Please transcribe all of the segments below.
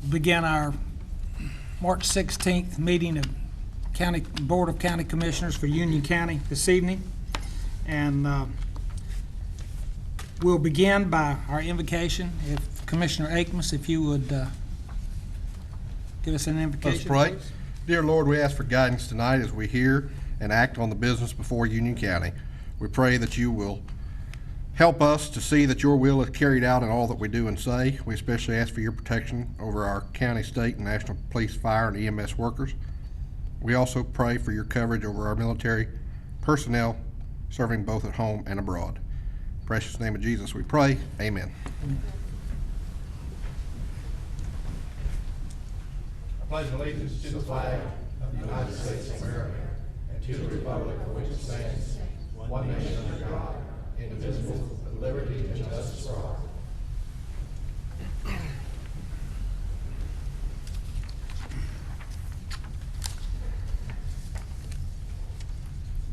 Begin our March 16th meeting of Board of County Commissioners for Union County this evening. And we'll begin by our invocation. If Commissioner Akmus, if you would give us an invocation. Let's pray. Please. Dear Lord, we ask for guidance tonight as we hear and act on the business before Union County. We pray that you will help us to see that your will is carried out in all that we do and say. We especially ask for your protection over our county, state, and national police, fire, and EMS workers. We also pray for your coverage over our military personnel serving both at home and abroad. In the precious name of Jesus we pray. Amen. I pledge allegiance to the flag of the United States of America and to the republic for which it stands, one nation under God, indivisible, with liberty and justice for all.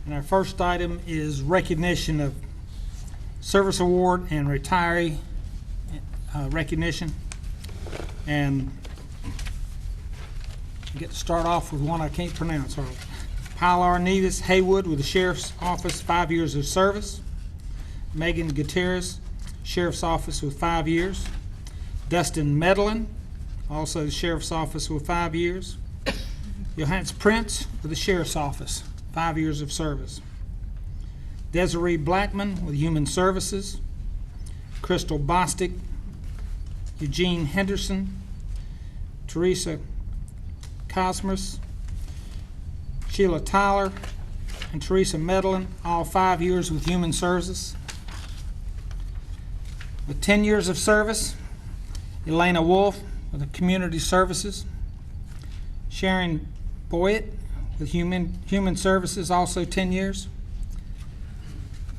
And our first item is recognition of service award and retiree recognition. And I get to start off with one I can't pronounce. Pilar Nevis Haywood with the Sheriff's Office, 5 years of service. Megan Gutierrez, Sheriff's Office with 5 years. Dustin Medlin, also the Sheriff's Office with 5 years. Johannes Prince with the Sheriff's Office, 5 years of service. Desiree Blackman with Human Services. Crystal Bostic, Eugene Henderson, Teresa Cosmos, Sheila Tyler, and Teresa Medlin, all 5 years with Human Services. With 10 years of service, Elena Wolf with the Community Services. Sharon Boyett with Human Services, also 10 years.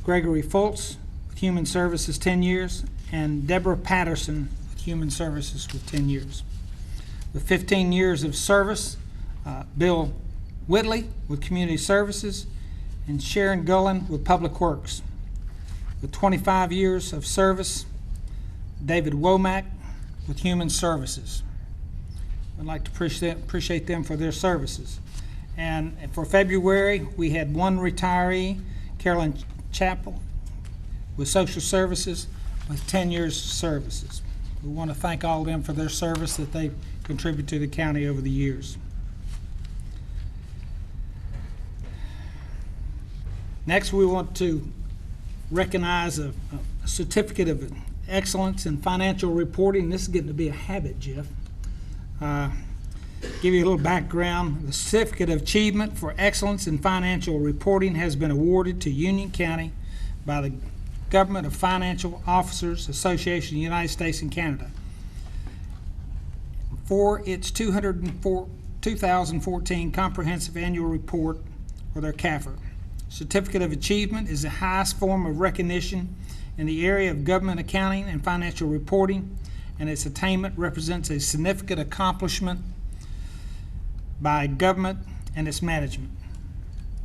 Gregory Fultz with Human Services, 10 years. And Deborah Patterson with Human Services with 10 years. With 15 years of service, Bill Whitley with Community Services, and Sharon Gullen with Public Works. With 25 years of service, David Womack with Human Services. I'd like to appreciate them for their services. And for February, we had one retiree, Carolyn Chappell, with Social Services with 10 years of services. We want to thank all of them for their service that they contribute to the county over the years. Next, we want to recognize a certificate of excellence in financial reporting. This is getting to be a habit, Jeff. Give you a little background. The Certificate of Achievement for Excellence in Financial Reporting has been awarded to Union County by the Government of Financial Officers Association of the United States and Canada for its 2014 Comprehensive Annual Report, or their CAFR. Certificate of Achievement is the highest form of recognition in the area of government accounting and financial reporting, and its attainment represents a significant accomplishment by government and its management.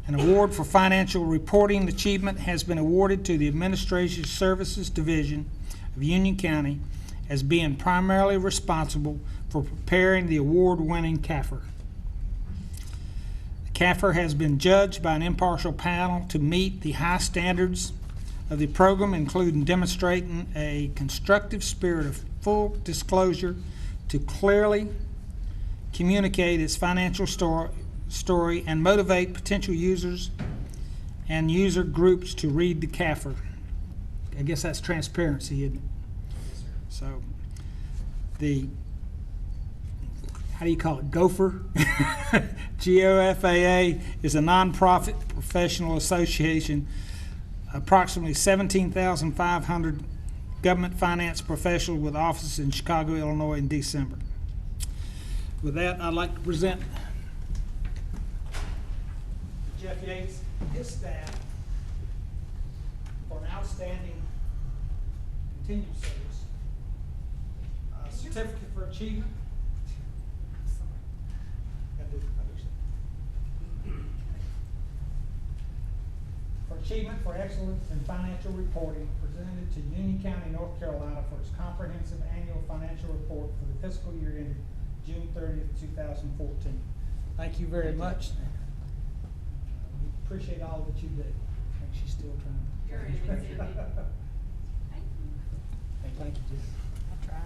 An award for financial reporting achievement has been awarded to the Administrative Services Division of Union County as being primarily responsible for preparing the award-winning CAFR. The CAFR has been judged by an impartial panel to meet the high standards of the program, including demonstrating a constructive spirit of full disclosure to clearly communicate its financial story and motivate potential users and user groups to read the CAFR. I guess that's transparency, isn't it? So how do you call it, GOFAA? GOFAA is a nonprofit professional association, approximately 17,500 government finance professionals with offices in Chicago, Illinois in December. With that, I'd like to present Jeff Yates and his staff for an outstanding continued service. Certificate for Achievement. For achievement for excellence in financial reporting presented to Union County, North Carolina for its comprehensive annual financial report for the fiscal year ended June 30th, 2014. Thank you very much. We appreciate all that you do. I think she's still trying. You're in, Cindy. Thank you. Thank you, Jim. I'll try.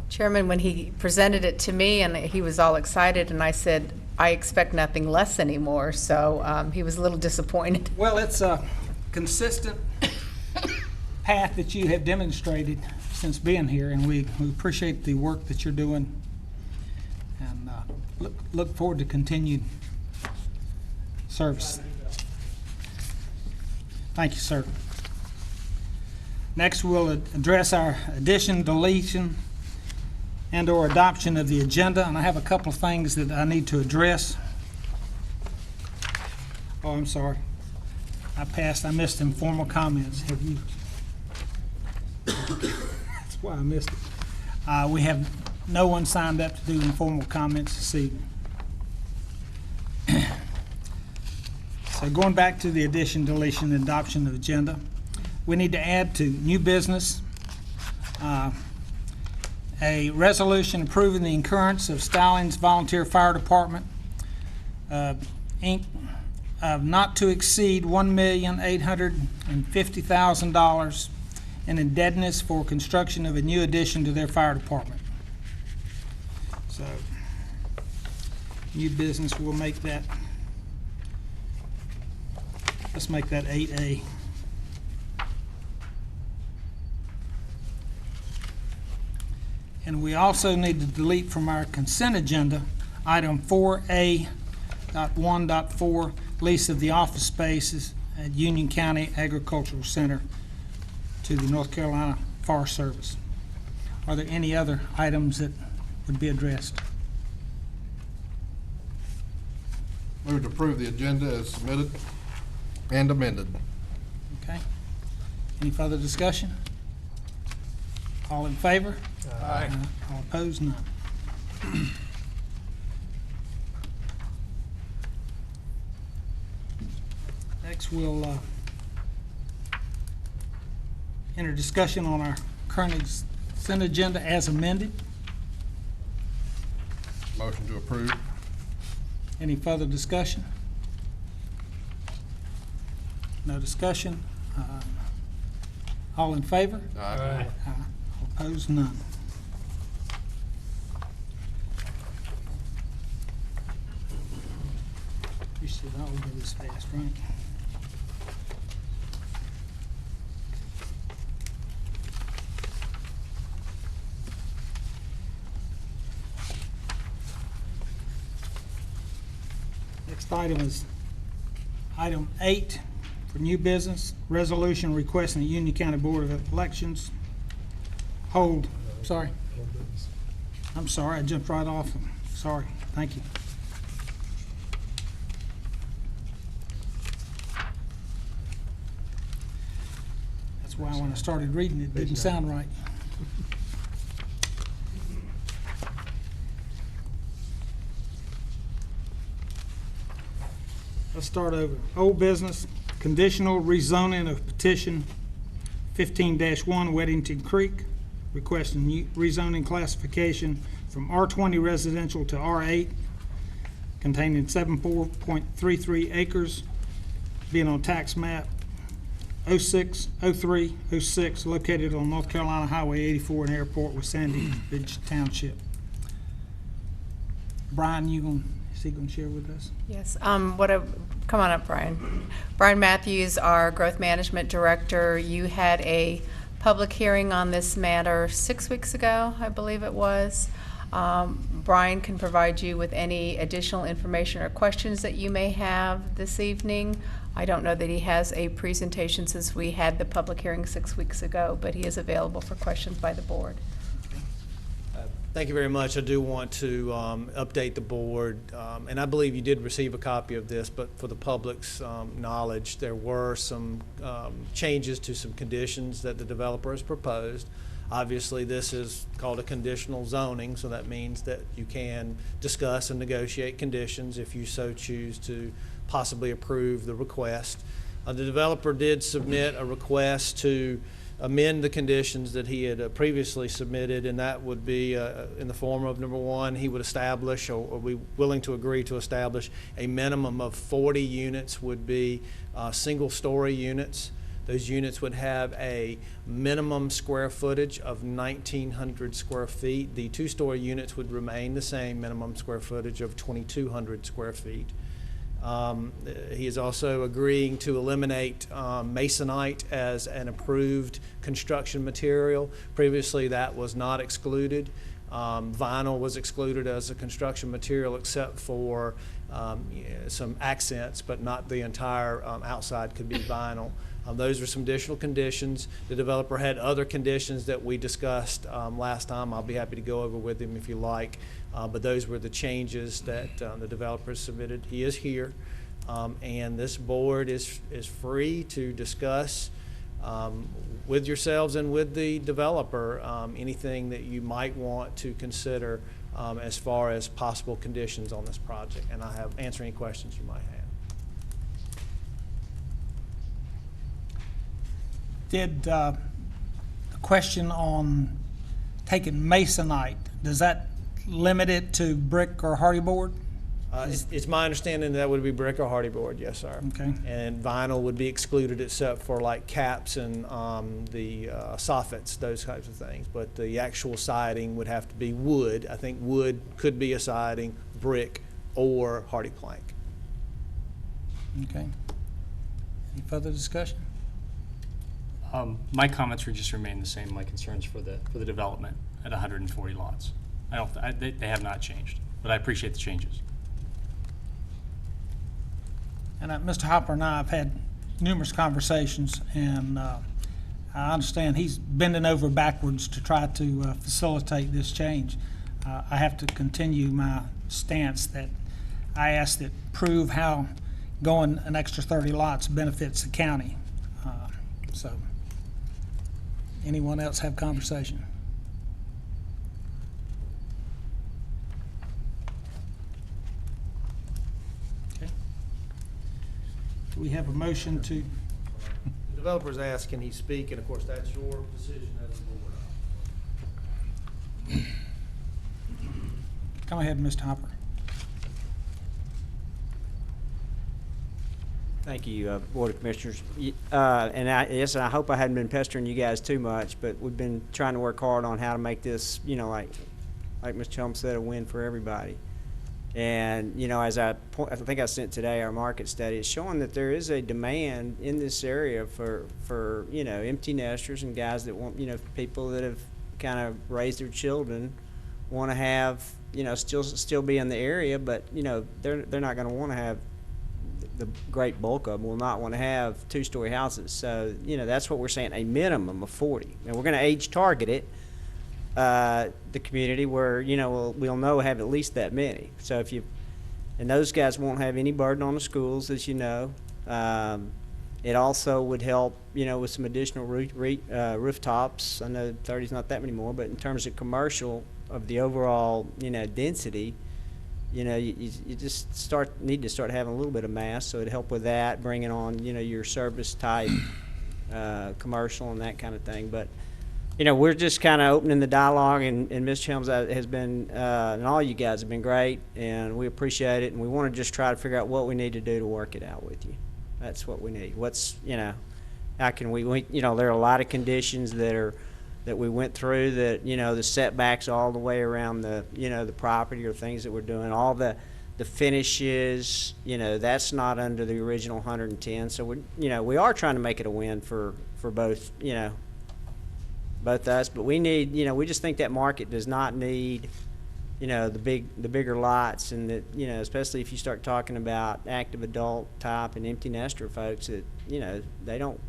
Chairman, when he presented it to me and he was all excited, and I said, I expect nothing less anymore, so he was a little disappointed. Well, it's a consistent path that you have demonstrated since being here, and we appreciate the work that you're doing, and look forward to continued service. Thank you, sir. Next, we'll address our addition, deletion, and/or adoption of the agenda, and I have a couple of things that I need to address. Oh, I'm sorry. I missed informal comments. Have you? That's why I missed it. We have no one signed up to do informal comments this evening. So going back to the addition, deletion, and adoption of agenda, we need to add to new business a resolution approving the incurrence of Stallings Volunteer Fire Department, Inc., of not to exceed $1,850,000 in indebtedness for construction of a new addition to their fire department. So, new business, we'll make that, let's make that 8A. And we also need to delete from our consent agenda, item 4A.1.4, lease of the office spaces at Union County Agricultural Center to the North Carolina Forest Service. Are there any other items that would be addressed? Move to approve the agenda as submitted and amended. Okay. Any further discussion? All in favor? Aye. All opposed? None. Next, we'll enter discussion on our current consent agenda as amended. Motion to approve. Any further discussion? No discussion. All in favor? Aye. All opposed? None. You said I'll go this fast, right? Next item is item 8 for new business, resolution requesting the Union County Board of Elections hold, sorry. I'm sorry, I jumped right off. Sorry, thank you. That's why when I started reading it didn't sound right. Let's start over. Old business, conditional rezoning of petition 15-1 Weddington Creek, requesting rezoning classification from R20 residential to R8, containing 74.33 acres, being on tax map 060306, located on North Carolina Highway 84 and Airport with Sandy Ridge Township. Brian, is he gonna share with us? Yes, come on up, Brian. Brian Matthews, our Growth Management Director. You had a public hearing on this matter 6 weeks ago, I believe it was. Brian can provide you with any additional information or questions that you may have this evening. I don't know that he has a presentation since we had the public hearing 6 weeks ago, but he is available for questions by the board. Thank you very much. I do want to update the board, and I believe you did receive a copy of this, but for the public's knowledge, there were some changes to some conditions that the developer has proposed. Obviously, this is called a conditional zoning, so that means that you can discuss and negotiate conditions if you so choose to possibly approve the request. The developer did submit a request to amend the conditions that he had previously submitted, and that would be in the form of, number one, he would establish, or be willing to agree to establish, a minimum of 40 units would be single-story units. Those units would have a minimum square footage of 1,900 square feet. The two-story units would remain the same, minimum square footage of 2,200 square feet. He is also agreeing to eliminate masonite as an approved construction material. Previously, that was not excluded. Vinyl was excluded as a construction material except for some accents, but not the entire outside could be vinyl. Those are some additional conditions. The developer had other conditions that we discussed last time. I'll be happy to go over with him if you like. But those were the changes that the developer submitted. He is here, and this board is free to discuss with yourselves and with the developer anything that you might want to consider as far as possible conditions on this project. And I have answer any questions you might have. Did the question on taking masonite, does that limit it to brick or hardy board? It's my understanding that would be brick or hardy board, yes, sir. Okay. And vinyl would be excluded except for like caps and the soffits, those types of things. But the actual siding would have to be wood. I think wood could be a siding, brick, or hardy plank. Okay. Any further discussion? My comments would just remain the same. My concerns for the development at 140 lots. They have not changed, but I appreciate the changes. And Mr. Hopper and I have had numerous conversations, and I understand he's bending over backwards to try to facilitate this change. I have to continue my stance that I ask that prove how going an extra 30 lots benefits the county. So, anyone else have conversation? Okay. Do we have a motion to? The developer's asked, can he speak? And of course, that's your decision as a board. Come ahead, Mr. Hopper. Thank you, Board of Commissioners. Yes, I hope I hadn't been pestering you guys too much, but we've been trying to work hard on how to make this, like Ms. Chum said, a win for everybody. And, as I think I sent today our market study, it's showing that there is a demand in this area for empty nesters and guys that want, people that have kind of raised their children, want to have, still be in the area, but, they're not going to want to have, the great bulk of them will not want to have two-story houses. So, that's what we're saying, a minimum of 40. And we're going to age target it, the community where, we'll know have at least that many. So and those guys won't have any burden on the schools, as you know. It also would help, with some additional rooftops. I know 30's not that many more, but in terms of commercial, of the overall, density, you just need to start having a little bit of mass, so it'd help with that, bringing on, your service type, commercial and that kind of thing. But, we're just kind of opening the dialogue, and Ms. Chelms has been, and all you guys have been great, and we appreciate it, and we want to just try to figure out what we need to do to work it out with you. That's what we need. How can we there are a lot of conditions that we went through that, the setbacks all the way around the, the property or things that we're doing, all the finishes, that's not under the original 110. So we are trying to make it a win for both, both us, but we need, we just think that market does not need, the bigger lots, and that, especially if you start talking about active adult type and empty nester folks that, they don't,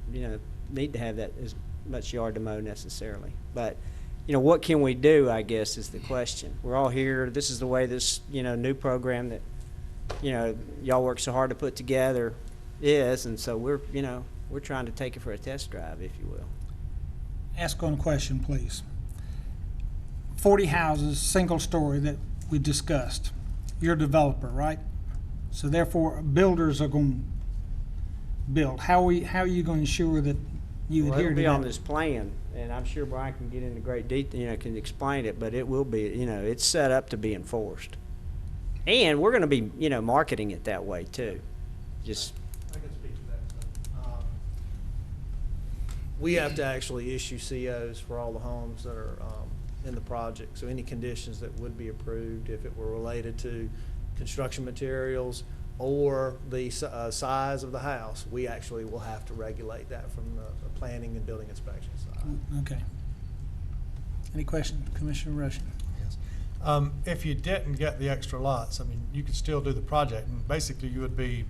need to have that as much yard to mow necessarily. But, what can we do, I guess, is the question. We're all here. This is the way this, new program that, y'all work so hard to put together is, and so we're trying to take it for a test drive, if you will. Ask one question, please. 40 houses, single story that we discussed. You're a developer, right? So therefore, builders are going to build. How are you going to ensure that you Well, adhere it'll to be on that. this plan, and I'm sure Brian can get into great detail, can explain it, but it will be, it's set up to be enforced. And we're gonna be, marketing it that way too. Just, I can speak to that. We have to actually issue COs for all the homes that are in the project. So any conditions that would be approved, if it were related to construction materials or the size of the house, we actually will have to regulate that from the planning and building inspection side. Okay. Any questions, Commissioner Rushing? Yes. If you didn't get the extra lots, I mean, you could still do the project, and basically you would be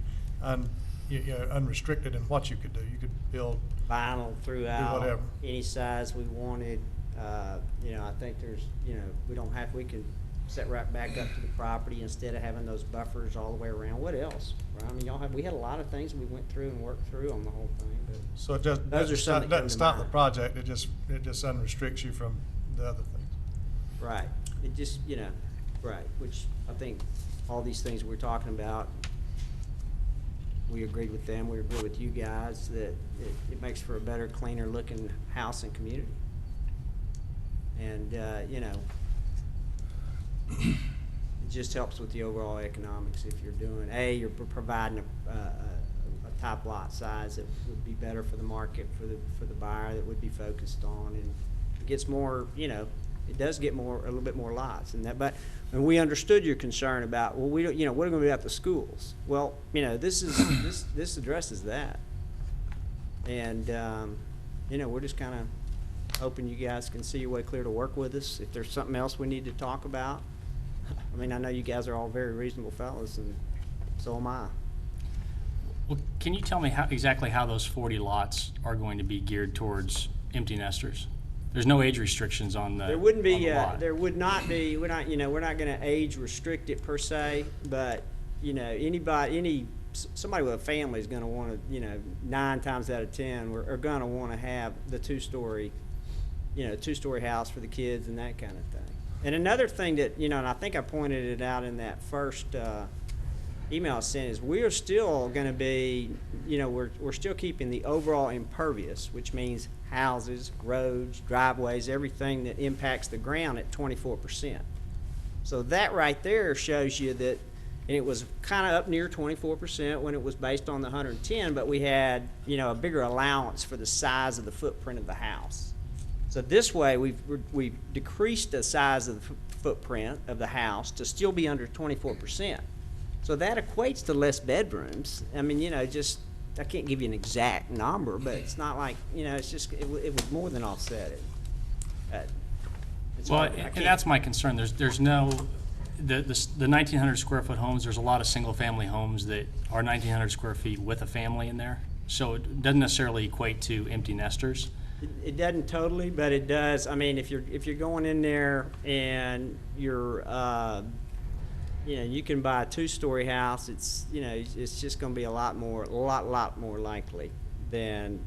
unrestricted in what you could do. You could build, vinyl throughout, whatever. any size we wanted. I think there's, we can set right back up to the property instead of having those buffers all the way around. What else? I mean, we had a lot of things we went through and worked through on the whole thing, but so it just Those are some that come doesn't to stop the mind. project, it just unrestricts you from the other things. right. It just, right, which I think all these things we're talking about, we agreed with them, we agree with you guys, that it makes for a better, cleaner looking house and community. And, it just helps with the overall economics if you're doing, you're providing a top lot size that would be better for the market, for the buyer that would be focused on, and it gets more, it does get a little bit more lots and that, but, and we understood your concern about, well, we don't, what are going to be about the schools? Well, this is, this addresses that. And, we're just kind of hoping you guys can see your way clear to work with us. If there's something else we need to talk about, I mean, I know you guys are all very reasonable fellas, and so am I. Well, can you tell me exactly how those 40 lots are going to be geared towards empty nesters? There's no age restrictions on the There wouldn't on be, the lot. there would not be, we're not gonna age restrict it per se, but, somebody with a family is gonna wanna, 9 times out of 10, are gonna wanna have the two-story house for the kids and that kind of thing. And another thing that, and I think I pointed it out in that first, email I sent, is we are still gonna be, we're still keeping the overall impervious, which means houses, roads, driveways, everything that impacts the ground at 24%. So that right there shows you that, and it was kind of up near 24% when it was based on the 110, but we had, a bigger allowance for the size of the footprint of the house. So this way, we've decreased the size of the footprint of the house to still be under 24%. So that equates to less bedrooms. I mean, I can't give you an exact number, but it's not like, it's just, it would more than offset it. Well, and that's my concern. There's no, the 1,900 square foot homes, there's a lot of single family homes that are 1,900 square feet with a family in there. So it doesn't necessarily equate to empty nesters. It doesn't totally, but it does. I mean, if you're going in there and you're, you can buy a 2-story house, it's, it's just gonna be a lot more likely than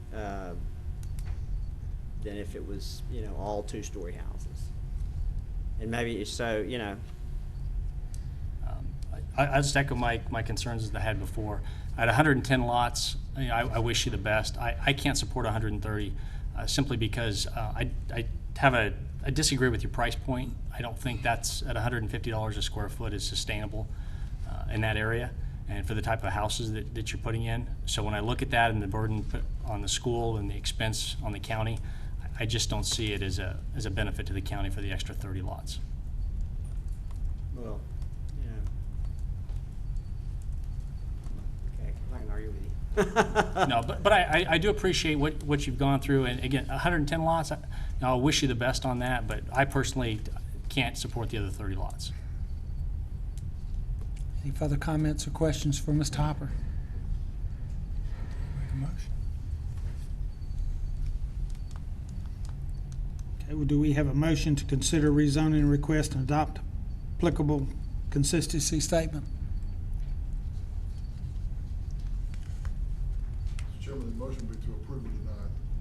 if it was, all 2-story houses. And maybe, so, I just echo my concerns as I had before. At 110 lots, I wish you the best. I can't support 130 simply because I disagree with your price point. I don't think that's at $150 a square foot is sustainable in that area and for the type of houses that you're putting in. So when I look at that and the burden put on the school and the expense on the county, I just don't see it as a benefit to the county for the extra 30 lots. well, okay, I'm not gonna argue with you. No, but I do appreciate what you've gone through, and again, 110 lots, I wish you the best on that, but I personally can't support the other 30 lots. Any further comments or questions for Mr. Hopper? Make a motion. Okay, well, do we have a motion to consider rezoning request and adopt applicable consistency statement? Mr. Chairman, the motion would be to approve or deny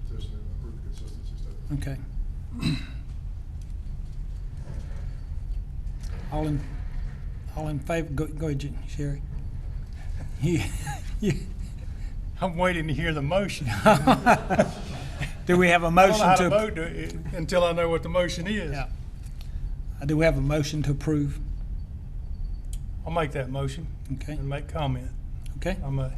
the petition and approve the consistency statement. Okay. All in favor, go ahead, Sherry. I'm waiting to hear the motion. Do we have a I don't know motion how to? to vote until I know what the motion is. Yeah. Do we have a motion to approve? I'll make that motion Okay, and make comment. okay. I may.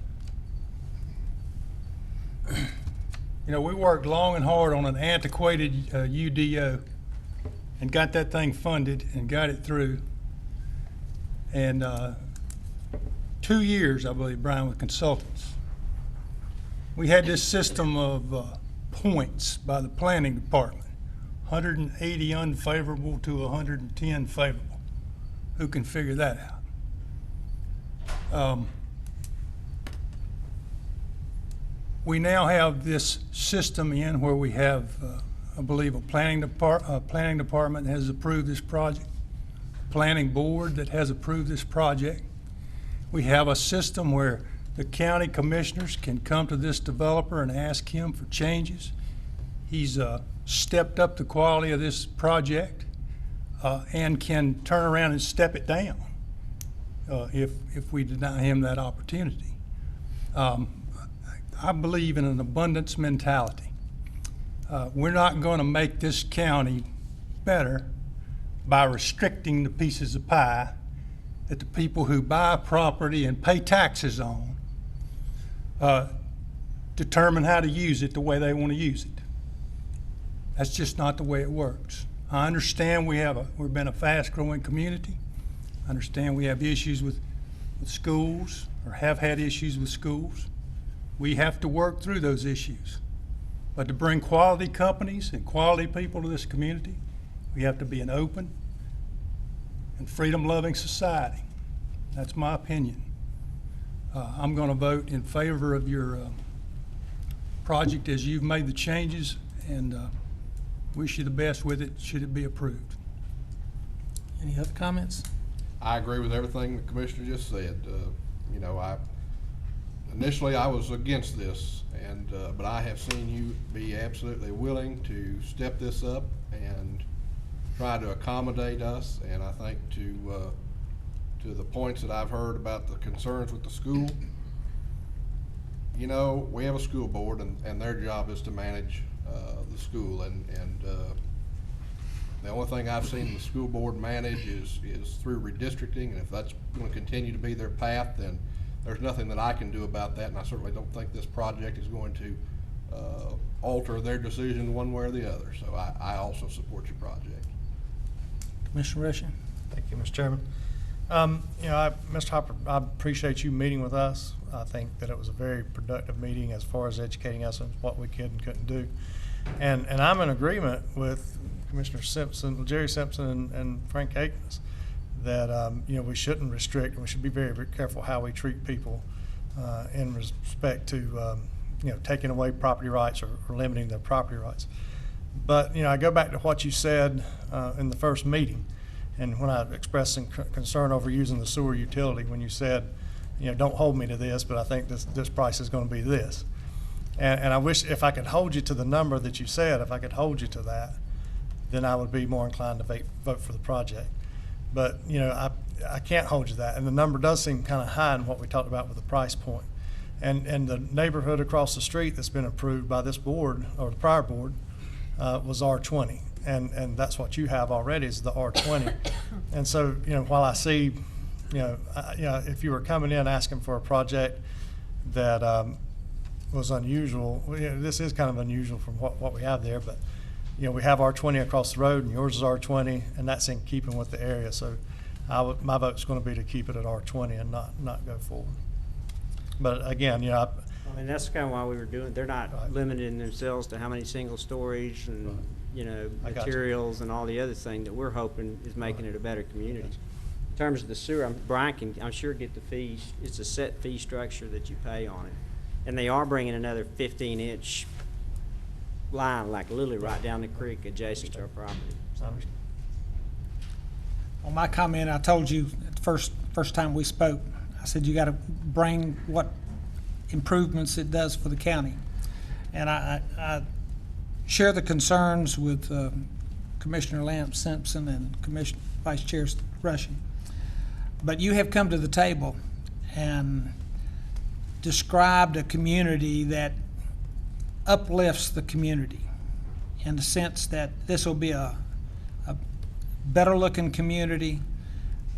You know, we worked long and hard on an antiquated UDO and got that thing funded and got it through. And 2 years, I believe, Brian, with consultants. We had this system of points by the planning department, 180 unfavorable to 110 favorable. Who can figure that out? We now have this system in where we have, I believe, a planning department has approved this project, planning board that has approved this project. We have a system where the county commissioners can come to this developer and ask him for changes. He's stepped up the quality of this project and can turn around and step it down if we deny him that opportunity. I believe in an abundance mentality. We're not going to make this county better by restricting the pieces of pie that the people who buy property and pay taxes on determine how to use it the way they want to use it. That's just not the way it works. I understand we've been a fast-growing community. I understand we have issues with schools, or have had issues with schools. We have to work through those issues. But to bring quality companies and quality people to this community, we have to be an open and freedom-loving society. That's my opinion. I'm going to vote in favor of your project as you've made the changes, and wish you the best with it should it be approved. Any other comments? I agree with everything the commissioner just said. You know, initially I was against this, but I have seen you be absolutely willing to step this up and try to accommodate us. And I think to the points that I've heard about the concerns with the school, you know, we have a school board, and their job is to manage the school, and the only thing I've seen the school board manage is through redistricting, and if that's going to continue to be their path, then there's nothing that I can do about that, and I certainly don't think this project is going to alter their decision one way or the other. So I also support your project. Commissioner Rushing? Thank you, Mr. Chairman. You know, Mr. Hopper, I appreciate you meeting with us. I think that it was a very productive meeting as far as educating us on what we could and couldn't do. And I'm in agreement with Commissioner Simpson, Jerry Simpson, and Frank Akins that you know, we shouldn't restrict, and we should be very, very careful how we treat people in respect to you know, taking away property rights or limiting their property rights. But you know, I go back to what you said in the first meeting, and when I expressed some concern over using the sewer utility, when you said, you know, don't hold me to this, but I think this price is going to be this. And I wish if I could hold you to the number that you said, if I could hold you to that, then I would be more inclined to vote for the project. But you know, I can't hold you to that, and the number does seem kind of high in what we talked about with the price point. And the neighborhood across the street that's been approved by this board, or the prior board, was R20. And that's what you have already is the R20. And so, you know, while I see, you know, if you were coming in asking for a project that was unusual, well, you know, this is kind of unusual from what we have there, but, you know, we have R20 across the road, and yours is R20, and that's in keeping with the area. So my vote's going to be to keep it at R20 and not go forward. But again, you know, I mean, that's kind of why we were doing, they're not Right. limiting themselves to how many single storage and, Right. you know, I got you. materials and all the other thing that we're hoping is making it a better community. In terms of the sewer, Brian can, I'm sure, get the fees. It's a set fee structure that you pay on it. And they are bringing another 15-inch line, like literally right down the creek adjacent to our property. I understand. On my comment, I told you the first time we spoke, I said you got to bring what improvements it does for the county. And I share the concerns with Commissioner Lamp Simpson and Vice Chair Rushing. But you have come to the table and described a community that uplifts the community in the sense that this will be a better-looking community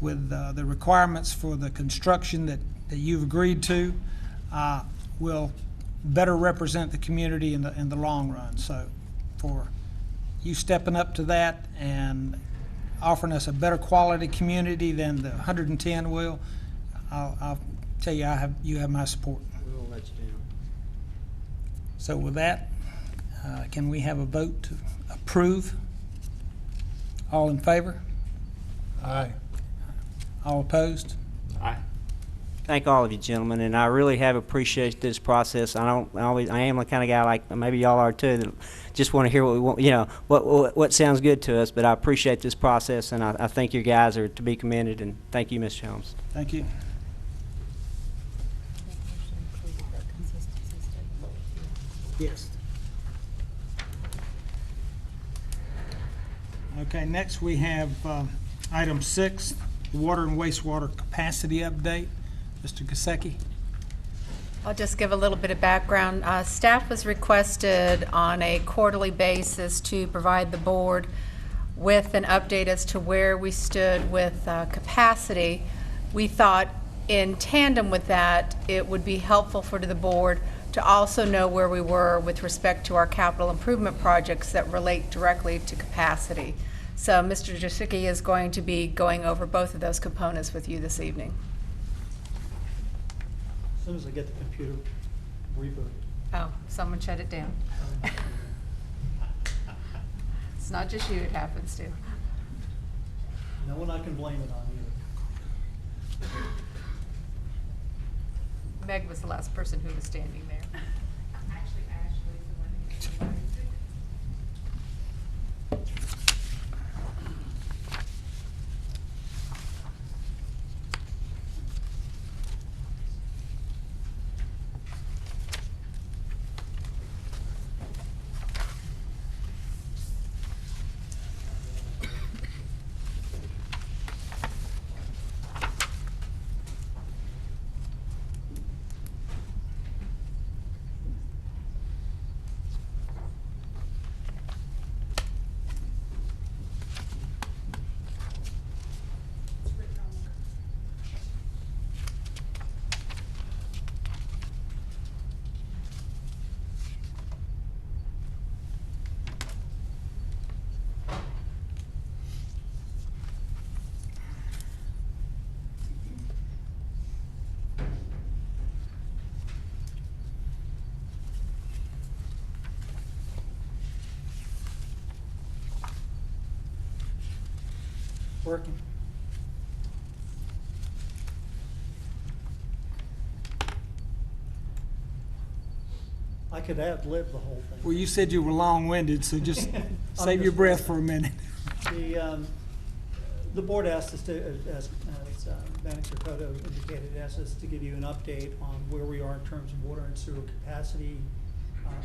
with the requirements for the construction that you've agreed to will better represent the community in the long run. So for you stepping up to that and offering us a better quality community than the 110 will, I'll tell you, you have my support. We won't let you down. So with that, can we have a vote to approve? All in favor? Aye. All opposed? Aye. Thank all of you, gentlemen, and I really have appreciated this process. I am the kind of guy, like maybe y'all are too, that just want to hear what we want, what sounds good to us. But I appreciate this process, and I think you guys are to be commended. And thank you, Ms. Helms. Thank you. Yes. Okay, next we have item 6, the water and wastewater capacity update. Mr. Gasecki. I'll just give a little bit of background. Staff was requested on a quarterly basis to provide the board with an update as to where we stood with capacity. We thought in tandem with that, it would be helpful for the board to also know where we were with respect to our capital improvement projects that relate directly to capacity. So Mr. Jasicki is going to be going over both of those components with you this evening. As soon as I get the computer rebooted. Oh, someone shut it down. It's not just you, it happens to. No one I can blame it on either. Meg was the last person who was standing there. Actually, Ashley's the one who Working. I could ad-lib the whole thing. Well, you said you were long-winded, so just save your just- breath for a minute. The board asked us to, as Manager Cotto indicated, asked us to give you an update on where we are in terms of water and sewer capacity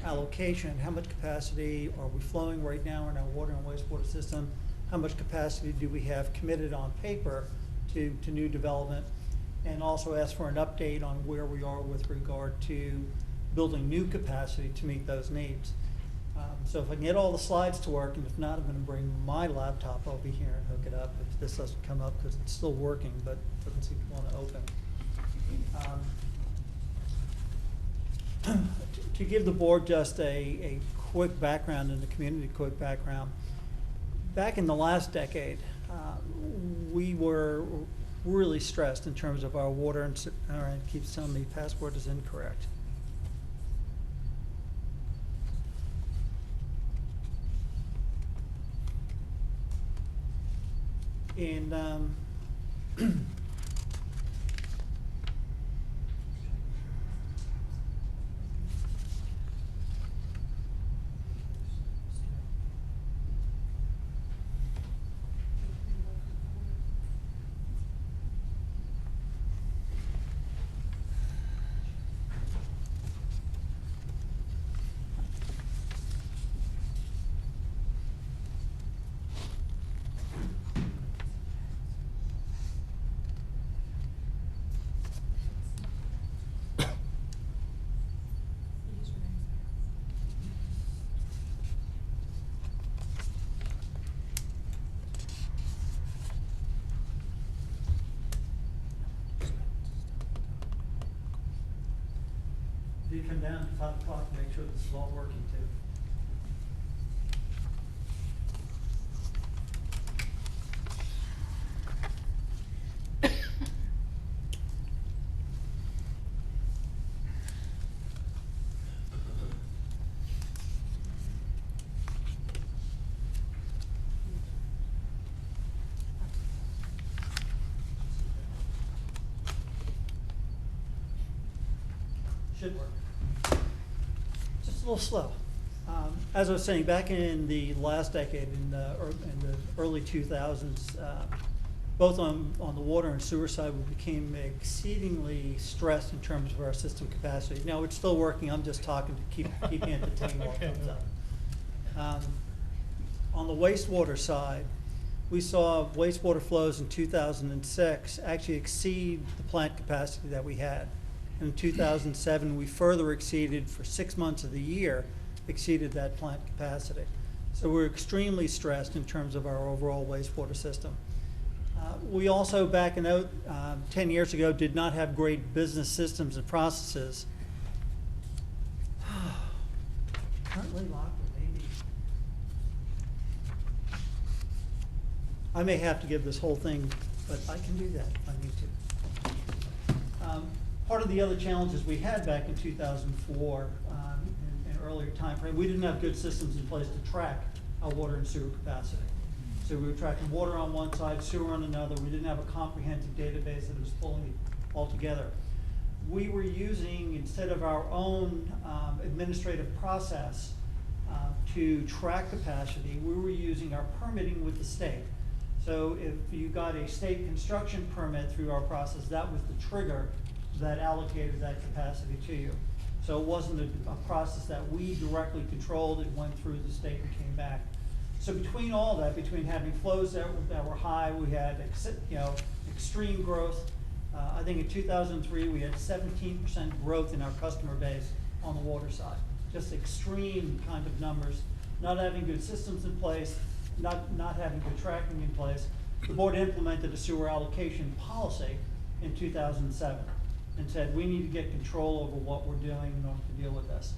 allocation. How much capacity are we flowing right now in our water and wastewater system? How much capacity do we have committed on paper to new development? And also ask for an update on where we are with regard to building new capacity to meet those needs. So if I can get all the slides to work, and if not, I'm going to bring my laptop over here and hook it up if this doesn't come up, because it's still working, but doesn't seem to want to open. To give the board just a quick background and the community quick background, back in the last decade, we were really stressed in terms of our water and, all right, it keeps telling me password is incorrect. And to come down at 5 o'clock and make sure this is all working too. Should work. Just a little slow. As I was saying, back in the last decade, in the early 2000s, both on the water and sewer side, we became exceedingly stressed in terms of our system capacity. Now, it's still working. I'm just talking to keep you entertained while it comes up. On the wastewater side, we saw wastewater flows in 2006 actually exceed the plant capacity that we had. In 2007, we further exceeded, for 6 months of the year, exceeded that plant capacity. So we're extremely stressed in terms of our overall wastewater system. We also, back in 10 years ago, did not have great business systems and processes. Currently locked with maybe. I may have to give this whole thing, but I can do that if I need to. Part of the other challenges we had back in 2004 and earlier time frame, we didn't have good systems in place to track our water and sewer capacity. So we were tracking water on one side, sewer on another. We didn't have a comprehensive database that was pulling it all together. We were using, instead of our own administrative process to track capacity, we were using our permitting with the state. So if you got a state construction permit through our process, that was the trigger that allocated that capacity to you. So it wasn't a process that we directly controlled. It went through the state and came back. So between all that, between having flows that were high, we had extreme growth. I think in 2003 we had 17% growth in our customer base on the water side. Just extreme kind of numbers. Not having good systems in place, not having good tracking in place. The board implemented a sewer allocation policy in 2007 and said we need to get control over what we're doing in order to deal with this.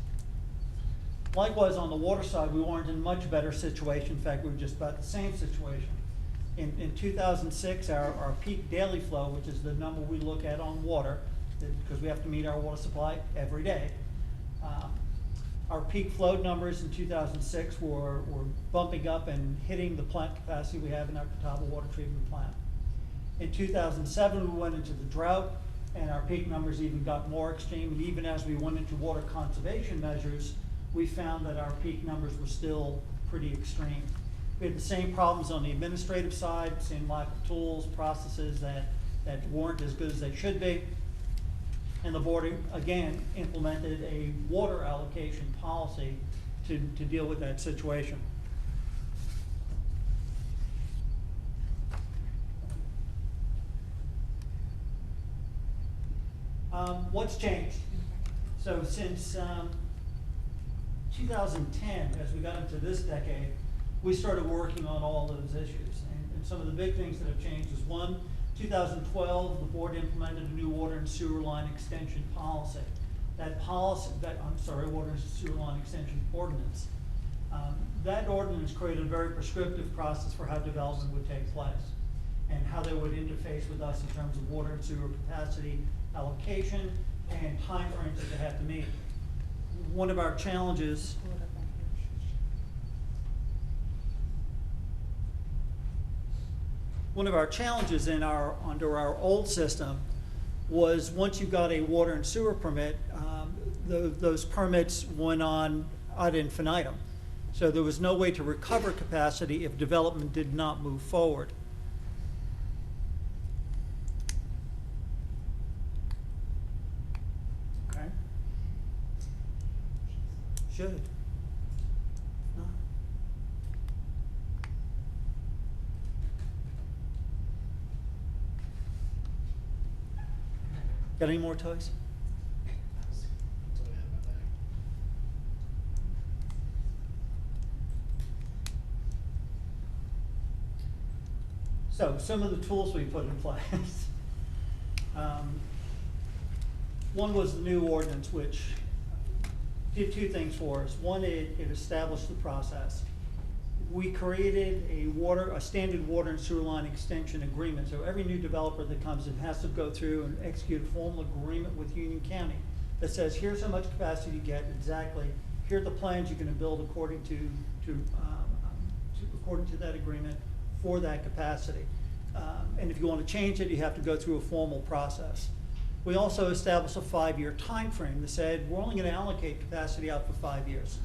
Likewise, on the water side, we weren't in a much better situation. In fact, we were just about the same situation. In 2006, our peak daily flow, which is the number we look at on water, because we have to meet our water supply every day, our peak flow numbers in 2006 were bumping up and hitting the plant capacity we have in our Catawba water treatment plant. In 2007, we went into the drought, and our peak numbers even got more extreme. And even as we went into water conservation measures, we found that our peak numbers were still pretty extreme. We had the same problems on the administrative side, same lack of tools, processes that weren't as good as they should be. And the board, again, implemented a water allocation policy to deal with that situation. What's changed? So since 2010, as we got into this decade, we started working on all those issues. And some of the big things that have changed is, one, 2012, the board implemented a new water and sewer line extension policy. Water and sewer line extension ordinance. That ordinance created a very prescriptive process for how development would take place and how they would interface with us in terms of water and sewer capacity allocation and timeframes that they have to meet. One of our challenges under our old system was, once you got a water and sewer permit, those permits went on ad infinitum. So there was no way to recover capacity if development did not move forward. Okay. Should. No. Got any more toys? So some of the tools we put in place. One was the new ordinance, which did two things for us. One, it established the process. We created a standard water and sewer line extension agreement. So every new developer that comes in has to go through and execute a formal agreement with Union County that says, here's how much capacity you get exactly. Here are the plans you're going to build according to that agreement for that capacity. And if you want to change it, you have to go through a formal process. We also established a 5-year time frame that said we're only going to allocate capacity out for 5 years.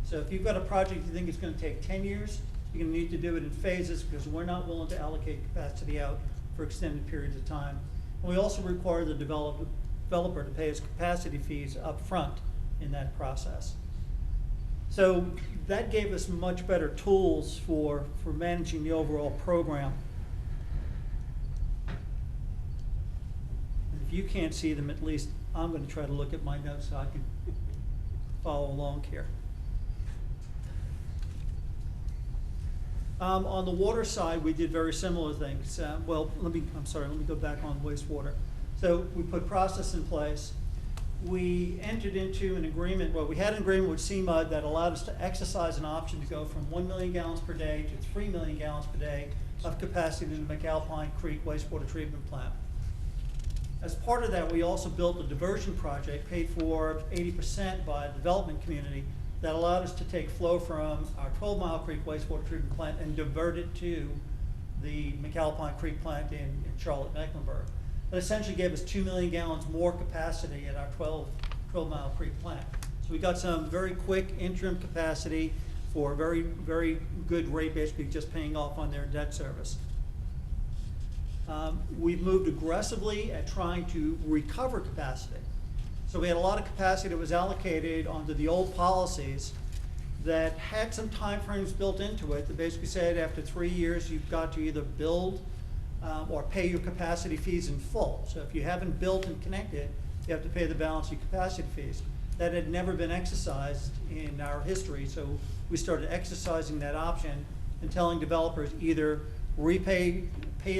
So if you've got a project you think is going to take 10 years, you're going to need to do it in phases because we're not willing to allocate capacity out for extended periods of time. And we also require the developer to pay us capacity fees up front in that process. So that gave us much better tools for managing the overall program. And if you can't see them, at least I'm going to try to look at my notes so I can follow along here. On the water side, we did very similar things. Well, let me go back on wastewater. So we put process in place. We entered into an agreement, well, we had an agreement with CMUD that allowed us to exercise an option to go from 1 million gallons per day to 3 million gallons per day of capacity in the McAlpine Creek wastewater treatment plant. As part of that, we also built a diversion project paid for 80% by the development community that allowed us to take flow from our 12-Mile Creek wastewater treatment plant and divert it to the McAlpine Creek plant in Charlotte, Mecklenburg. That essentially gave us 2 million gallons more capacity at our 12-Mile Creek plant. So we got some very quick interim capacity for very, very good rate, basically just paying off on their debt service. We've moved aggressively at trying to recover capacity. So we had a lot of capacity that was allocated onto the old policies that had some timeframes built into it that basically said after 3 years you've got to either build or pay your capacity fees in full. So if you haven't built and connected, you have to pay the balance of your capacity fees. That had never been exercised in our history, so we started exercising that option and telling developers either pay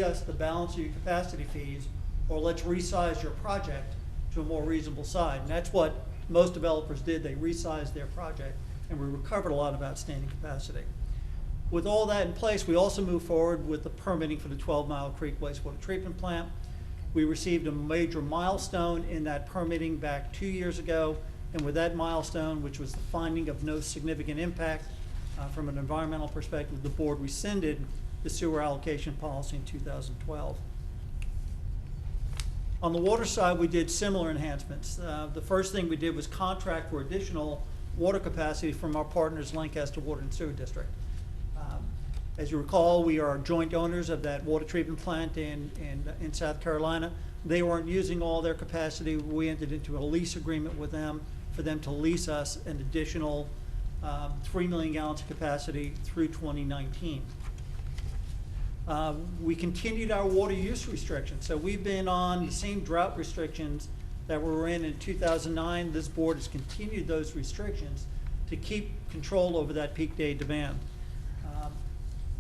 us the balance of your capacity fees or let's resize your project to a more reasonable side. And that's what most developers did. They resized their project and we recovered a lot of outstanding capacity. With all that in place, we also moved forward with the permitting for the 12-Mile Creek wastewater treatment plant. We received a major milestone in that permitting back 2 years ago, and with that milestone, which was the finding of no significant impact from an environmental perspective, the board rescinded the sewer allocation policy in 2012. On the water side, we did similar enhancements. The first thing we did was contract for additional water capacity from our partners, Lancaster Water and Sewer District. As you recall, we are joint owners of that water treatment plant in South Carolina. They weren't using all their capacity. We entered into a lease agreement with them for them to lease us an additional 3 million gallons of capacity through 2019. We continued our water use restrictions. So we've been on the same drought restrictions that we were in 2009. This board has continued those restrictions to keep control over that peak day demand.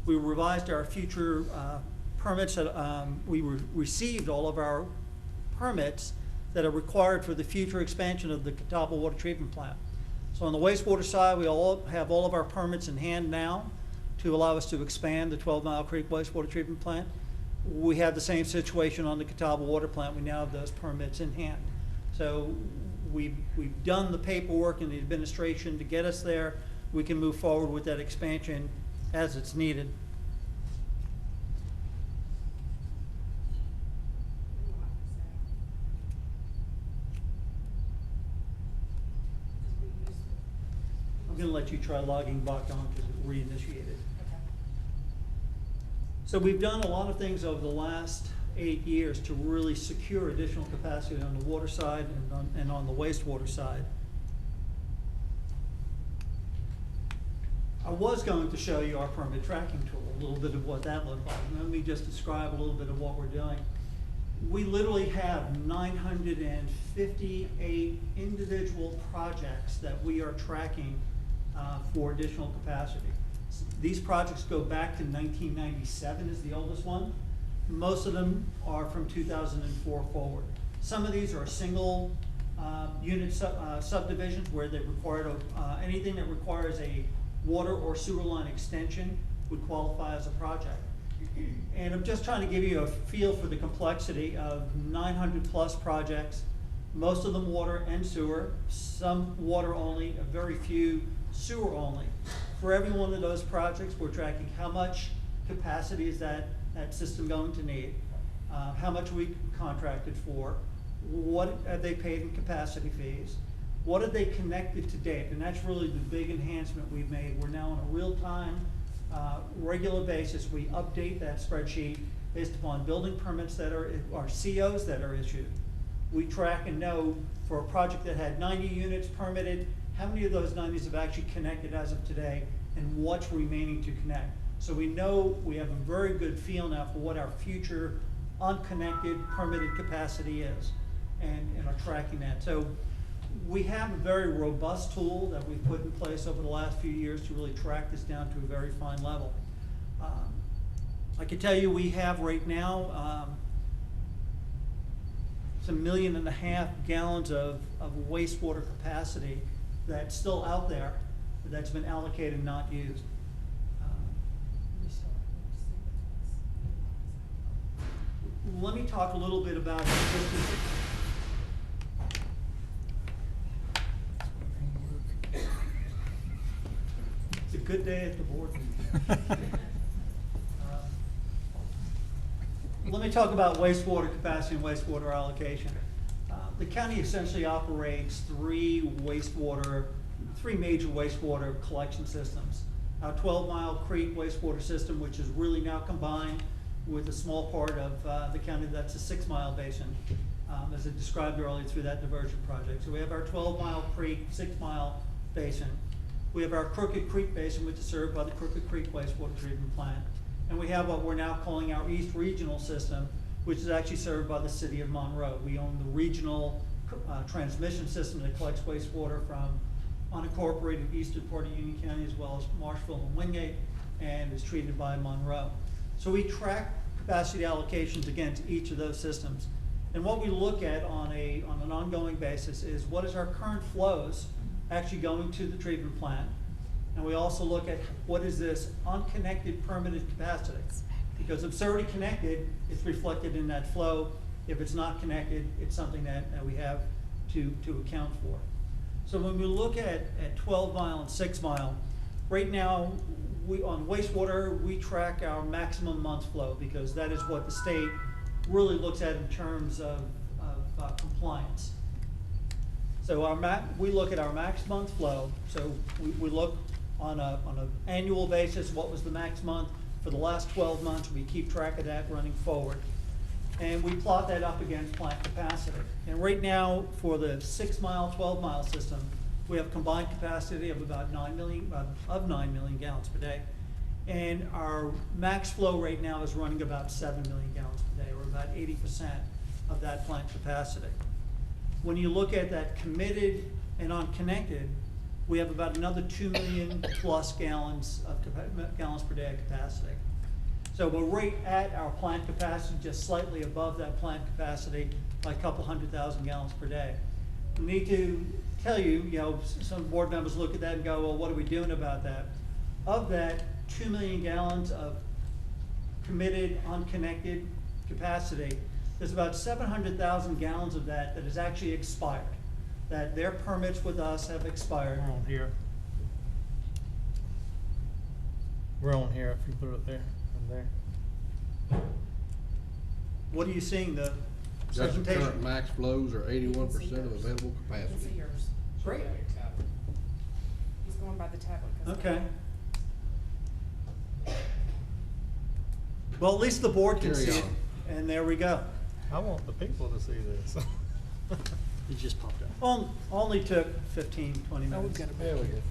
We revised our future permits. We received all of our permits that are required for the future expansion of the Catawba water treatment plant. So on the wastewater side, we all have all of our permits in hand now to allow us to expand the 12-Mile Creek wastewater treatment plant. We have the same situation on the Catawba water plant. We now have those permits in hand. So we've done the paperwork in the administration to get us there. We can move forward with that expansion as it's needed. I'm going to let you try logging back on because it reinitiated. So we've done a lot of things over the last 8 years to really secure additional capacity on the water side and on the wastewater side. I was going to show you our permit tracking tool, a little bit of what that looked like. Let me just describe a little bit of what we're doing. We literally have 958 individual projects that we are tracking for additional capacity. These projects go back to 1997 is the oldest one. Most of them are from 2004 forward. Some of these are single subdivisions where they required, anything that requires a water or sewer line extension would qualify as a project. And I'm just trying to give you a feel for the complexity of 900-plus projects, most of them water and sewer, some water only, a very few sewer only. For every one of those projects, we're tracking how much capacity is that system going to need, how much we contracted for, what have they paid in capacity fees, what have they connected to date, and that's really the big enhancement we've made. We're now on a real-time, regular basis. We update that spreadsheet based upon building permits that are COs that are issued. We track and know for a project that had 90 units permitted, how many of those 90s have actually connected as of today, and what's remaining to connect. So we know we have a very good feel now for what our future unconnected permitted capacity is, and are tracking that. So we have a very robust tool that we've put in place over the last few years to really track this down to a very fine level. I can tell you we have right now some 1.5 million gallons of wastewater capacity that's still out there that's been allocated and not used. Let me talk a little bit about existing. It's a good day at the board meeting. Let me talk about wastewater capacity and wastewater allocation. The county essentially operates three major wastewater collection systems. Our 12-mile creek wastewater system, which is really now combined with a small part of the county that's a 6-mile basin, as I described earlier through that diversion project. So we have our 12-mile creek, 6-mile basin. We have our Crooked Creek Basin, which is served by the Crooked Creek Wastewater Treatment Plant. And we have what we're now calling our East Regional System, which is actually served by the city of Monroe. We own the regional transmission system that collects wastewater from unincorporated eastern part of Union County as well as Marshville and Wingate, and is treated by Monroe. So we track capacity allocations against each of those systems. And what we look at on an ongoing basis is what is our current flows actually going to the treatment plant. And we also look at what is this unconnected permitted capacity. Because if it's already connected, it's reflected in that flow. If it's not connected, it's something that we have to account for. So when we look at 12-mile and 6-mile, right now, on wastewater, we track our maximum month flow because that is what the state really looks at in terms of compliance. So we look at our max month flow. So we look on an annual basis, what was the max month for the last 12 months. We keep track of that running forward. And we plot that up against plant capacity. And right now, for the 6-mile, 12-mile system, we have combined capacity of about 9 million gallons per day. And our max flow right now is running about 7 million gallons per day, or about 80% of that plant capacity. When you look at that committed and unconnected, we have about another 2 million plus gallons per day of capacity. So we're right at our plant capacity, just slightly above that plant capacity by a couple 100,000 gallons per day. We need to tell you, some board members look at that and go, well, what are we doing about that? Of that 2 million gallons of committed, unconnected capacity, there's about 700,000 gallons of that is actually expired, that their permits with us have expired. We're on here. We're on here if you put it there, from there. What are you seeing, the That's the presentation? current max flows are 81% of available I can see capacity. yours. Great. He's going by the tablet. 'cause Okay. Well, at least the board can Carry see it, on. and there we go. I want the people to see this. It just popped up. Only took 15, 20 minutes. There we go.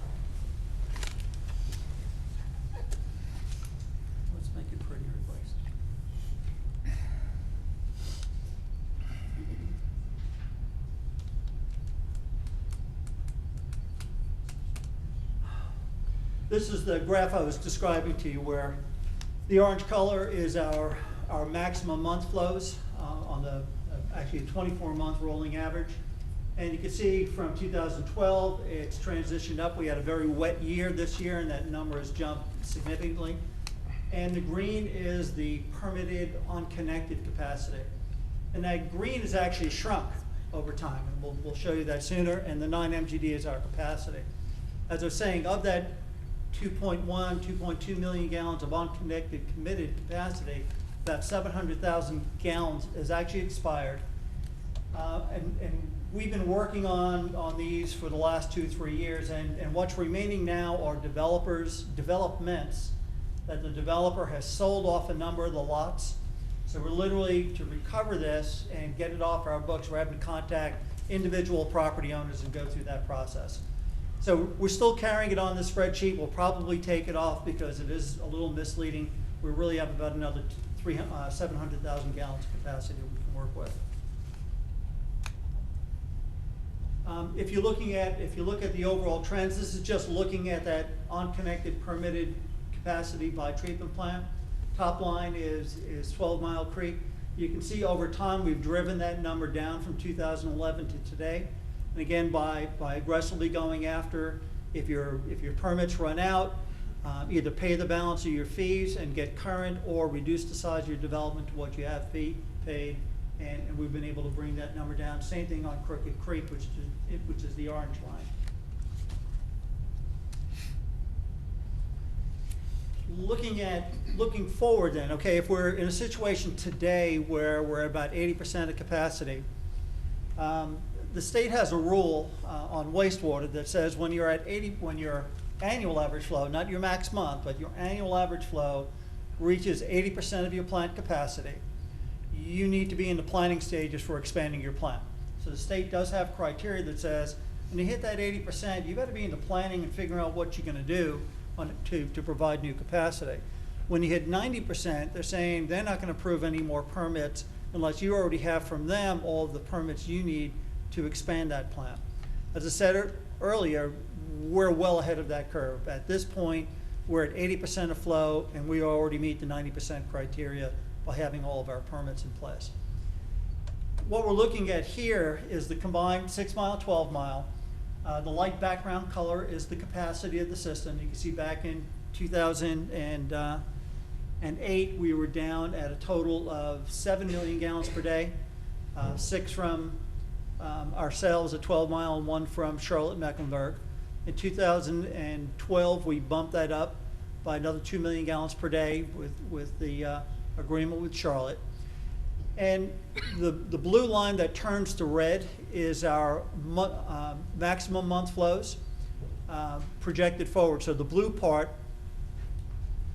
Let's make it prettier, please. This is the graph I was describing to you where the orange color is our maximum month flows on the actually a 24-month rolling average. And you can see from 2012, it's transitioned up. We had a very wet year this year, and that number has jumped significantly. And the green is the permitted unconnected capacity. And that green has actually shrunk over time, and we'll show you that sooner, and the 9 MGD is our capacity. As I was saying, of that 2.1, 2.2 million gallons of unconnected committed capacity, about 700,000 gallons has actually expired. And we've been working on these for the last 2-3 years, and what's remaining now are developments that the developer has sold off a number of the lots. So we're literally, to recover this and get it off our books, we're having to contact individual property owners and go through that process. So we're still carrying it on the spreadsheet. We'll probably take it off because it is a little misleading. We really have about another 700,000 gallons of capacity we can work with. If you look at the overall trends, this is just looking at that unconnected permitted capacity by treatment plant. Top line is 12 Mile Creek. You can see over time we've driven that number down from 2011 to today. And again, by aggressively going after, if your permits run out, either pay the balance of your fees and get current, or reduce the size of your development to what you have paid. And we've been able to bring that number down. Same thing on Crooked Creek, which is the orange line. Looking forward then, okay, if we're in a situation today where we're about 80% of capacity, the state has a rule on wastewater that says when you're at when your annual average flow, not your max month, but your annual average flow reaches 80% of your plant capacity, you need to be in the planning stages for expanding your plant. So the state does have criteria that says when you hit that 80%, you got to be in the planning and figuring out what you're going to do to provide new capacity. When you hit 90%, they're saying they're not going to approve any more permits unless you already have from them all of the permits you need to expand that plant. As I said earlier, we're well ahead of that curve. At this point, we're at 80% of flow, and we already meet the 90% criteria by having all of our permits in place. What we're looking at here is the combined 6 Mile, 12 Mile. The light background color is the capacity of the system. You can see back in 2008, we were down at a total of 7 million gallons per day, 6 from ourselves at 12 Mile and 1 from Charlotte-Mecklenburg. In 2012, we bumped that up by another 2 million gallons per day with the agreement with Charlotte. And the blue line that turns to red is our maximum month flows projected forward. So the blue part,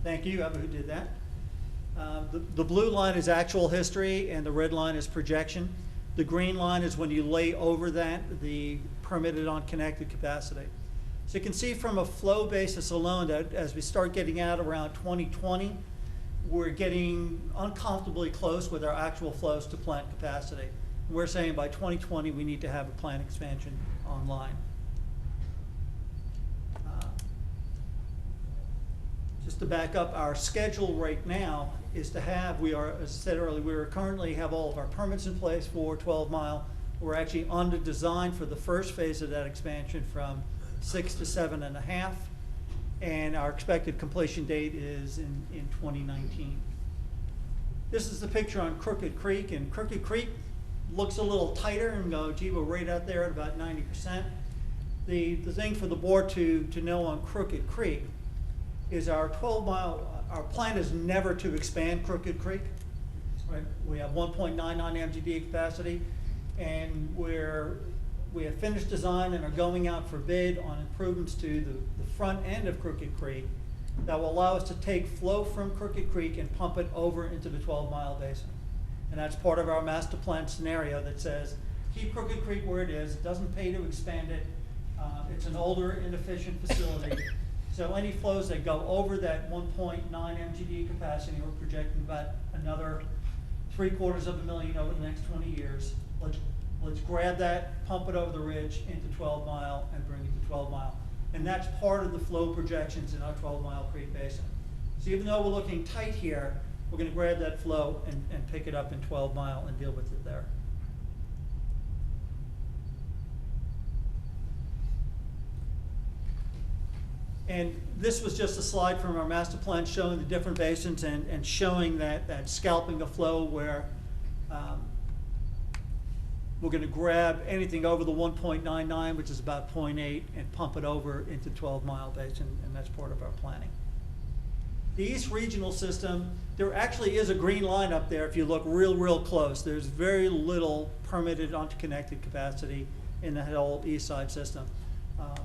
thank you, whoever who did that. The blue line is actual history, and the red line is projection. The green line is when you lay over that, the permitted unconnected capacity. So you can see from a flow basis alone that as we start getting out around 2020, we're getting uncomfortably close with our actual flows to plant capacity. We're saying by 2020 we need to have a plant expansion online. Just to back up, our schedule right now is to have, as I said earlier, we currently have all of our permits in place for 12 Mile. We're actually under design for the first phase of that expansion from 6 to 7.5. And our expected completion date is in 2019. This is the picture on Crooked Creek, and Crooked Creek looks a little tighter and go, gee, we're right out there at about 90%. The thing for the board to know on Crooked Creek is our 12 Mile, our plan is never to expand Crooked Creek. Right? We have 1.99 MGD capacity, and we have finished design and are going out for bid on improvements to the front end of Crooked Creek that will allow us to take flow from Crooked Creek and pump it over into the 12 Mile basin. And that's part of our master plan scenario that says, keep Crooked Creek where it is. It doesn't pay to expand it. It's an older, inefficient facility. So any flows that go over that 1.9 MGD capacity, we're projecting about another 750,000 over the next 20 years. Let's grab that, pump it over the ridge into 12 Mile, and bring it to 12 Mile. And that's part of the flow projections in our 12 Mile Creek Basin. So even though we're looking tight here, we're going to grab that flow and pick it up in 12 Mile and deal with it there. And this was just a slide from our master plan showing the different basins and showing that scalping of flow where we're gonna grab anything over the 1.99, which is about 0.8, and pump it over into 12-mile basin, and that's part of our planning. The East Regional System, there actually is a green line up there if you look real close. There's very little permitted interconnected capacity in the whole East Side system.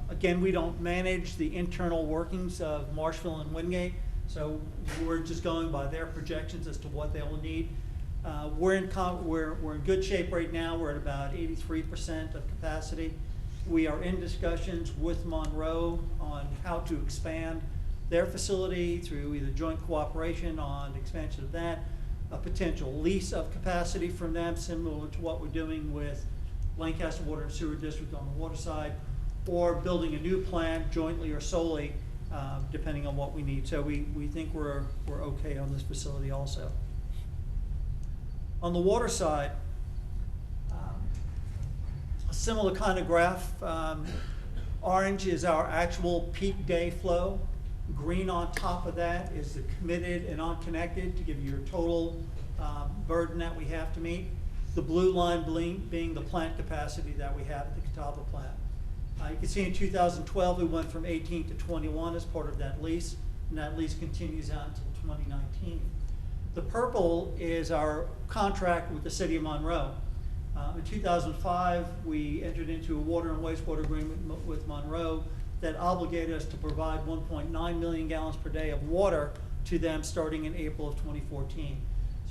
Again, we don't manage the internal workings of Marshville and Wingate, so we're just going by their projections as to what they will need. We're in good shape right now. We're at about 83% of capacity. We are in discussions with Monroe on how to expand their facility through either joint cooperation on expansion of that, a potential lease of capacity from them, similar to what we're doing with Lancaster Water and Sewer District on the water side, or building a new plant jointly or solely, depending on what we need. So we think we're okay on this facility also. On the water side, a similar kind of graph. Orange is our actual peak day flow. Green on top of that is the committed and unconnected to give you your total burden that we have to meet. The blue line being the plant capacity that we have at the Catawba plant. You can see in 2012 we went from 18 to 21 as part of that lease, and that lease continues out until 2019. The purple is our contract with the City of Monroe. In 2005, we entered into a water and wastewater agreement with Monroe that obligated us to provide 1.9 million gallons per day of water to them starting in April of 2014.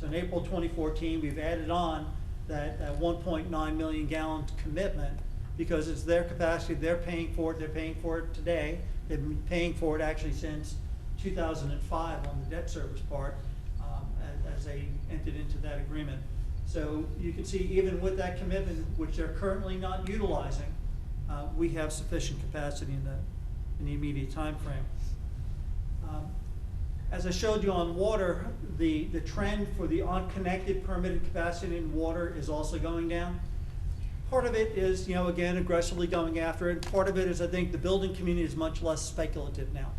So in April 2014, we've added on that 1.9 million gallon commitment because it's their capacity, they're paying for it today. They've been paying for it actually since 2005 on the debt service part as they entered into that agreement. So you can see even with that commitment, which they're currently not utilizing, we have sufficient capacity in the immediate time frame. As I showed you on water, the trend for the unconnected permitted capacity in water is also going down. Part of it is, again, aggressively going after it. Part of it is I think the building community is much less speculative now.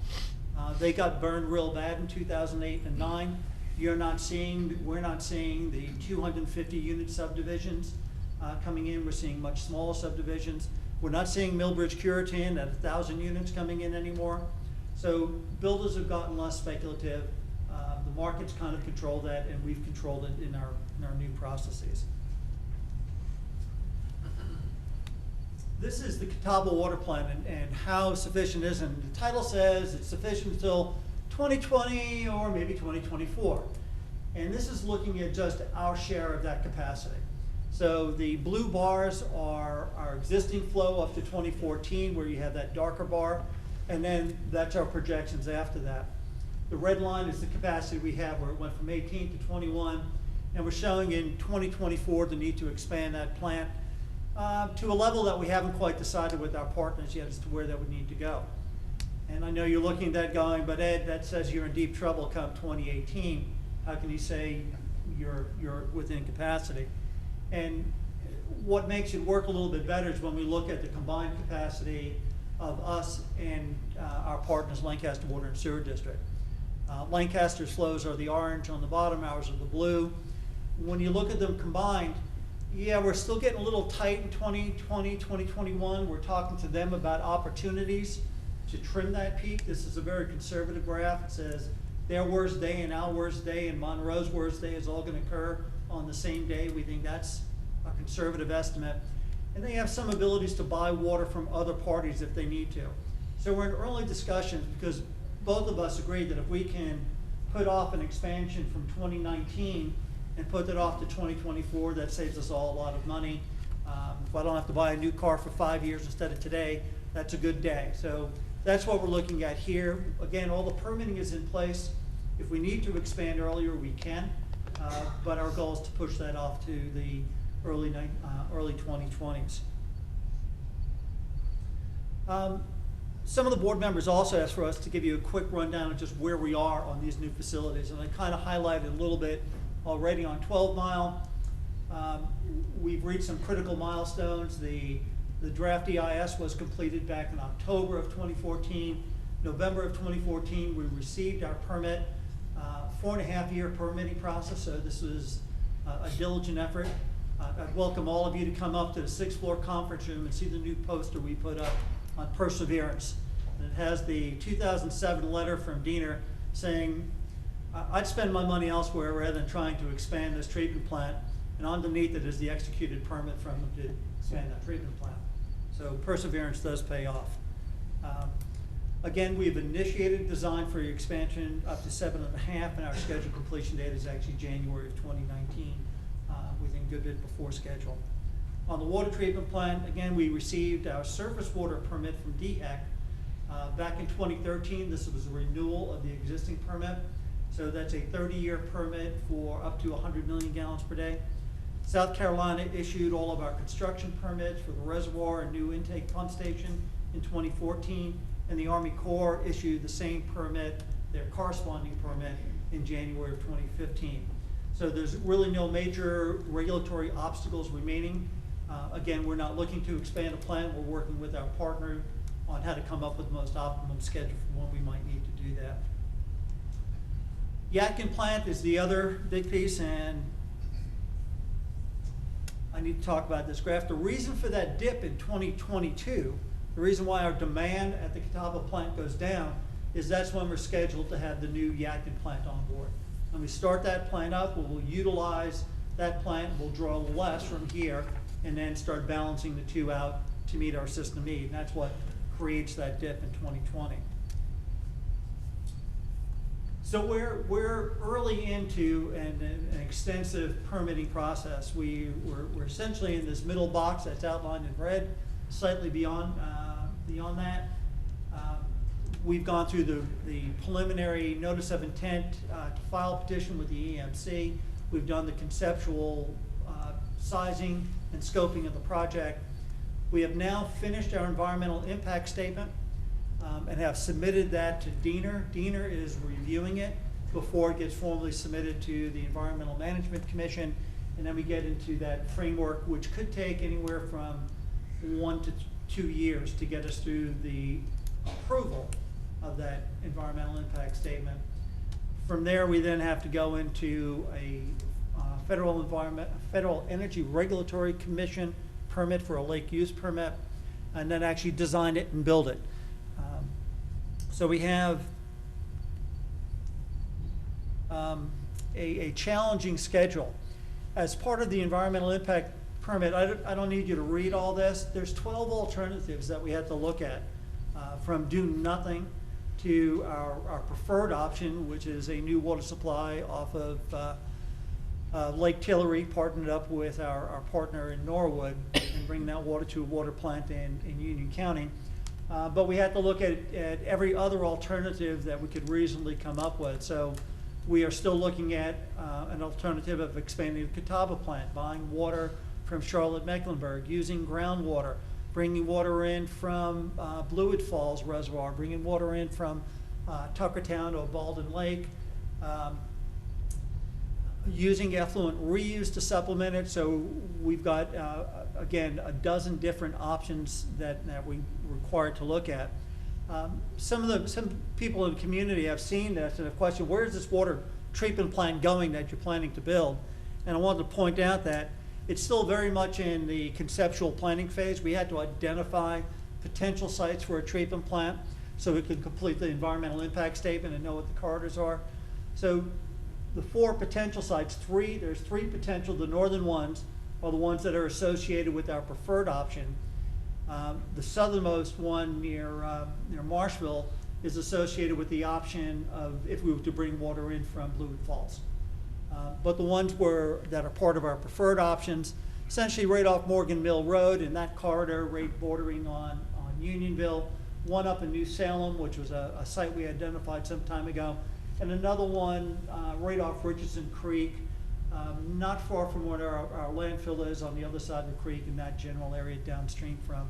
They got burned real bad in 2008 and 9. We're not seeing the 250 unit subdivisions coming in. We're seeing much smaller subdivisions. We're not seeing Millbridge Curitan at 1,000 units coming in anymore. So builders have gotten less speculative. The market's kind of controlled that, and we've controlled it in our new processes. This is the Catawba water plant and how sufficient it is. And the title says it's sufficient until 2020 or maybe 2024. And this is looking at just our share of that capacity. So the blue bars are our existing flow up to 2014, where you have that darker bar, and then that's our projections after that. The red line is the capacity we have, where it went from 18 to 21, and we're showing in 2024 the need to expand that plant to a level that we haven't quite decided with our partners yet as to where that would need to go. And I know you're looking at that going, but Ed, that says you're in deep trouble come 2018. How can you say you're within capacity? And what makes it work a little bit better is when we look at the combined capacity of us and our partners, Lancaster Water and Sewer District. Lancaster's flows are the orange on the bottom, ours are the blue. When you look at them combined, yeah, we're still getting a little tight in 2020, 2021. We're talking to them about opportunities to trim that peak. This is a very conservative graph. It says their worst day and our worst day and Monroe's worst day is all going to occur on the same day. We think that's a conservative estimate. And they have some abilities to buy water from other parties if they need to. So we're in early discussions because both of us agree that if we can put off an expansion from 2019 and put that off to 2024, that saves us all a lot of money. If I don't have to buy a new car for 5 years instead of today, that's a good day. So that's what we're looking at here. Again, all the permitting is in place. If we need to expand earlier, we can, but our goal is to push that off to the early 2020s. Some of the board members also asked for us to give you a quick rundown of just where we are on these new facilities, and I kind of highlighted a little bit already on 12 Mile. We've reached some critical milestones. The draft EIS was completed back in October of 2014. November of 2014, we received our permit, 4.5-year permitting process, so this was a diligent effort. I'd welcome all of you to come up to the 6th floor conference room and see the new poster we put up on perseverance. And it has the 2007 letter from Diener saying, I'd spend my money elsewhere rather than trying to expand this treatment plant. And underneath it is the executed permit from them to expand that treatment plant. So perseverance does pay off. Again, we've initiated design for your expansion up to 7.5, and our scheduled completion date is actually January of 2019, within a good bit before schedule. On the water treatment plant, again, we received our surface water permit from DHEC back in 2013. This was a renewal of the existing permit. So that's a 30-year permit for up to 100 million gallons per day. South Carolina issued all of our construction permits for the reservoir and new intake pump station in 2014, and the Army Corps issued the same permit, their corresponding permit, in January of 2015. So there's really no major regulatory obstacles remaining. Again, we're not looking to expand a plant. We're working with our partner on how to come up with the most optimum schedule for when we might need to do that. Yadkin plant is the other big piece, and I need to talk about this graph. The reason for that dip in 2022, the reason why our demand at the Catawba plant goes down, is that's when we're scheduled to have the new Yadkin plant on board. When we start that plant up, we'll utilize that plant, we'll draw less from here, and then start balancing the two out to meet our system need. And that's what creates that dip in 2020. So we're early into an extensive permitting process. We're essentially in this middle box that's outlined in red, slightly beyond that. We've gone through the preliminary notice of intent to file a petition with the EMC. We've done the conceptual sizing and scoping of the project. We have now finished our environmental impact statement and have submitted that to Diener. Diener is reviewing it before it gets formally submitted to the Environmental Management Commission, and then we get into that framework, which could take anywhere from 1 to 2 years to get us through the approval of that environmental impact statement. From there, we then have to go into a Federal Energy Regulatory Commission permit for a lake use permit, and then actually design it and build it. So we have a challenging schedule. As part of the environmental impact permit, I don't need you to read all this. There's 12 alternatives that we had to look at, from do nothing to our preferred option, which is a new water supply off of Lake Tillery, partnered up with our partner in Norwood, and bring that water to a water plant in Union County. But we had to look at every other alternative that we could reasonably come up with. So we are still looking at an alternative of expanding the Catawba plant, buying water from Charlotte-Mecklenburg, using groundwater, bringing water in from Blewett Falls Reservoir, bringing water in from Tuckertown to Baldwin Lake, using effluent reuse to supplement it. So we've got, again, a dozen different options that we required to look at. Some people in the community have seen this and have questioned, where is this water treatment plant going that you're planning to build? And I wanted to point out that it's still very much in the conceptual planning phase. We had to identify potential sites for a treatment plant so we could complete the environmental impact statement and know what the corridors are. So the 4 potential sites, there's 3 potential. The northern ones are the ones that are associated with our preferred option. The southernmost one near Marshville is associated with the option of if we were to bring water in from Blewett Falls. But the ones that are part of our preferred options, essentially right off Morgan Mill Road in that corridor, right bordering on Unionville, one up in New Salem, which was a site we identified some time ago, and another one right off Richardson Creek, not far from where our landfill is on the other side of the creek in that general area downstream from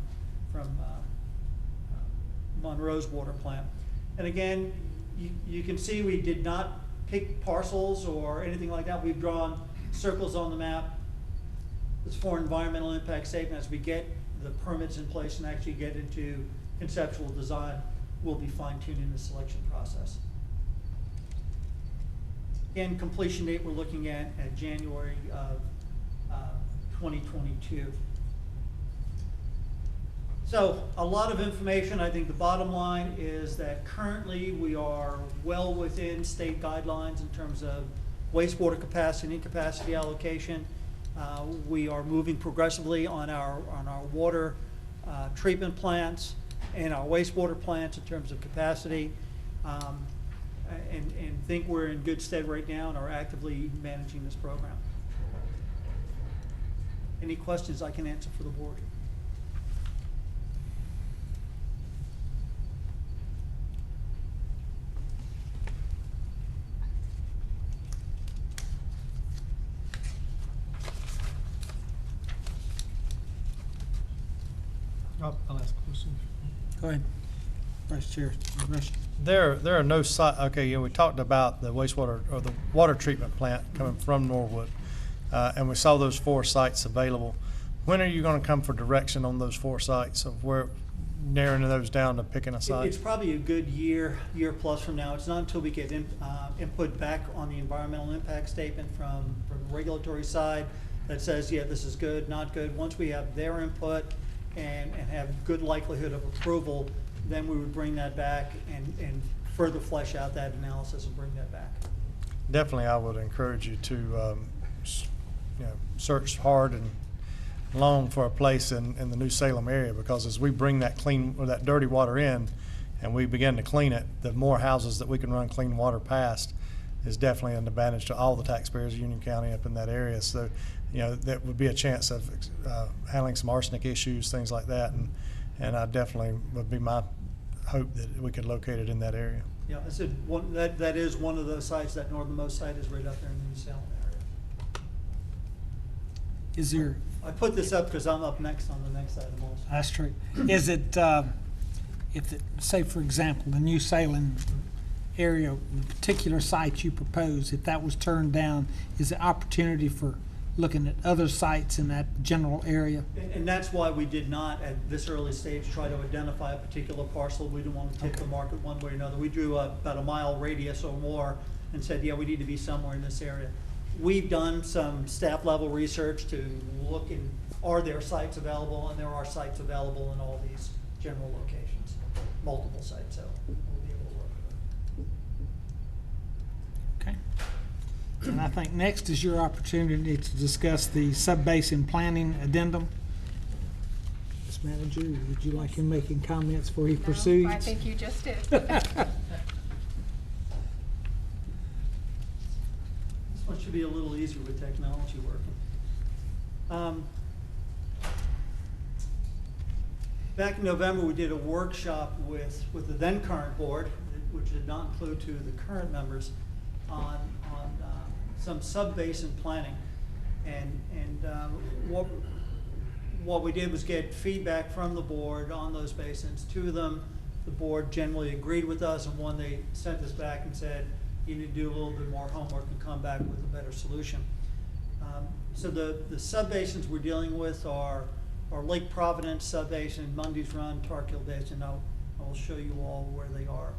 Monroe's water plant. And again, you can see we did not pick parcels or anything like that. We've drawn circles on the map. It's for environmental impact statement as we get the permits in place and actually get into conceptual design. we'll be fine-tuning the selection process. Again, completion date, we're looking at January of 2022. So a lot of information. I think the bottom line is that currently we are well within state guidelines in terms of wastewater capacity and capacity allocation. We are moving progressively on our water treatment plants and our wastewater plants in terms of capacity, and think we're in good stead right now and are actively managing this program. Any questions I can answer for the board? I'll ask a question. Go ahead, Vice Chair Rush. There are no okay, yeah, we talked about the wastewater or the water treatment plant coming from Norwood, and we saw those 4 sites available. When are you going to come for direction on those 4 sites of where narrowing those down to picking a site? It's probably a good year plus from now. It's not until we get input back on the environmental impact statement from the regulatory side that says, yeah, this is good, not good. Once we have their input and have good likelihood of approval, then we would bring that back and further flesh out that analysis and bring that back. Definitely, I would encourage you to search hard and long for a place in the New Salem area, because as we bring that clean or that dirty water in and we begin to clean it, the more houses that we can run clean water past is definitely an advantage to all the taxpayers of Union County up in that area. So, that would be a chance of handling some arsenic issues, things like that, and I definitely would be my hope that we could locate it in that area. Yeah, I said that is one of those sites. That northernmost site is right up there in the New Salem area. Is there, I put this up because I'm up next on the next item also. that's true. Is it, say for example, the New Salem area, the particular site you propose, if that was turned down, is there opportunity for looking at other sites in that general area? And that's why we did not, at this early stage, try to identify a particular parcel. We didn't want to tip the market one way or another. We drew about a mile radius or more and said, yeah, we need to be somewhere in this area. We've done some staff level research to look in, are there sites available? And there are sites available in all these general locations, multiple sites, so we'll be able to work with them. Okay. And I think next is your opportunity to discuss the sub-basin planning addendum. Ms. Manager, would you like him making comments before he proceeds? I think you just did. This one should be a little easier with technology working. Back in November, we did a workshop with the then current board, which did not include 2 of the current members, on some sub-basin planning. And what we did was get feedback from the board on those basins. 2 of them, the board generally agreed with us, and 1 they sent us back and said, you need to do a little bit more homework and come back with a better solution. So the sub-basins we're dealing with are Lake Providence sub-basin, Mundy's Run, Tarkill Basin. I will show you all where they are.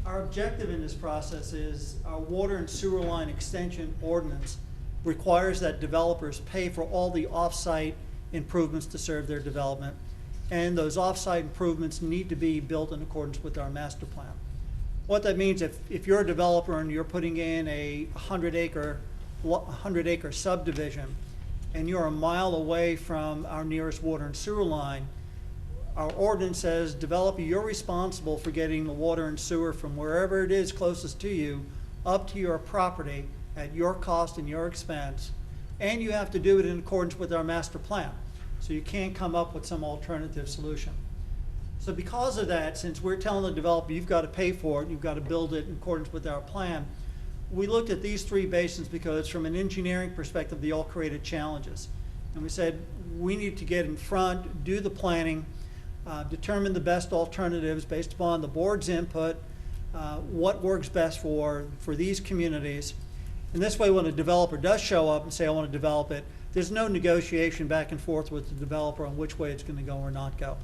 Our objective in this process is our water and sewer line extension ordinance requires that developers pay for all the off-site improvements to serve their development, and those off-site improvements need to be built in accordance with our master plan. What that means, if you're a developer and you're putting in a 100-acre subdivision and you're a mile away from our nearest water and sewer line, our ordinance says, developer, you're responsible for getting the water and sewer from wherever it is closest to you up to your property at your cost and your expense, and you have to do it in accordance with our master plan. So you can't come up with some alternative solution. So because of that, since we're telling the developer, you've got to pay for it, you've got to build it in accordance with our plan, we looked at these 3 basins because from an engineering perspective, they all created challenges. And we said, we need to get in front, do the planning, determine the best alternatives based upon the board's input, what works best for these communities. And this way, when a developer does show up and say, I want to develop it, there's no negotiation back and forth with the developer on which way it's going to go or not go.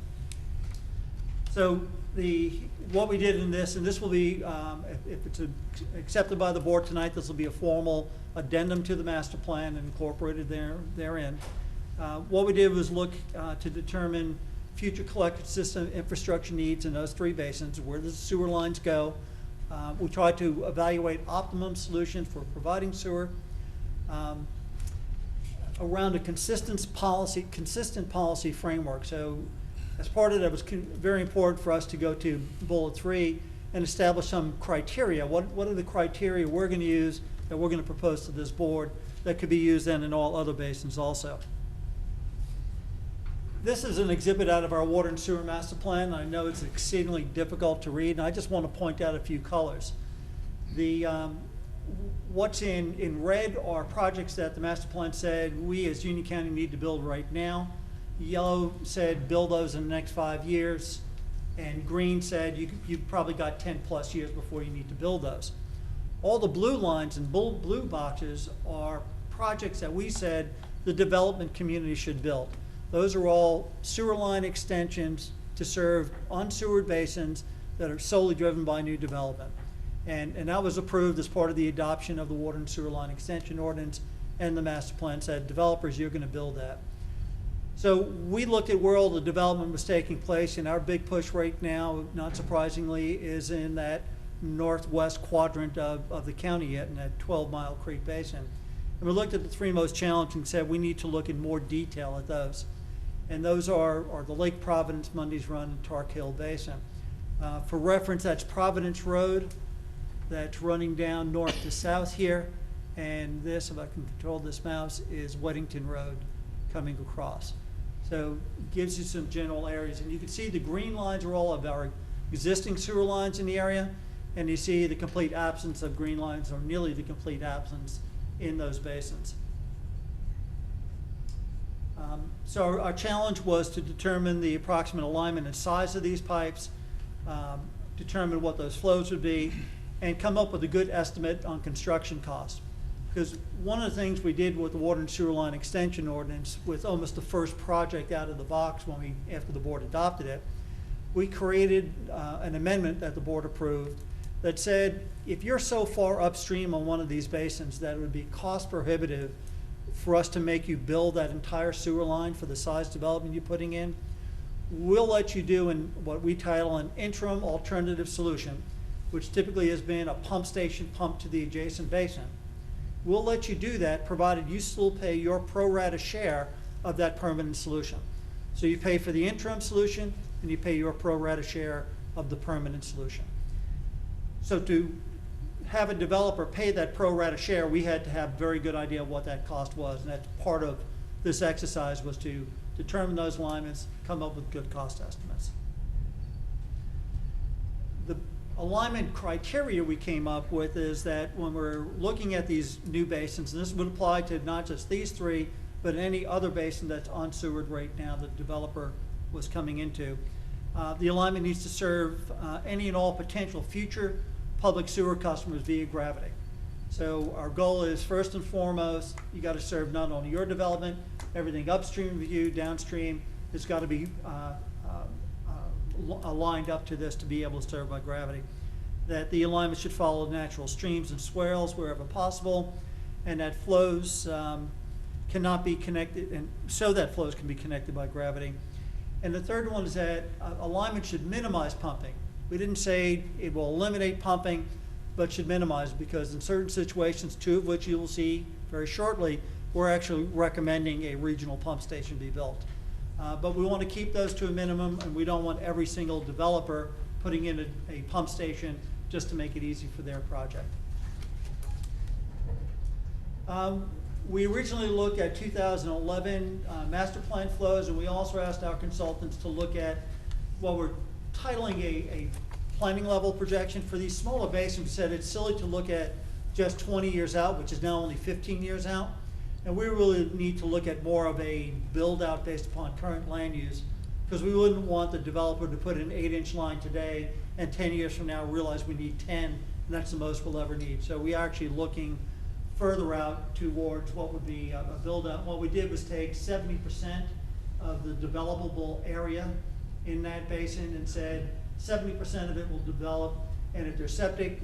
So what we did in this, and this will be, if it's accepted by the board tonight, this will be a formal addendum to the master plan and incorporated therein. What we did was look to determine future collection system infrastructure needs in those three basins, where the sewer lines go. We tried to evaluate optimum solutions for providing sewer around a consistent policy framework. So as part of that, it was very important for us to go to bullet 3 and establish some criteria. What are the criteria we're going to use that we're going to propose to this board that could be used then in all other basins also? This is an exhibit out of our water and sewer master plan. I know it's exceedingly difficult to read, and I just want to point out a few colors. What's in red are projects that the master plan said we as Union County need to build right now. Yellow said build those in the next 5 years, and green said you've probably got 10 plus years before you need to build those. All the blue lines and blue boxes are projects that we said the development community should build. Those are all sewer line extensions to serve unsewered basins that are solely driven by new development. And that was approved as part of the adoption of the water and sewer line extension ordinance, and the master plan said, developers, you're going to build that. So we looked at where all the development was taking place, and our big push right now, not surprisingly, is in that northwest quadrant of the county yet, in that 12-mile Creek Basin. And we looked at the three most challenging and said we need to look in more detail at those. And those are the Lake Providence, Mundy's Run, and Tark Hill Basin. For reference, that's Providence Road. That's running down north to south here. And this, if I can control this mouse, is Weddington Road coming across. So it gives you some general areas. And you can see the green lines are all of our existing sewer lines in the area. And you see the complete absence of green lines, or nearly the complete absence in those basins. So our challenge was to determine the approximate alignment and size of these pipes, determine what those flows would be, and come up with a good estimate on construction cost. Because one of the things we did with the water and sewer line extension ordinance, with almost the first project out of the box after the board adopted it, we created an amendment that the board approved that said, if you're so far upstream on one of these basins that it would be cost prohibitive for us to make you build that entire sewer line for the size development you're putting in, we'll let you do in what we title an interim alternative solution, which typically has been a pump station pumped to the adjacent basin. We'll let you do that provided you still pay your pro rata share of that permanent solution. So you pay for the interim solution and you pay your pro rata share of the permanent solution. So to have a developer pay that pro rata share, we had to have a very good idea of what that cost was, and that's part of this exercise, was to determine those alignments, come up with good cost estimates. The alignment criteria we came up with is that when we're looking at these new basins, and this would apply to not just these three, but any other basin that's unsewered right now that the developer was coming into, the alignment needs to serve any and all potential future public sewer customers via gravity. So our goal is, first and foremost, you got to serve not only your development, everything upstream of you, downstream, has got to be aligned up to this to be able to serve by gravity. That the alignment should follow natural streams and swales wherever possible, and that flows cannot be connected, and so that flows can be connected by gravity. And the third one is that alignment should minimize pumping. We didn't say it will eliminate pumping, but should minimize, because in certain situations, two of which you will see very shortly, we're actually recommending a regional pump station be built. But we want to keep those to a minimum, and we don't want every single developer putting in a pump station just to make it easy for their project. We originally looked at 2011 master plan flows, and we also asked our consultants to look at what we're titling a planning level projection. For these smaller basins, we said it's silly to look at just 20 years out, which is now only 15 years out. And we really need to look at more of a build out based upon current land use, because we wouldn't want the developer to put an 8-inch line today and 10 years from now realize we need 10, and that's the most we'll ever need. So we are actually looking further out towards what would be a build out. What we did was take 70% of the developable area in that basin and said 70% of it will develop, and if there's septic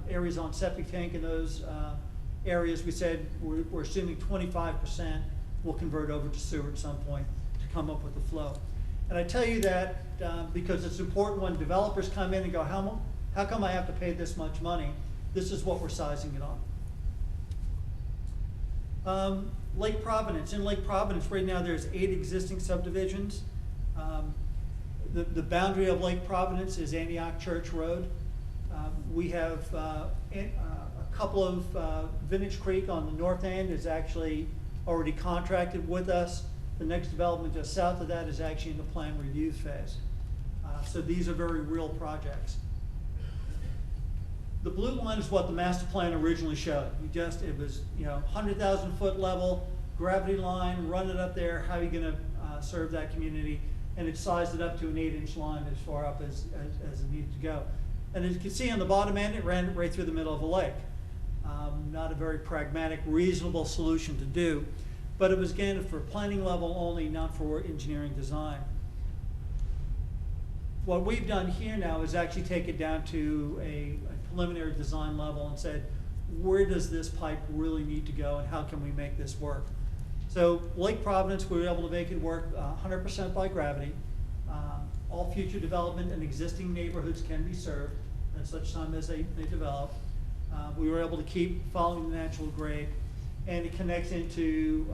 areas on septic tank in those areas, we said we're assuming 25% will convert over to sewer at some point to come up with the flow. And I tell you that because it's important when developers come in and go, how come I have to pay this much money? This is what we're sizing it on. Lake Providence. In Lake Providence right now there's 8 existing subdivisions. The boundary of Lake Providence is Antioch Church Road. We have a couple of Vintage Creek on the north end is actually already contracted with us. The next development just south of that is actually in the plan review phase. So these are very real projects. The blue line is what the master plan originally showed. It was 100,000 foot level, gravity line, run it up there, how are you gonna serve that community? And it sized it up to an 8-inch line as far up as it needed to go. And as you can see on the bottom end, it ran right through the middle of a lake. Not a very pragmatic, reasonable solution to do, but it was again for planning level only, not for engineering design. What we've done here now is actually take it down to a preliminary design level and said, where does this pipe really need to go and how can we make this work? So Lake Providence, we were able to make it work 100% by gravity. All future development and existing neighborhoods can be served at such time as they develop. We were able to keep following the natural grade, and it connects into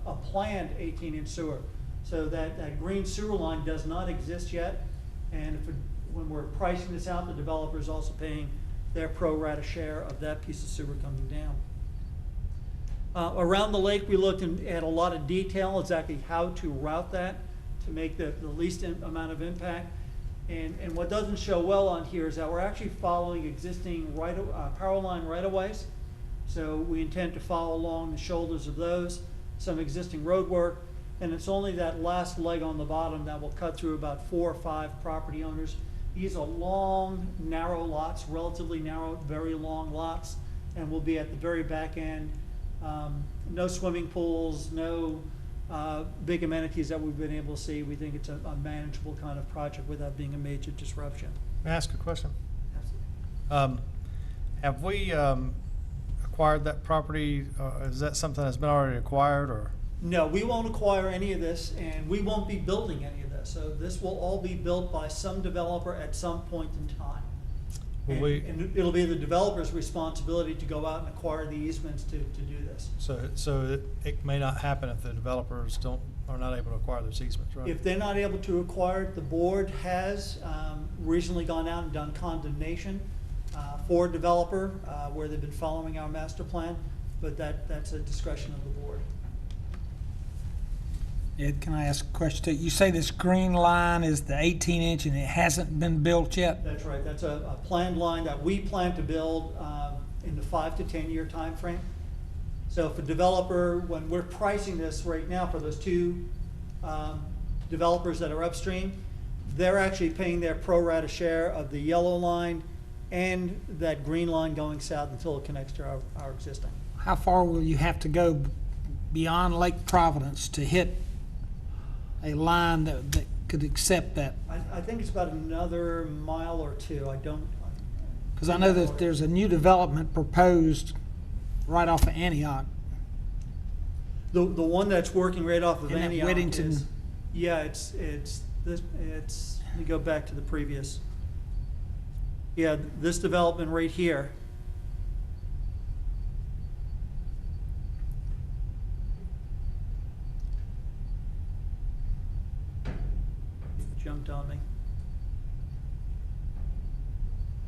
a planned 18-inch sewer. So that green sewer line does not exist yet, and when we're pricing this out, the developer is also paying their pro rata share of that piece of sewer coming down. Around the lake, we looked at a lot of detail, exactly how to route that to make the least amount of impact. And what doesn't show well on here is that we're actually following existing power line right-of-ways. So we intend to follow along the shoulders of those, some existing road work, and it's only that last leg on the bottom that will cut through about 4 or 5 property owners. These are long, narrow lots, relatively narrow, very long lots, and will be at the very back end. No swimming pools, no big amenities that we've been able to see. We think it's a manageable kind of project without being a major disruption. May I ask a question? Absolutely. Have we acquired that property? Is that something that's been already acquired, or? No, we won't acquire any of this, and we won't be building any of this. So this will all be built by some developer at some point in time. And it'll be the developer's responsibility to go out and acquire the easements to do this. So it may not happen if the developers are not able to acquire those easements, right? If they're not able to acquire it, the board has recently gone out and done condemnation for a developer where they've been following our master plan, but that's a discretion of the board. Ed, can I ask a question too? You say this green line is the 18-inch and it hasn't been built yet? That's right. That's a planned line that we plan to build in the 5 to 10 year time frame. So if a developer, when we're pricing this right now for those 2 developers that are upstream, they're actually paying their pro rata share of the yellow line and that green line going south until it connects to our existing. How far will you have to go beyond Lake Providence to hit a line that could accept that? I think it's about another mile or 2. Because I know that there's a new development proposed right off of Antioch. The one that's working right off of In that Antioch Whittington- is, yeah, it's let me go back to the previous. Yeah, this development right here. Jumped on me.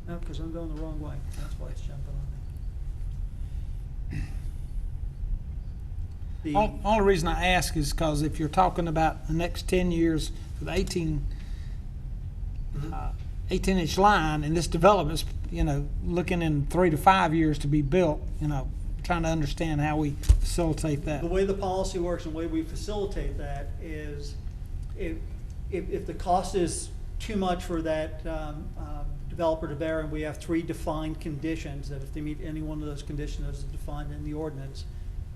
No, because I'm going the wrong way. That's why it's jumping on me. Only reason I ask is because if you're talking about the next 10 years for the 18-inch line, and this development's, looking in 3 to 5 years to be built, trying to understand how we facilitate that. The way the policy works and the way we facilitate that is if the cost is too much for that developer to bear, and we have 3 defined conditions, that if they meet any one of those conditions as defined in the ordinance,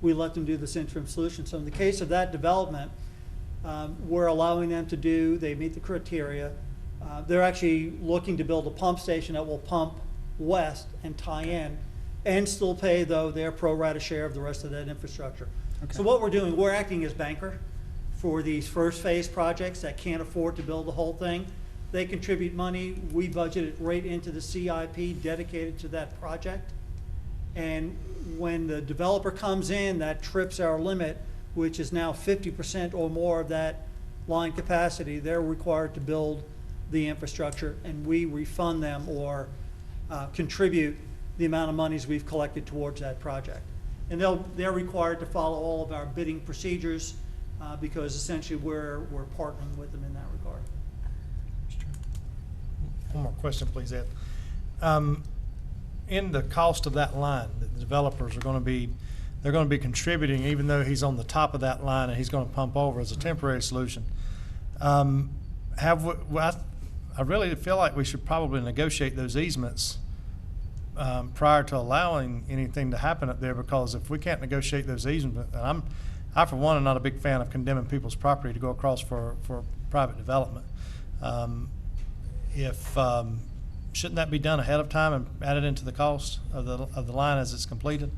we let them do this interim solution. So in the case of that development, We're allowing them to do, they meet the criteria. They're actually looking to build a pump station that will pump west and tie in, and still pay, though, their pro rata share of the rest of that infrastructure. So what we're doing, we're acting as banker for these first phase projects that can't afford to build the whole thing. They contribute money, we budget it right into the CIP dedicated to that project. And when the developer comes in, that trips our limit, which is now 50% or more of that line capacity, they're required to build the infrastructure, and we refund them or contribute the amount of monies we've collected towards that project. And they're required to follow all of our bidding procedures because essentially we're partnering with them in that regard. One more question, please, Ed. In the cost of that line, the developers are going to be, they're going to be contributing, even though he's on the top of that line and he's going to pump over as a temporary solution. I really feel like we should probably negotiate those easements prior to allowing anything to happen up there, because if we can't negotiate those easements, and I for one am not a big fan of condemning people's property to go across for private development. Shouldn't that be done ahead of time and added into the cost of the line as it's completed?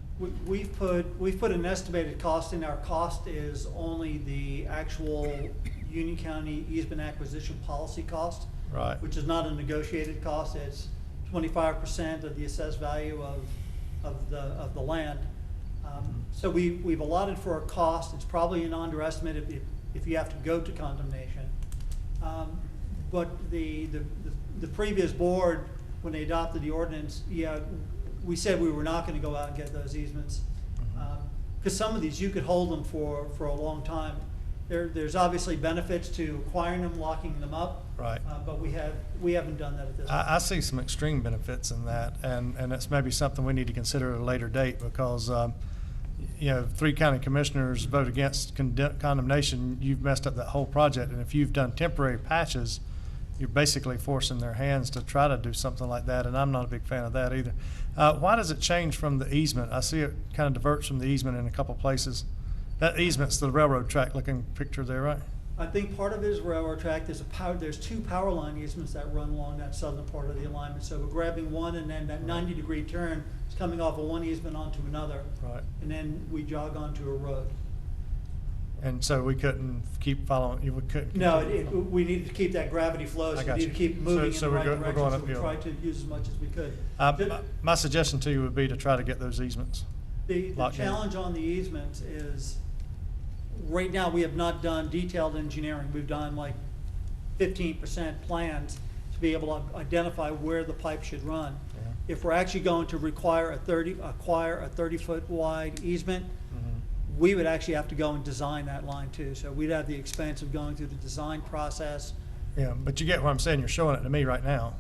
We've put an estimated cost in. Our cost is only the actual Union County easement acquisition policy cost, Right. which is not a negotiated cost. It's 25% of the assessed value of the land. So we've allotted for a cost. It's probably an underestimate if you have to go to condemnation. But the previous board, when they adopted the ordinance, we said we were not going to go out and get those easements. Because some of these, you could hold them for a long time. There's obviously benefits to acquiring them, locking them up. Right. But we haven't done that at this point. I see some extreme benefits in that, and that's maybe something we need to consider at a later date, because 3 county commissioners vote against condemnation. You've messed up that whole project, and if you've done temporary patches, you're basically forcing their hands to try to do something like that, and I'm not a big fan of that either. Why does it change from the easement? I see it kind of diverts from the easement in a couple places. That easement's the railroad track looking picture there, right? I think part of it is railroad track. There's 2 power line easements that run along that southern part of the alignment. So we're grabbing one, and then that 90-degree turn is coming off of one easement onto another. Right. And then we jog onto a road. And so we couldn't keep following, we couldn't. No, we needed to keep that gravity flow, so I we got need you. to keep moving So in the we're right we're direction. going So we uphill. tried to use as much as we could. My suggestion to you would be to try to get those easements. The locked in. challenge on the easements is, right now, we have not done detailed engineering. We've done like 15% plans to be able to identify where the pipe should run. Yeah. If we're actually going to acquire a 30-foot wide easement, we would actually have to go and design that line too. So we'd have the expense of going through the design process. Yeah, but you get what I'm saying. You're showing it to me right now.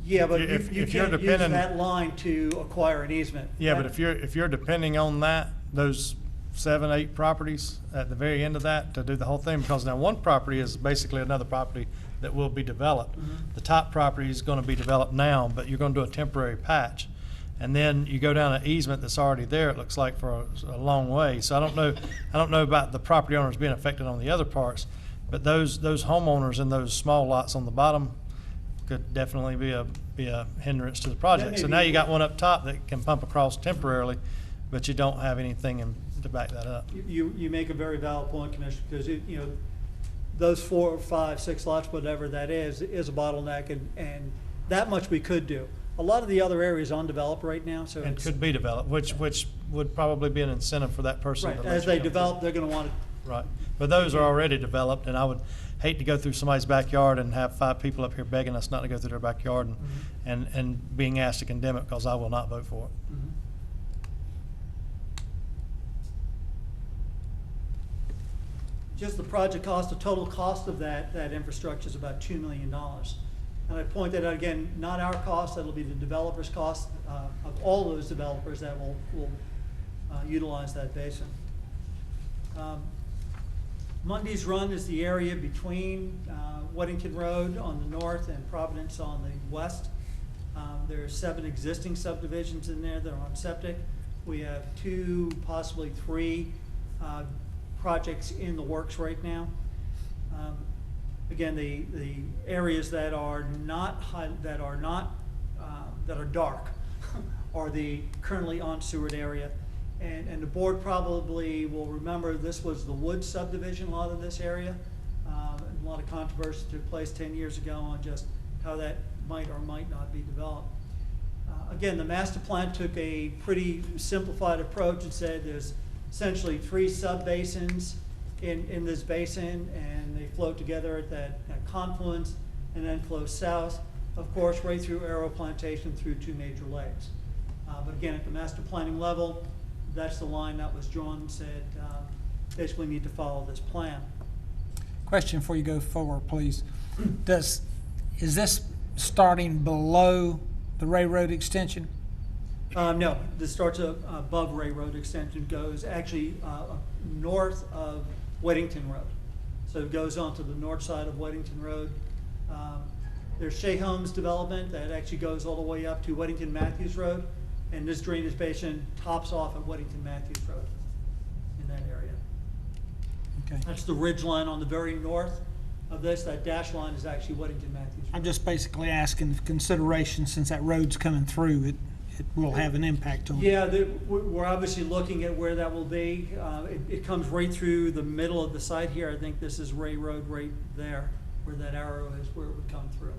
Yeah, but if you you're can't use depending- that line to acquire an easement. Yeah, but if you're depending on those 7, 8 properties at the very end of that to do the whole thing, because now one property is basically another property that will be developed. The top property is going to be developed now, but you're going to do a temporary patch. And then you go down an easement that's already there, it looks like, for a long way. So I don't know about the property owners being affected on the other parts, but those homeowners in those small lots on the bottom could definitely be a hindrance to the project. So now you got one up top that can pump across temporarily, but you don't have anything to back that up. You make a very valid point, Commissioner, because those 4, 5, 6 lots, whatever that is a bottleneck, and that much we could do. A lot of the other areas undeveloped right now, so And it's, could be developed, which would probably be an incentive for that person. right, to as let they you come develop, visit. they're gonna want to. Right, but those are already developed, and I would hate to go through somebody's backyard and have 5 people up here begging us not to go through their backyard and being asked to condemn it, because I will not vote for it. Just the project cost, the total cost of that infrastructure is about $2 million. And I point that out again, not our cost, that'll be the developer's cost of all those developers that will utilize that basin. Mundy's Run is the area between Weddington Road on the north and Providence on the west. There are 7 existing subdivisions in there that are on septic. We have 2, possibly 3 projects in the works right now. Again, the areas that are not that are dark are the currently unsewered area. And the board probably will remember this was the Woods subdivision, a lot of this area. A lot of controversy took place 10 years ago on just how that might or might not be developed. Again, the master plan took a pretty simplified approach and said there's essentially 3 sub-basins in this basin, and they flow together at that confluence and then flow south, of course, right through Arrow Plantation through 2 major lakes. But again, at the master planning level, that's the line that was drawn and said basically need to follow this plan. Question before you go forward, please. Is this starting below the Ray Road extension? No, this starts above Ray Road extension, goes actually north of Weddington Road. So it goes onto the north side of Weddington Road. There's Shea Homes development that actually goes all the way up to Weddington Matthews Road, and this drainage basin tops off at Weddington Matthews Road in that area. Okay. That's the ridge line on the very north of this. That dashed line is actually Weddington Matthews Road. I'm just basically asking the consideration, since that road's coming through, it will have an impact on it. Yeah, we're obviously looking at where that will be. It comes right through the middle of the site here. I think this is Ray Road right there, where that arrow is, where it would come through.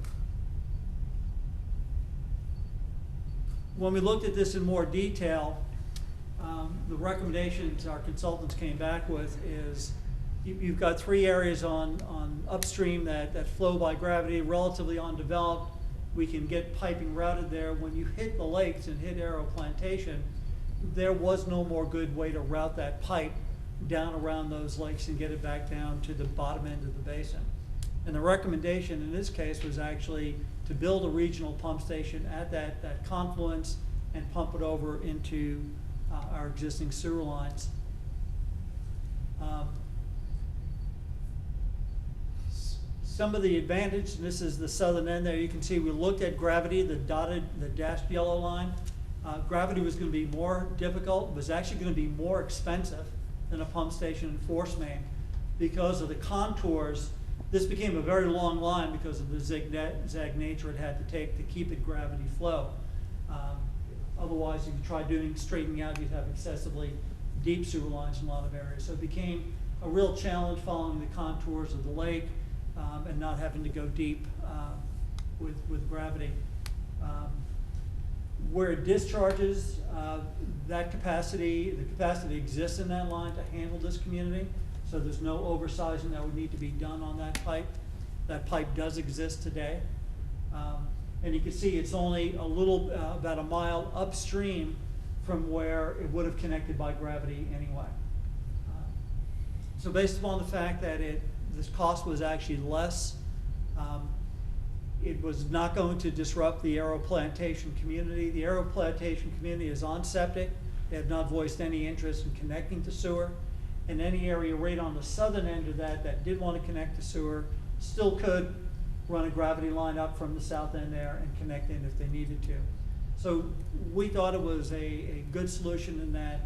When we looked at this in more detail, the recommendations our consultants came back with is you've got 3 areas on upstream that flow by gravity, relatively undeveloped. We can get piping routed there. When you hit the lakes and hit Arrow Plantation, there was no more good way to route that pipe down around those lakes and get it back down to the bottom end of the basin. And the recommendation in this case was actually to build a regional pump station at that confluence and pump it over into our existing sewer lines. Some of the advantage, and this is the southern end there, you can see we looked at gravity, the dashed yellow line. Gravity was going to be more difficult, was actually going to be more expensive than a pump station and force main because of the contours. This became a very long line because of the zigzag nature it had to take to keep it gravity flow. Otherwise, if you try straightening out, you'd have excessively deep sewer lines in a lot of areas. So it became a real challenge following the contours of the lake and not having to go deep with gravity. Where it discharges, the capacity exists in that line to handle this community. So there's no oversizing that would need to be done on that pipe. That pipe does exist today. And you can see it's only a little, about a mile upstream from where it would have connected by gravity anyway. So based upon the fact that this cost was actually less, it was not going to disrupt the Arrow Plantation community. The Arrow Plantation community is on septic. They have not voiced any interest in connecting to sewer. And any area right on the southern end of that did want to connect to sewer still could run a gravity line up from the south end there and connect in if they needed to. So we thought it was a good solution in that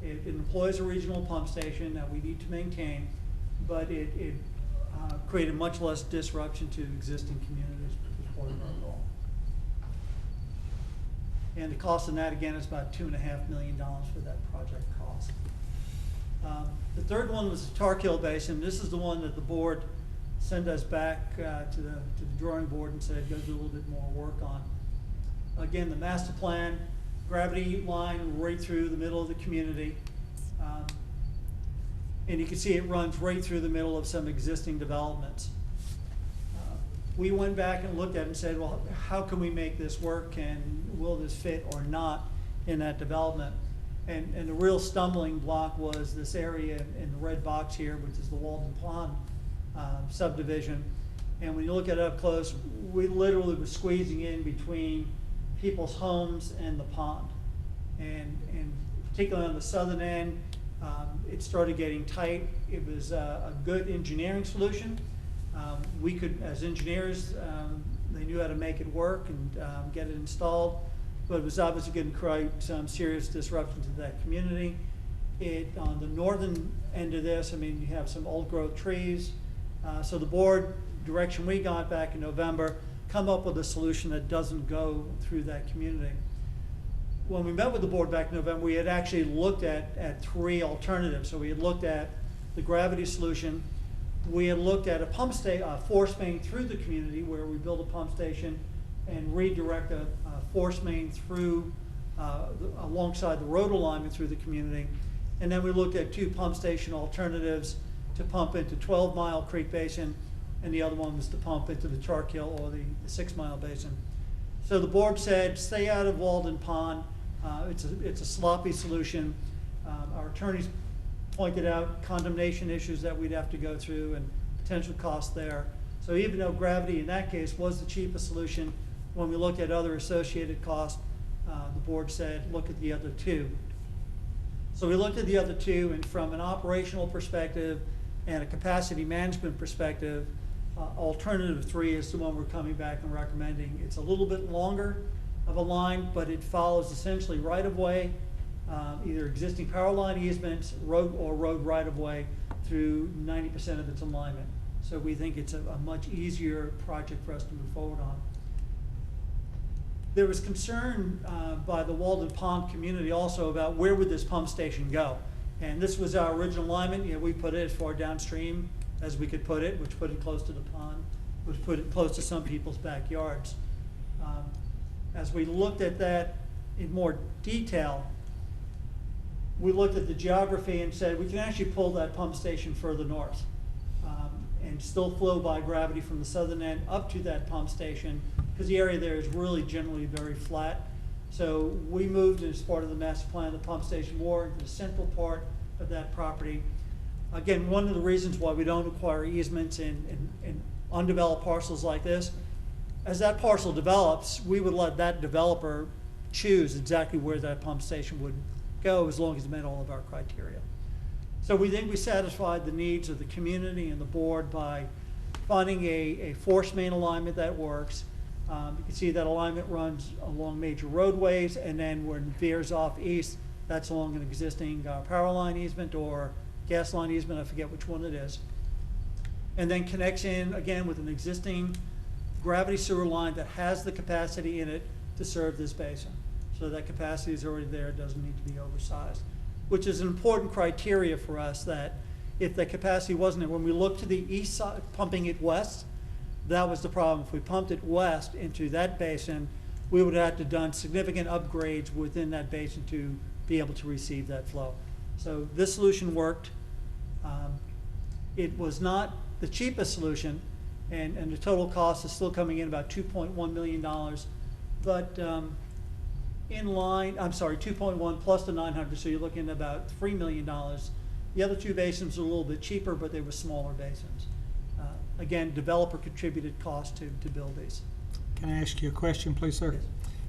it employs a regional pump station that we need to maintain, but it created much less disruption to existing communities, which was part of our goal. And the cost of that, again, is about $2.5 million for that project cost. The third one was the Tarkill Basin. This is the one that the board sent us back to the drawing board and said, go do a little bit more work on. Again, the master plan, gravity line right through the middle of the community. And you can see it runs right through the middle of some existing developments. We went back and looked at it and said, well, how can we make this work, and will this fit or not in that development? And the real stumbling block was this area in the red box here, which is the Walden Pond subdivision. And when you look at it up close, we literally were squeezing in between people's homes and the pond. And particularly on the southern end, it started getting tight. It was a good engineering solution. We could, as engineers, they knew how to make it work and get it installed, but it was obviously going to create some serious disruption to that community. On the northern end of this, I mean, you have some old growth trees. So the board direction we got back in November, come up with a solution that doesn't go through that community. When we met with the board back in November, we had actually looked at 3 alternatives. So we had looked at the gravity solution. We had looked at a force main through the community where we build a pump station and redirect a force main through alongside the road alignment through the community. And then we looked at 2 pump station alternatives to pump into 12 Mile Creek Basin, and the other one was to pump into the Charkill or the 6 Mile Basin. So the board said, stay out of Walden Pond. It's a sloppy solution. Our attorneys pointed out condemnation issues that we'd have to go through and potential costs there. So even though gravity in that case was the cheapest solution, when we looked at other associated costs, the board said, look at the other 2. So we looked at the other 2, and from an operational perspective and a capacity management perspective, alternative 3 is the one we're coming back and recommending. It's a little bit longer of a line, but it follows essentially right-of-way, either existing power line easements, road right-of-way through 90% of its alignment. So we think it's a much easier project for us to move forward on. There was concern by the Walden Pond community also about where would this pump station go. And this was our original alignment. You know, we put it as far downstream as we could put it, which put it close to the pond, which put it close to some people's backyards. As we looked at that in more detail, we looked at the geography and said we can actually pull that pump station further north and still flow by gravity from the southern end up to that pump station, because the area there is really generally very flat. So we moved as part of the master plan the pump station more into the central part of that property. Again, one of the reasons why we don't acquire easements in undeveloped parcels like this, as that parcel develops, we would let that developer choose exactly where that pump station would go as long as it met all of our criteria. So we think we satisfied the needs of the community and the board by finding a force main alignment that works. You can see that alignment runs along major roadways, and then when it veers off east, that's along an existing power line easement or gas line easement, I forget which one it is. And then connects in again with an existing gravity sewer line that has the capacity in it to serve this basin. So that capacity is already there, it doesn't need to be oversized, which is an important criteria for us, that if the capacity wasn't there, when we look to the east side, pumping it west, that was the problem. If we pumped it west into that basin, we would have to done significant upgrades within that basin to be able to receive that flow. So this solution worked. It was not the cheapest solution, and the total cost is still coming in about $2.1 million. But in line, I'm sorry, 2.1 plus the 900, so you're looking at about $3 million. The other 2 basins are a little bit cheaper, but they were smaller basins. Again, developer contributed cost to build these. Can I ask you a question, please, sir?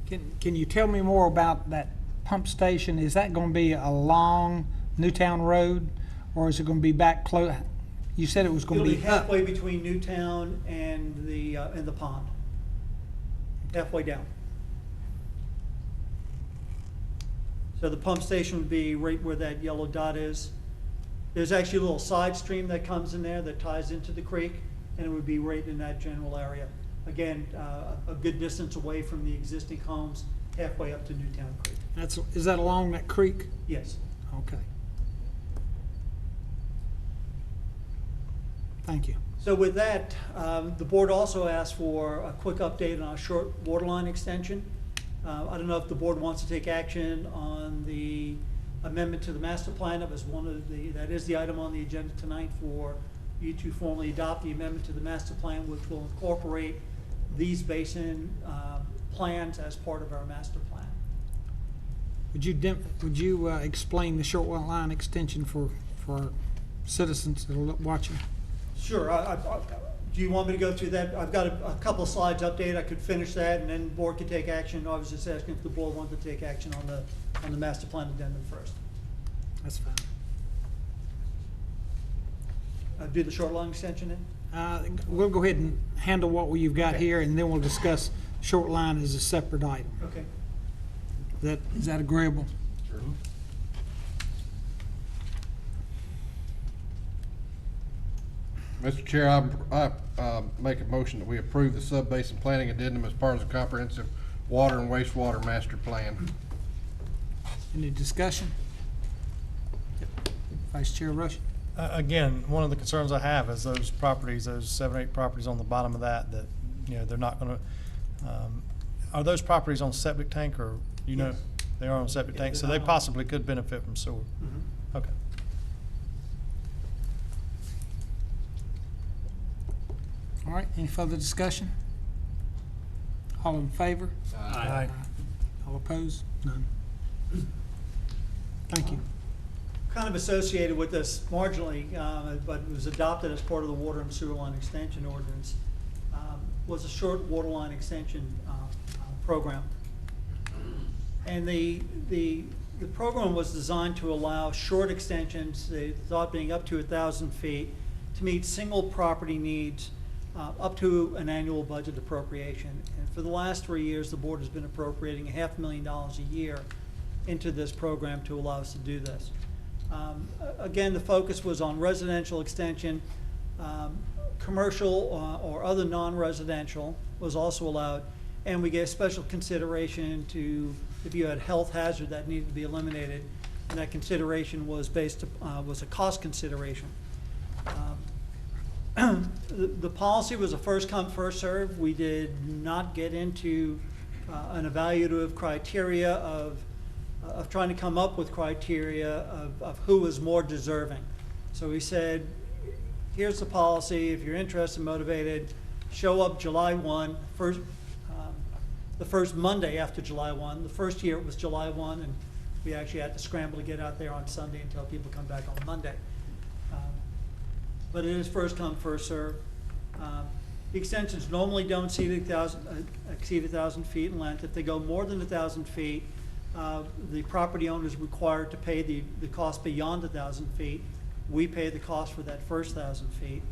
Yes. Can you tell me more about that pump station? Is that going to be along Newtown Road, or is it going to be back close? You said it was going to It'll be be up. halfway between Newtown and the pond, halfway down. So the pump station would be right where that yellow dot is. There's actually a little side stream that comes in there that ties into the creek, and it would be right in that general area. Again, a good distance away from the existing homes, halfway up to Newtown Creek. Is that along that creek? Yes. Okay. Thank you. So with that, the board also asked for a quick update on our short waterline extension. I don't know if the board wants to take action on the amendment to the master plan. That is the item on the agenda tonight for you to formally adopt the amendment to the master plan, which will incorporate these basin plans as part of our master plan. Would you explain the short line extension for citizens that are watching? Sure. Do you want me to go through that? I've got a couple of slides updated. I could finish that, and then the board could take action. I was just asking if the board wanted to take action on the master plan addendum first. That's fine. Do the short line extension then? We'll go ahead and handle what you've got Okay. here, and then we'll discuss short line as a separate item. Okay. Is that agreeable? Sure. Mr. Chair, I make a motion that we approve the sub-basin planning addendum as part of the comprehensive water and wastewater master plan. Any discussion? Vice Chair Rush? Again, one of the concerns I have is those properties, those 7, 8 properties on the bottom of that, they're not gonna, are those properties on septic tank, or, Yes. they are on septic Yeah, tank, so they're they not on- possibly could benefit from sewer? Mhm. Okay. All right, any further discussion? All in favor? Aye. All opposed? None. Thank you. Kind of associated with this marginally, but it was adopted as part of the water and sewer line extension ordinance, was a short water line extension program. And the program was designed to allow short extensions, the thought being up to 1,000 feet, to meet single property needs up to an annual budget appropriation. And for the last 3 years, the board has been appropriating $500,000 a year into this program to allow us to do this. Again, the focus was on residential extension. Commercial or other non-residential was also allowed. And we gave special consideration to if you had health hazard that needed to be eliminated. And that consideration was was a cost consideration. The policy was a first come, first serve. We did not get into an evaluative criteria of trying to come up with criteria of who was more deserving. So we said, here's the policy. If you're interested, motivated, show up July 1, the first Monday after July 1. The first year it was July 1, and we actually had to scramble to get out there on Sunday until people come back on Monday. But it is first come, first serve. The extensions normally don't exceed 1,000 feet in length. If they go more than 1,000 feet, the property owner is required to pay the cost beyond 1,000 feet. We pay the cost for that first 1,000 feet.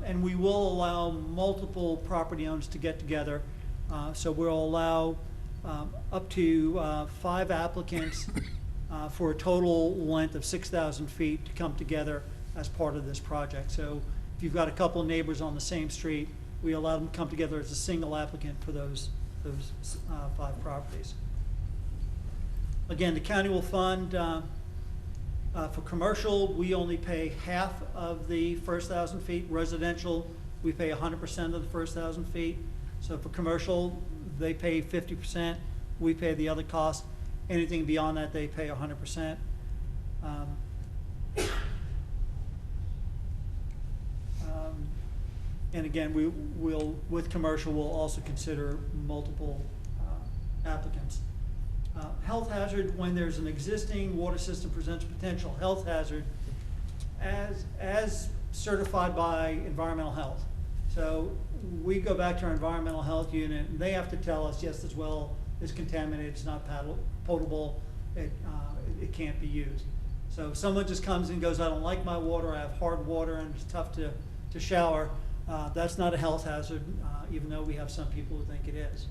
And we will allow multiple property owners to get together. So we'll allow up to 5 applicants for a total length of 6,000 feet to come together as part of this project. So if you've got a couple of neighbors on the same street, we allow them to come together as a single applicant for those 5 properties. Again, the county will fund, for commercial, we only pay half of the first 1,000 feet. Residential, we pay 100% of the first 1,000 feet. So for commercial, they pay 50%, we pay the other cost. Anything beyond that, they pay 100%. And again, with commercial, we'll also consider multiple applicants. Health hazard, when there's an existing water system presents potential health hazard as certified by environmental health. So we go back to our environmental health unit, and they have to tell us, yes, this well is contaminated, it's not potable, it can't be used. So if someone just comes and goes, I don't like my water, I have hard water, and it's tough to shower, that's not a health hazard, even though we have some people who think it is.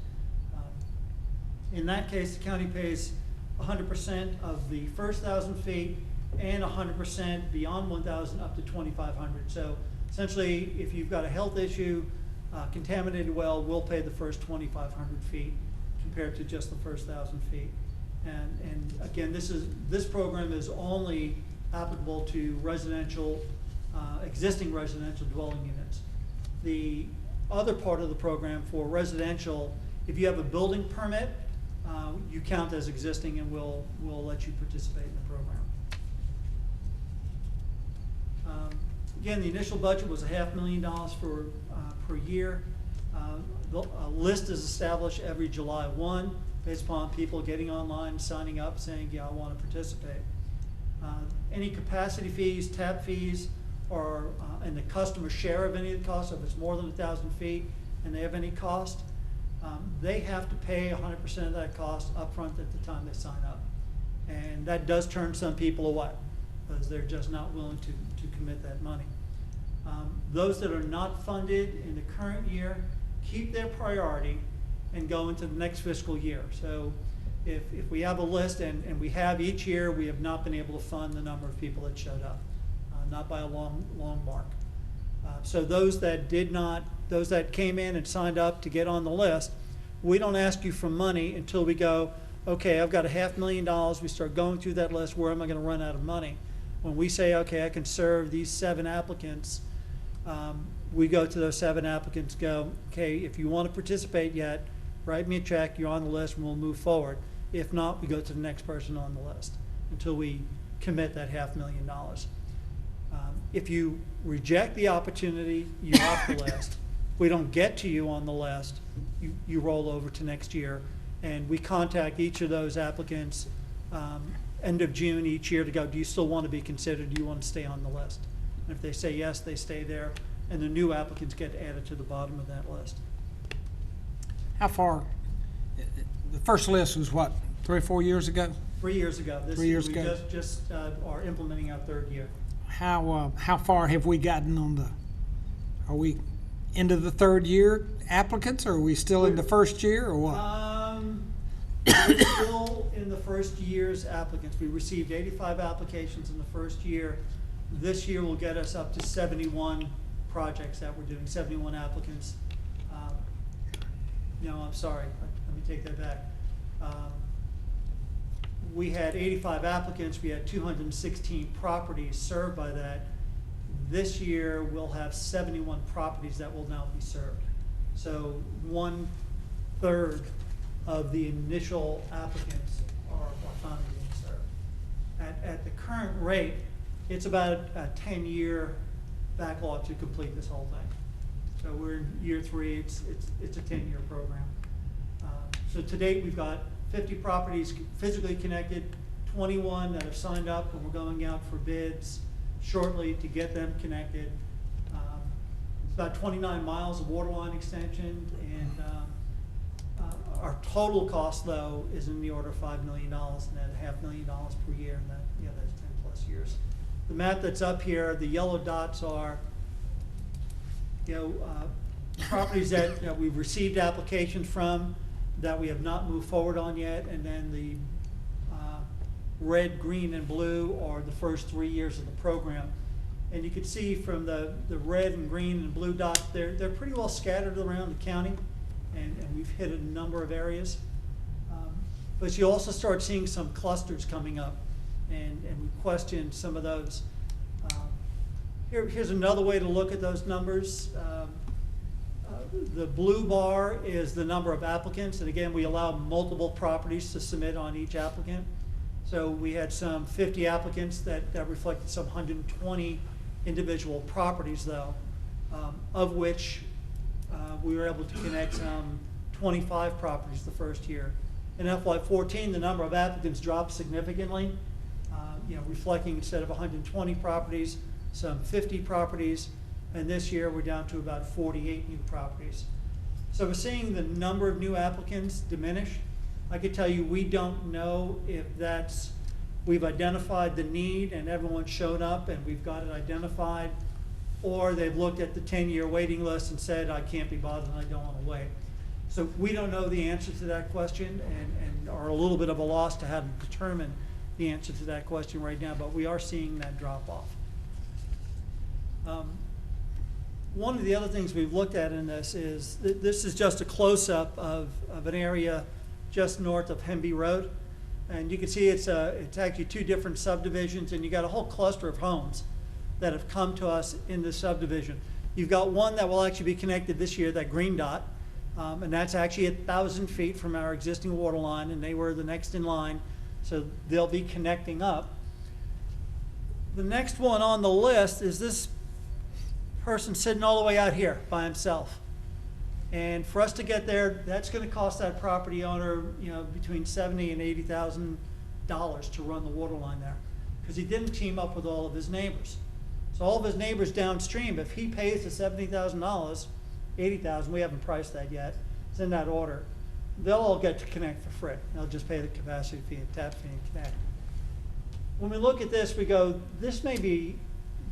In that case, the county pays 100% of the first 1,000 feet and 100% beyond 1,000 up to 2,500. So essentially, if you've got a health issue, contaminated well, we'll pay the first 2,500 feet compared to just the first 1,000 feet. And again, this program is only applicable to residential, existing residential dwelling units. The other part of the program for residential, if you have a building permit, you count as existing, and we'll let you participate in the program. Again, the initial budget was $500,000 per year. A list is established every July 1 based upon people getting online, signing up, saying, yeah, I want to participate. Any capacity fees, tap fees, or and the customer share of any of the costs, if it's more than 1,000 feet and they have any cost, they have to pay 100% of that cost upfront at the time they sign up. And that does turn some people away because they're just not willing to commit that money. Those that are not funded in the current year keep their priority and go into the next fiscal year. So if we have a list, and we have each year, we have not been able to fund the number of people that showed up, not by a long mark. So those that those that came in and signed up to get on the list, we don't ask you for money until we go, okay, I've got $500,000, we start going through that list, where am I gonna run out of money? When we say, okay, I can serve these 7 applicants, we go to those 7 applicants, go, okay, if you want to participate yet, write me a check, you're on the list, and we'll move forward. If not, we go to the next person on the list until we commit that $500,000. If you reject the opportunity, you're off the list. If we don't get to you on the list, you roll over to next year, and we contact each of those applicants end of June each year to go, do you still want to be considered? Do you want to stay on the list? And if they say yes, they stay there, and the new applicants get added to the bottom of that list. How far, the first list was what, 3 or 4 years ago? 3 years ago. 3 years We ago. just are implementing our 3rd year. How far have we gotten on are we into the 3rd year applicants, or are we still in the 1st year, or what? We're still in the 1st year's applicants. We received 85 applications in the 1st year. This year will get us up to 71 projects that we're doing, 71 applicants. No, I'm sorry, let me take that back. We had 85 applicants, we had 216 properties served by that. This year, we'll have 71 properties that will now be served. So 1/3 of the initial applicants are finally being served. At the current rate, it's about a 10-year backlog to complete this whole thing. So we're in year 3, it's a 10-year program. So to date, we've got 50 properties physically connected, 21 that have signed up, and we're going out for bids shortly to get them connected. It's about 29 miles of water line extension, and our total cost, though, is in the order of $5 million, and at $500,000 per year, and that's 10+ years. The map that's up here, the yellow dots are, properties that we've received applications from that we have not moved forward on yet, and then the red, green, and blue are the first 3 years of the program. And you can see from the red and green and blue dots, they're pretty well scattered around the county, and we've hit a number of areas. But you also start seeing some clusters coming up, and we question some of those. Here's another way to look at those numbers. The blue bar is the number of applicants, and again, we allow multiple properties to submit on each applicant. So we had some 50 applicants that reflected some 120 individual properties, though, of which we were able to connect some 25 properties the first year. In FY14, the number of applicants dropped significantly, reflecting instead of 120 properties, some 50 properties, and this year we're down to about 48 new properties. So we're seeing the number of new applicants diminish. I could tell you we don't know if we've identified the need and everyone showed up and we've got it identified, or they've looked at the 10-year waiting list and said, I can't be bothered and I don't want to wait. So we don't know the answer to that question, and are a little bit of a loss to how to determine the answer to that question right now, but we are seeing that drop off. One of the other things we've looked at in this is, this is just a close-up of an area just north of Hemby Road. And you can see it's actually 2 different subdivisions, and you got a whole cluster of homes that have come to us in this subdivision. You've got one that will actually be connected this year, that green dot, and that's actually 1,000 feet from our existing water line, and they were the next in line, so they'll be connecting up. The next one on the list is this person sitting all the way out here by himself. And for us to get there, that's going to cost that property owner, between $70,000 and $80,000 to run the water line there, because he didn't team up with all of his neighbors. So all of his neighbors downstream, if he pays the $70,000, $80,000, we haven't priced that yet, it's in that order, they'll all get to connect for free. They'll just pay the capacity fee and tap fee and connect. When we look at this, we go, this may be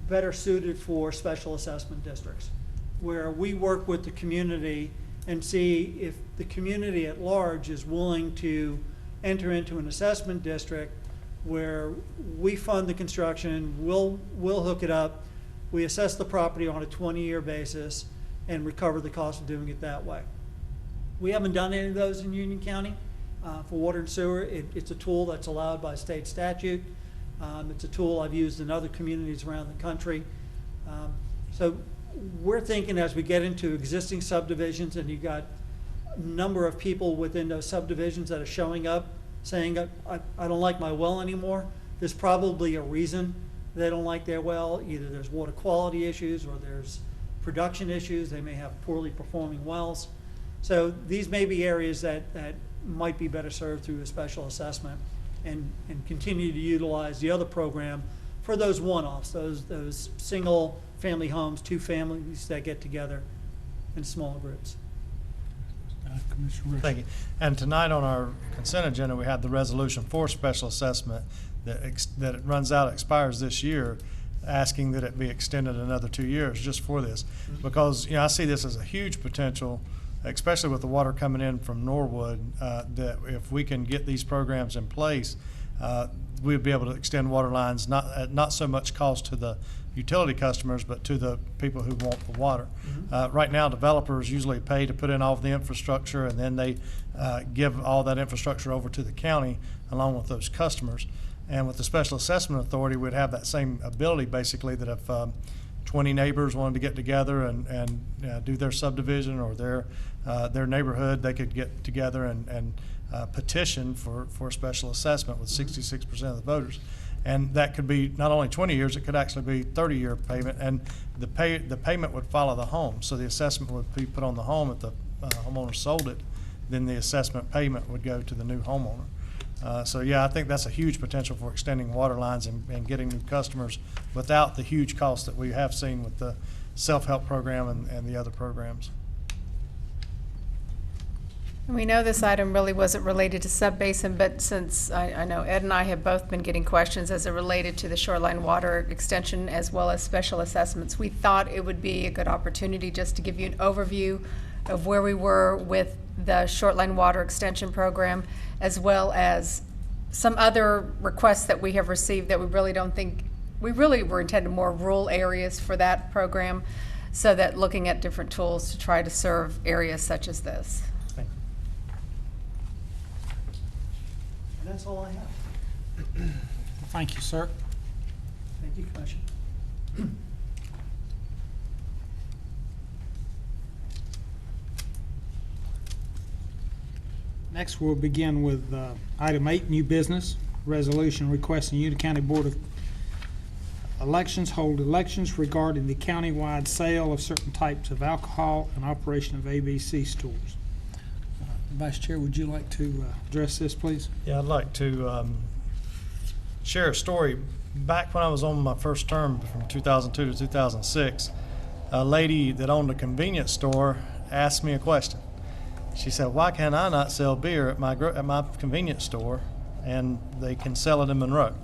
better suited for special assessment districts, where we work with the community and see if the community at large is willing to enter into an assessment district where we fund the construction, we'll hook it up, we assess the property on a 20-year basis and recover the cost of doing it that way. We haven't done any of those in Union County for water and sewer. It's a tool that's allowed by state statute. It's a tool I've used in other communities around the country. So we're thinking as we get into existing subdivisions and you've got a number of people within those subdivisions that are showing up saying, I don't like my well anymore, there's probably a reason they don't like their well. Either there's water quality issues or there's production issues. They may have poorly performing wells. So these may be areas that might be better served through a special assessment and continue to utilize the other program for those one-offs, those single family homes, two families that get together in small groups. Commissioner Rush. Thank you. And tonight on our consent agenda, we had the resolution for special assessment that it runs out, expires this year, asking that it be extended another 2 years just for this. Because, I see this as a huge potential, especially with the water coming in from Norwood, that if we can get these programs in place, we'd be able to extend water lines, not so much cost to the utility customers, but to the people who want the water. Right now, developers usually pay to put in all of the infrastructure, and then they give all that infrastructure over to the county along with those customers. And with the Special Assessment Authority, we'd have that same ability, basically, that if 20 neighbors wanted to get together and do their subdivision or their neighborhood, they could get together and petition for a special assessment with 66% of the voters. And that could be not only 20 years, it could actually be 30-year payment, and the payment would follow the home. So the assessment would be put on the home if the homeowner sold it, then the assessment payment would go to the new homeowner. So yeah, I think that's a huge potential for extending water lines and getting new customers without the huge cost that we have seen with the self-help program and the other programs. We know this item really wasn't related to subbasin, but since I know Ed and I have both been getting questions as it related to the shoreline water extension as well as special assessments, we thought it would be a good opportunity just to give you an overview of where we were with the shoreline water extension program, as well as some other requests that we have received that we really don't think, we really were intended more rural areas for that program, so that looking at different tools to try to serve areas such as this. And that's all I have. Thank you, sir. Thank you, Commissioner. Next, we'll begin with item 8, new business, resolution requesting Utah County Board of Elections hold elections regarding the countywide sale of certain types of alcohol and operation of ABC stores. Vice Chair, would you like to address this, please? Yeah, I'd like to share a story. Back when I was on my first term from 2002 to 2006, a lady that owned a convenience store asked me a question. She said, "Why can I not sell beer at my convenience store and they can sell it in Monroe?"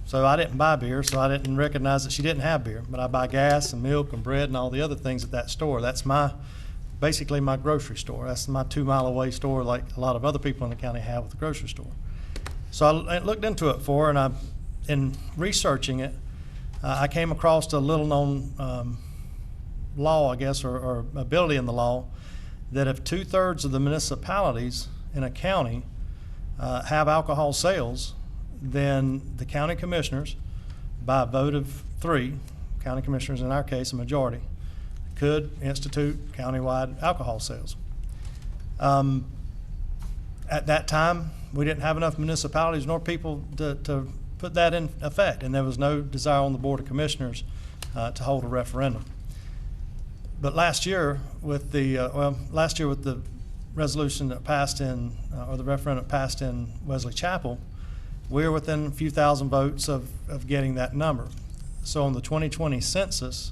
So I didn't buy beer, so I didn't recognize that she didn't have beer. But I buy gas and milk and bread and all the other things at that store. That's basically my grocery store. That's my 2-mile away store, like a lot of other people in the county have with the grocery store. So I looked into it for her, and in researching it, I came across a little-known law, I guess, or ability in the law, that if 2/3 of the municipalities in a county have alcohol sales, then the county commissioners, by a vote of 3, county commissioners in our case, a majority, could institute countywide alcohol sales. At that time, we didn't have enough municipalities nor people to put that in effect, and there was no desire on the Board of Commissioners to hold a referendum. But last year with the resolution that passed in, or the referendum passed in Wesley Chapel, we're within a few thousand votes of getting that number. So on the 2020 census,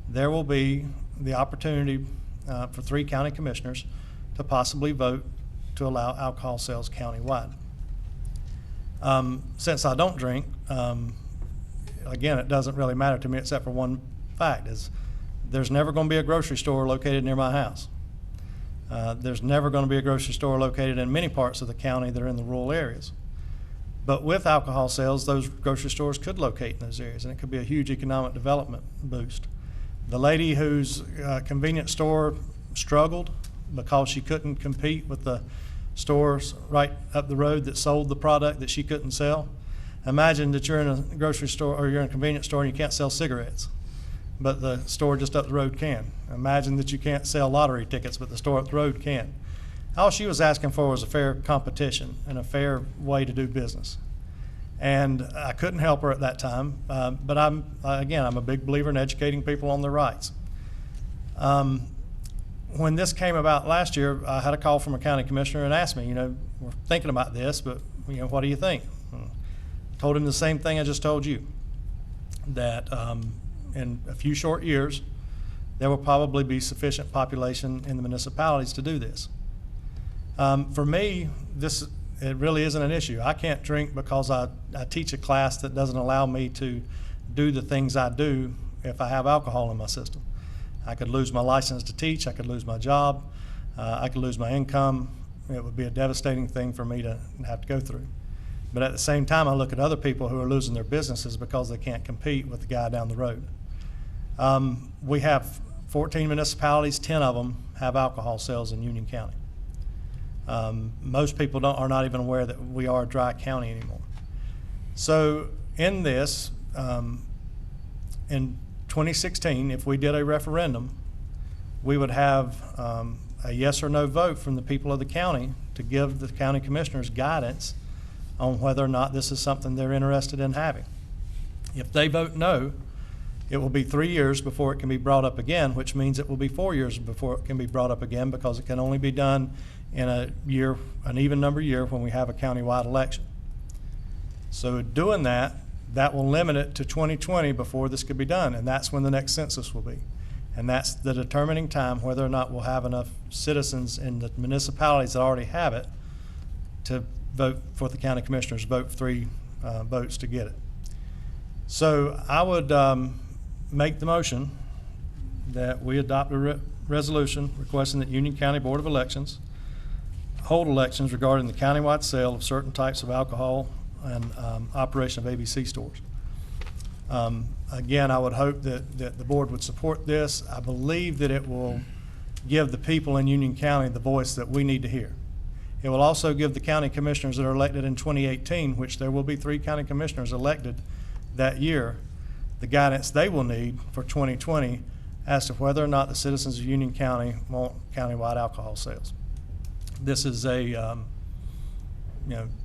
there will be the opportunity for 3 county commissioners to possibly vote to allow alcohol sales countywide. Since I don't drink, again, it doesn't really matter to me except for one fact, is there's never going to be a grocery store located near my house. There's never going to be a grocery store located in many parts of the county that are in the rural areas. But with alcohol sales, those grocery stores could locate in those areas, and it could be a huge economic development boost. The lady whose convenience store struggled because she couldn't compete with the stores right up the road that sold the product that she couldn't sell. Imagine that you're in a grocery store or you're in a convenience store and you can't sell cigarettes, but the store just up the road can. Imagine that you can't sell lottery tickets, but the store up the road can. All she was asking for was a fair competition and a fair way to do business. And I couldn't help her at that time, but I'm a big believer in educating people on their rights. When this came about last year, I had a call from a county commissioner and asked me, we're thinking about this, but what do you think? Told him the same thing I just told you, that in a few short years, there will probably be sufficient population in the municipalities to do this. For me, it really isn't an issue. I can't drink because I teach a class that doesn't allow me to do the things I do if I have alcohol in my system. I could lose my license to teach, I could lose my job, I could lose my income. It would be a devastating thing for me to have to go through. But at the same time, I look at other people who are losing their businesses because they can't compete with the guy down the road. We have 14 municipalities, 10 of them have alcohol sales in Union County. Most people are not even aware that we are a dry county anymore. So in this, in 2016, if we did a referendum, we would have a yes or no vote from the people of the county to give the county commissioners guidance on whether or not this is something they're interested in having. If they vote no, it will be 3 years before it can be brought up again, which means it will be 4 years before it can be brought up again, because it can only be done in an even number year when we have a countywide election. So doing that will limit it to 2020 before this could be done, and that's when the next census will be. And that's the determining time whether or not we'll have enough citizens in the municipalities that already have it to vote for the county commissioners, vote 3 votes to get it. So I would make the motion that we adopt a resolution requesting that Union County Board of Elections hold elections regarding the countywide sale of certain types of alcohol and operation of ABC stores. Again, I would hope that the board would support this. I believe that it will give the people in Union County the voice that we need to hear. It will also give the county commissioners that are elected in 2018, which there will be 3 county commissioners elected that year, the guidance they will need for 2020 as to whether or not the citizens of Union County want countywide alcohol sales. This is a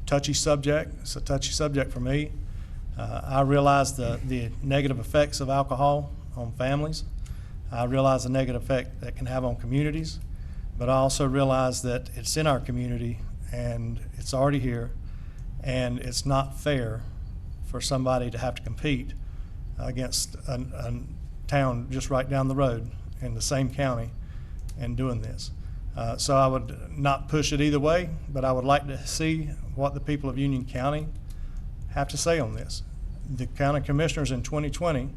touchy subject. It's a touchy subject for me. I realize the negative effects of alcohol on families. I realize the negative effect that can have on communities, but I also realize that it's in our community and it's already here, and it's not fair for somebody to have to compete against a town just right down the road in the same county and doing this. So I would not push it either way, but I would like to see what the people of Union County have to say on this. The county commissioners in 2020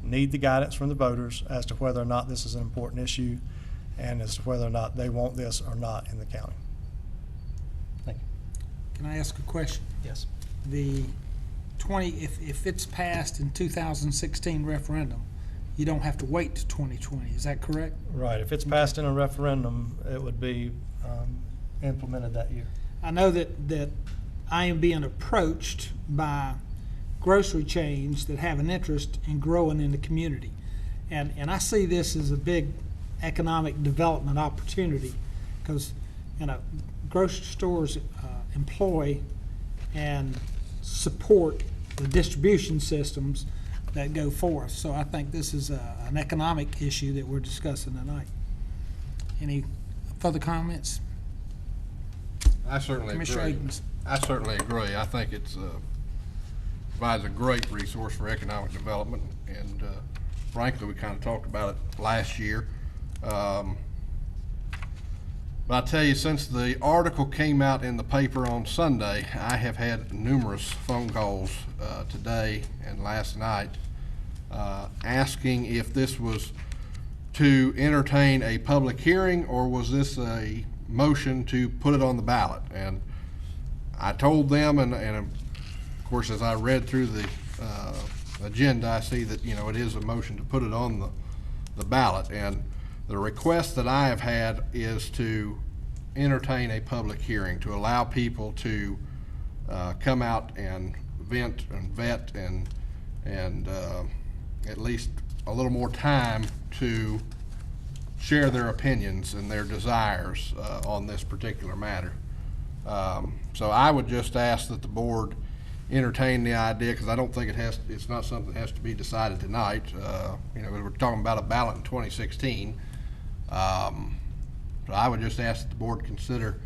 need the guidance from the voters as to whether or not this is an important issue and as to whether or not they want this or not in the county. Thank you. Can I ask a question? Yes. The if it's passed in 2016 referendum, you don't have to wait to 2020, is that correct? Right. If it's passed in a referendum, it would be implemented that year. I know that I am being approached by grocery chains that have an interest in growing in the community. And I see this as a big economic development opportunity because, grocery stores employ and support the distribution systems that go forth. So I think this is an economic issue that we're discussing tonight. Any further comments? I certainly Commissioner agree. Akins. I certainly agree. I think it's provides a great resource for economic development, and frankly, we kind of talked about it last year. But I tell you, since the article came out in the paper on Sunday, I have had numerous phone calls today and last night asking if this was to entertain a public hearing or was this a motion to put it on the ballot. And I told them, and course, as I read through the agenda, I see that, you know, it is a motion to put it on the ballot. And the request that I have had is to entertain a public hearing, to allow people to come out and vent and vet and at least a little more time to share their opinions and their desires on this particular matter. So I would just ask that the board entertain the idea, because I don't think it's not something that has to be decided tonight. You know, we're talking about a ballot in 2016. So I would just ask that the board consider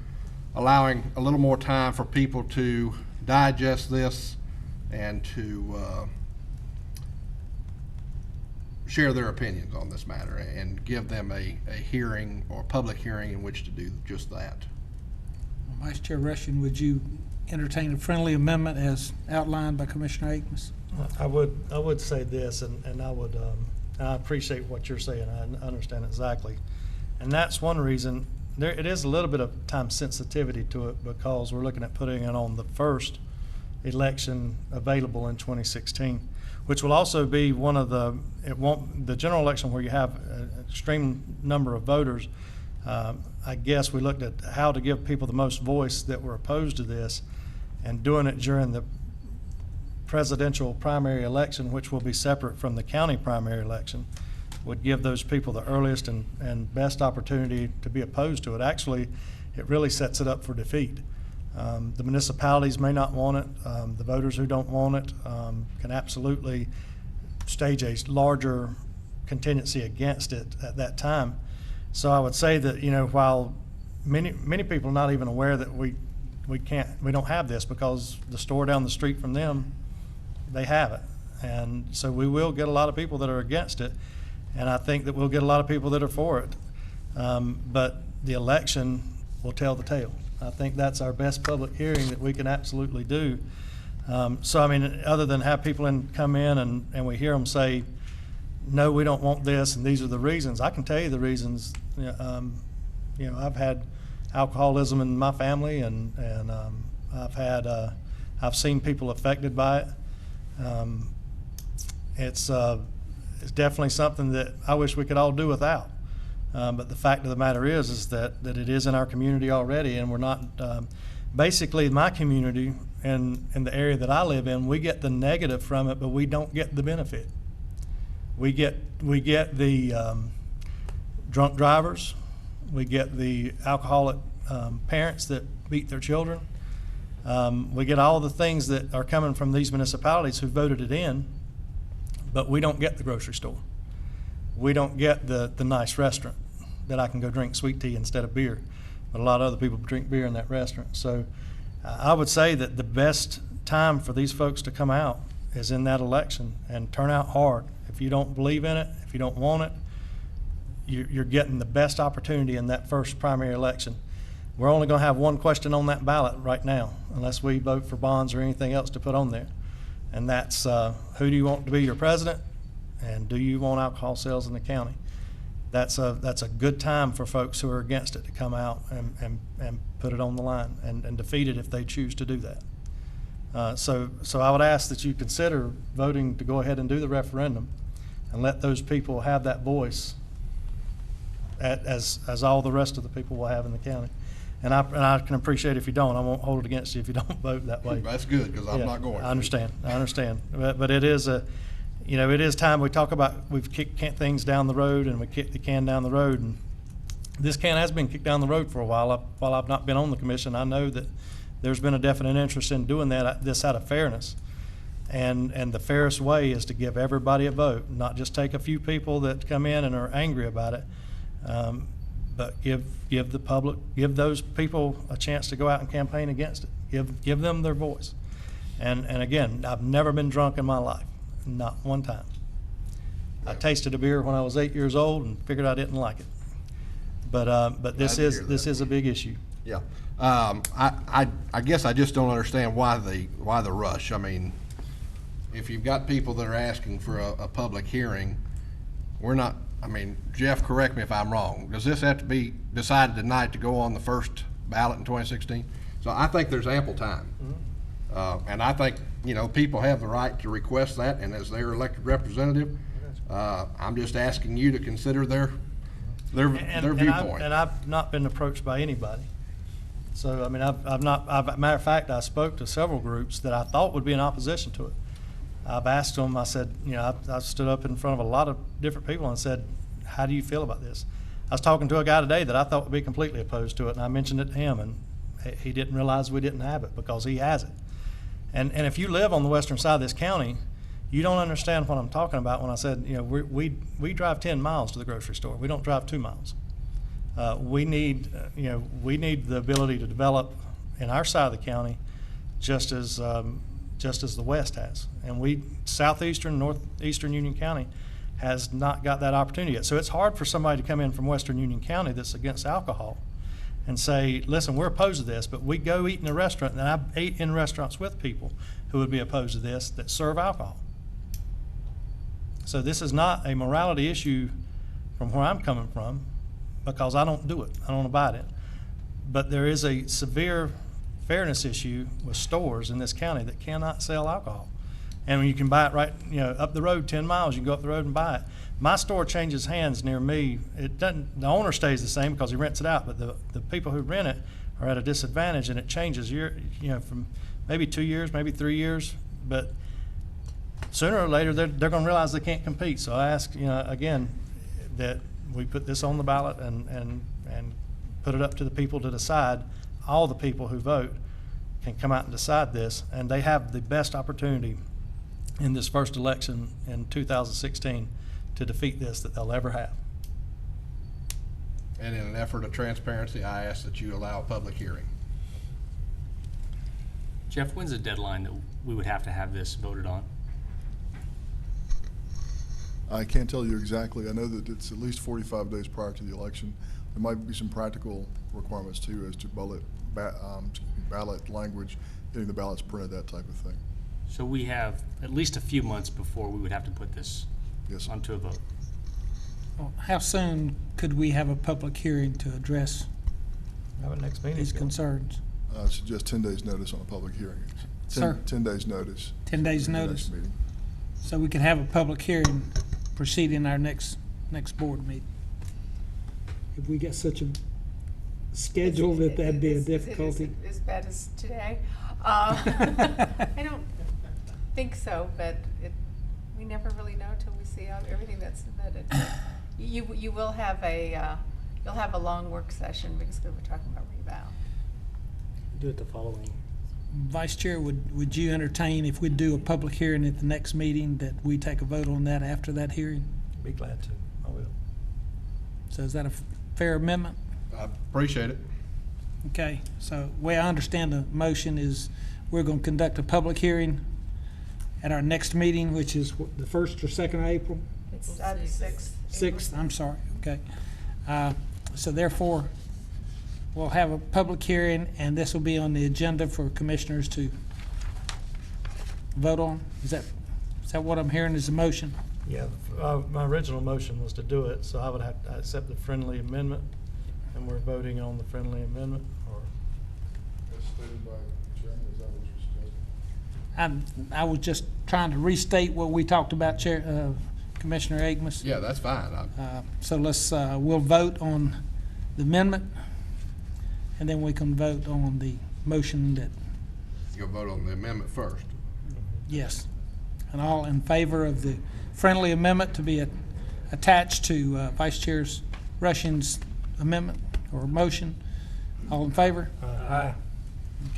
allowing a little more time for people to digest this and to share their opinions on this matter and give them a hearing or public hearing in which to do just that. Vice Chair Rushing, would you entertain a friendly amendment as outlined by Commissioner Akins? I would say this, and I appreciate what you're saying. I understand exactly. And that's one reason, it is a little bit of time sensitivity to it, because we're looking at putting it on the first election available in 2016, which will also be one of the general election where you have an extreme number of voters. I guess we looked at how to give people the most voice that were opposed to this, and doing it during the presidential primary election, which will be separate from the county primary election, would give those people the earliest and best opportunity to be opposed to it. Actually, it really sets it up for defeat. The municipalities may not want it. The voters who don't want it can absolutely stage a larger contingency against it at that time. So I would say that, you know, while many people are not even aware that we don't have this, because the store down the street from them, they have it. And so we will get a lot of people that are against it, and I think that we'll get a lot of people that are for it. But the election will tell the tale. I think that's our best public hearing that we can absolutely do. So, I mean, other than have people come in and we hear them say, no, we don't want this, and these are the reasons. I can tell you the reasons. You know, I've had alcoholism in my family, and I've seen people affected by it. It's definitely something that I wish we could all do without. But the fact of the matter is that it is in our community already, and we're not, basically my community and in the area that I live in, we get the negative from it, but we don't get the benefit. We get the drunk drivers, we get the alcoholic parents that beat their children. We get all the things that are coming from these municipalities who voted it in, but we don't get the grocery store. We don't get the nice restaurant that I can go drink sweet tea instead of beer. But a lot of other people drink beer in that restaurant. So I would say that the best time for these folks to come out is in that election and turn out hard. If you don't believe in it, if you don't want it, you're getting the best opportunity in that first primary election. We're only going to have one question on that ballot right now, unless we vote for bonds or anything else to put on there. And that's who do you want to be your president, and do you want alcohol sales in the county? That's a good time for folks who are against it to come out and put it on the line and defeat it if they choose to do that. So I would ask that you consider voting to go ahead and do the referendum and let those people have that voice as all the rest of the people will have in the county. And I can appreciate if you don't. I won't hold it against you if you don't vote that way. That's good, because I'm not going to. I understand. But it is it is time. We talk about we've kicked things down the road, and we kicked the can down the road, and this can has been kicked down the road for a while. While I've not been on the commission, I know that there's been a definite interest in doing this out of fairness. And the fairest way is to give everybody a vote, not just take a few people that come in and are angry about it, but give the public, give those people a chance to go out and campaign against it. Give them their voice. And again, I've never been drunk in my life, not one time. I tasted a beer when I was 8 years old and figured I didn't like it. But this is a big issue. Yeah. I guess I just don't understand why the rush. I mean, if you've got people that are asking for a public hearing, we're not, I mean, Jeff, correct me if I'm wrong. Does this have to be decided tonight to go on the first ballot in 2016? So I think there's ample time. And I think you know, people have the right to request that, and as their elected representative, I'm just asking you to consider their viewpoint. And I've not been approached by anybody. So, I mean, matter of fact, I spoke to several groups that I thought would be in opposition to it. I've asked them, I said, you know, I stood up in front of a lot of different people and said, how do you feel about this? I was talking to a guy today that I thought would be completely opposed to it, and I mentioned it to him, and he didn't realize we didn't have it because he has it. And if you live on the western side of this county, you don't understand what I'm talking about when I said, you know, we drive 10 miles to the grocery store. We don't drive 2 miles. We need the ability to develop in our side of the county just as the west has. And southeastern, northeastern Union County has not got that opportunity yet. So it's hard for somebody to come in from western Union County that's against alcohol and say, listen, we're opposed to this, but we go eat in a restaurant, and I've ate in restaurants with people who would be opposed to this that serve alcohol. So this is not a morality issue from where I'm coming from, because I don't do it. I don't abide it. But there is a severe fairness issue with stores in this county that cannot sell alcohol. And when you can buy it right, you know, up the road 10 miles, you can go up the road and buy it. My store changes hands near me. It doesn't, the owner stays the same because he rents it out, but the people who rent it are at a disadvantage, and it changes from maybe 2 years, maybe 3 years, but sooner or later they're going to realize they can't compete. So I ask, you know, again, that we put this on the ballot and put it up to the people to decide. All the people who vote can come out and decide this, and they have the best opportunity in this first election in 2016 to defeat this that they'll ever have. And in an effort of transparency, I ask that you allow a public hearing. Jeff, when's the deadline that we would have to have this voted on? I can't tell you exactly. I know that it's at least 45 days prior to the election. There might be some practical requirements too as to ballot language, getting the ballots printed, that type of thing. So we have at least a few months before we would have to put this Yes, sir. onto a vote. Well, how soon could we have a public hearing to address Have a next meeting. these concerns? I suggest 10 days notice on a public hearing. 10, Sir? 10 days notice. 10 days for the notice? next meeting. So we could have a public hearing preceding our next board meeting. If we get such a schedule that that'd be a difficulty. As bad as today? I don't think so, but we never really know till we see everything that's submitted. You will have you'll have a long work session because we're talking about revow. Do it the following. Vice Chair, would you entertain if we do a public hearing at the next meeting that we take a vote on that after that hearing? Be glad to. I will. So is that a fair amendment? I appreciate it. Okay, so the way I understand the motion is we're going to conduct a public hearing at our next meeting, which is what, the 1st or 2nd of April? It's the 6th. 6th, I'm sorry, okay. So therefore, we'll have a public hearing, and this will be on the agenda for commissioners to vote on. Is that what I'm hearing is the motion? Yeah, my original motion was to do it, so I would have to accept the friendly amendment, and we're voting on the friendly amendment, or? As stated by the chairman, is that what you're suggesting? I was just trying to restate what we talked about, Commissioner Agmus. Yeah, that's fine. So we'll vote on the amendment, and then we can vote on the motion that, You'll vote on the amendment first. yes. And all in favor of the friendly amendment to be attached to Vice Chair Rushing's amendment or motion. All in favor? Aye.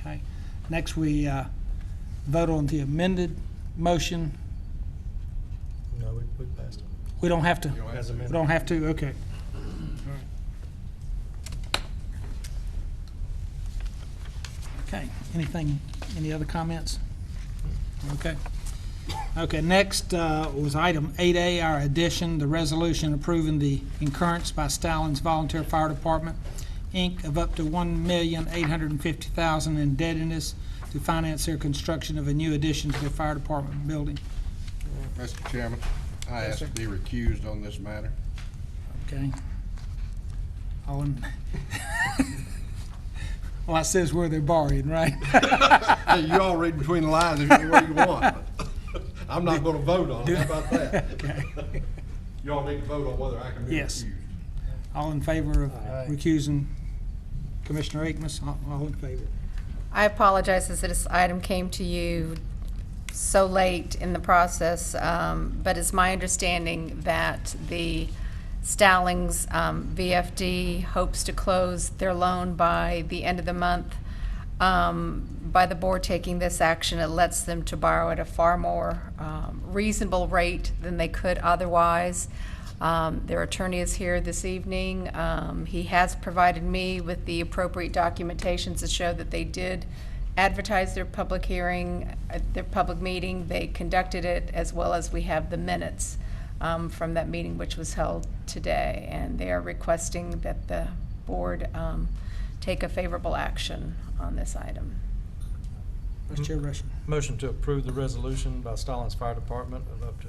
Okay. Next, we vote on the amended motion. No, we passed it. We don't have to. You don't have As to. We amended. don't have to, okay. Okay, any other comments? Okay. Okay, next was item 8A, our addition, the resolution approving the incurrence by Stallings Volunteer Fire Department, Inc. of up to $1,850,000 in indebtedness to finance their construction of a new addition to the fire department building. Mr. Chairman, I Yes, ask sir. to be recused on this matter. Okay. All in, Well, it says where they're borrowing, right? Hey, you all read between the lines if you what you want. I'm not gonna vote on it, how about that? Okay. You all need to vote on whether I can be Yes. recused. All in favor of Aye. recusing Commissioner Akmus? All in favor? I apologize as this item came to you so late in the process, but it's my understanding that the Stallings VFD hopes to close their loan by the end of the month. By the board taking this action, it lets them to borrow at a far more reasonable rate than they could otherwise. Their attorney is here this evening. He has provided me with the appropriate documentations to show that they did advertise their public hearing, their public meeting. They conducted it, as well as we have the minutes from that meeting, which was held today. And they are requesting that the board take a favorable action on this item. Vice Chair Rushing. Motion to approve the resolution by Stallings Fire Department of up to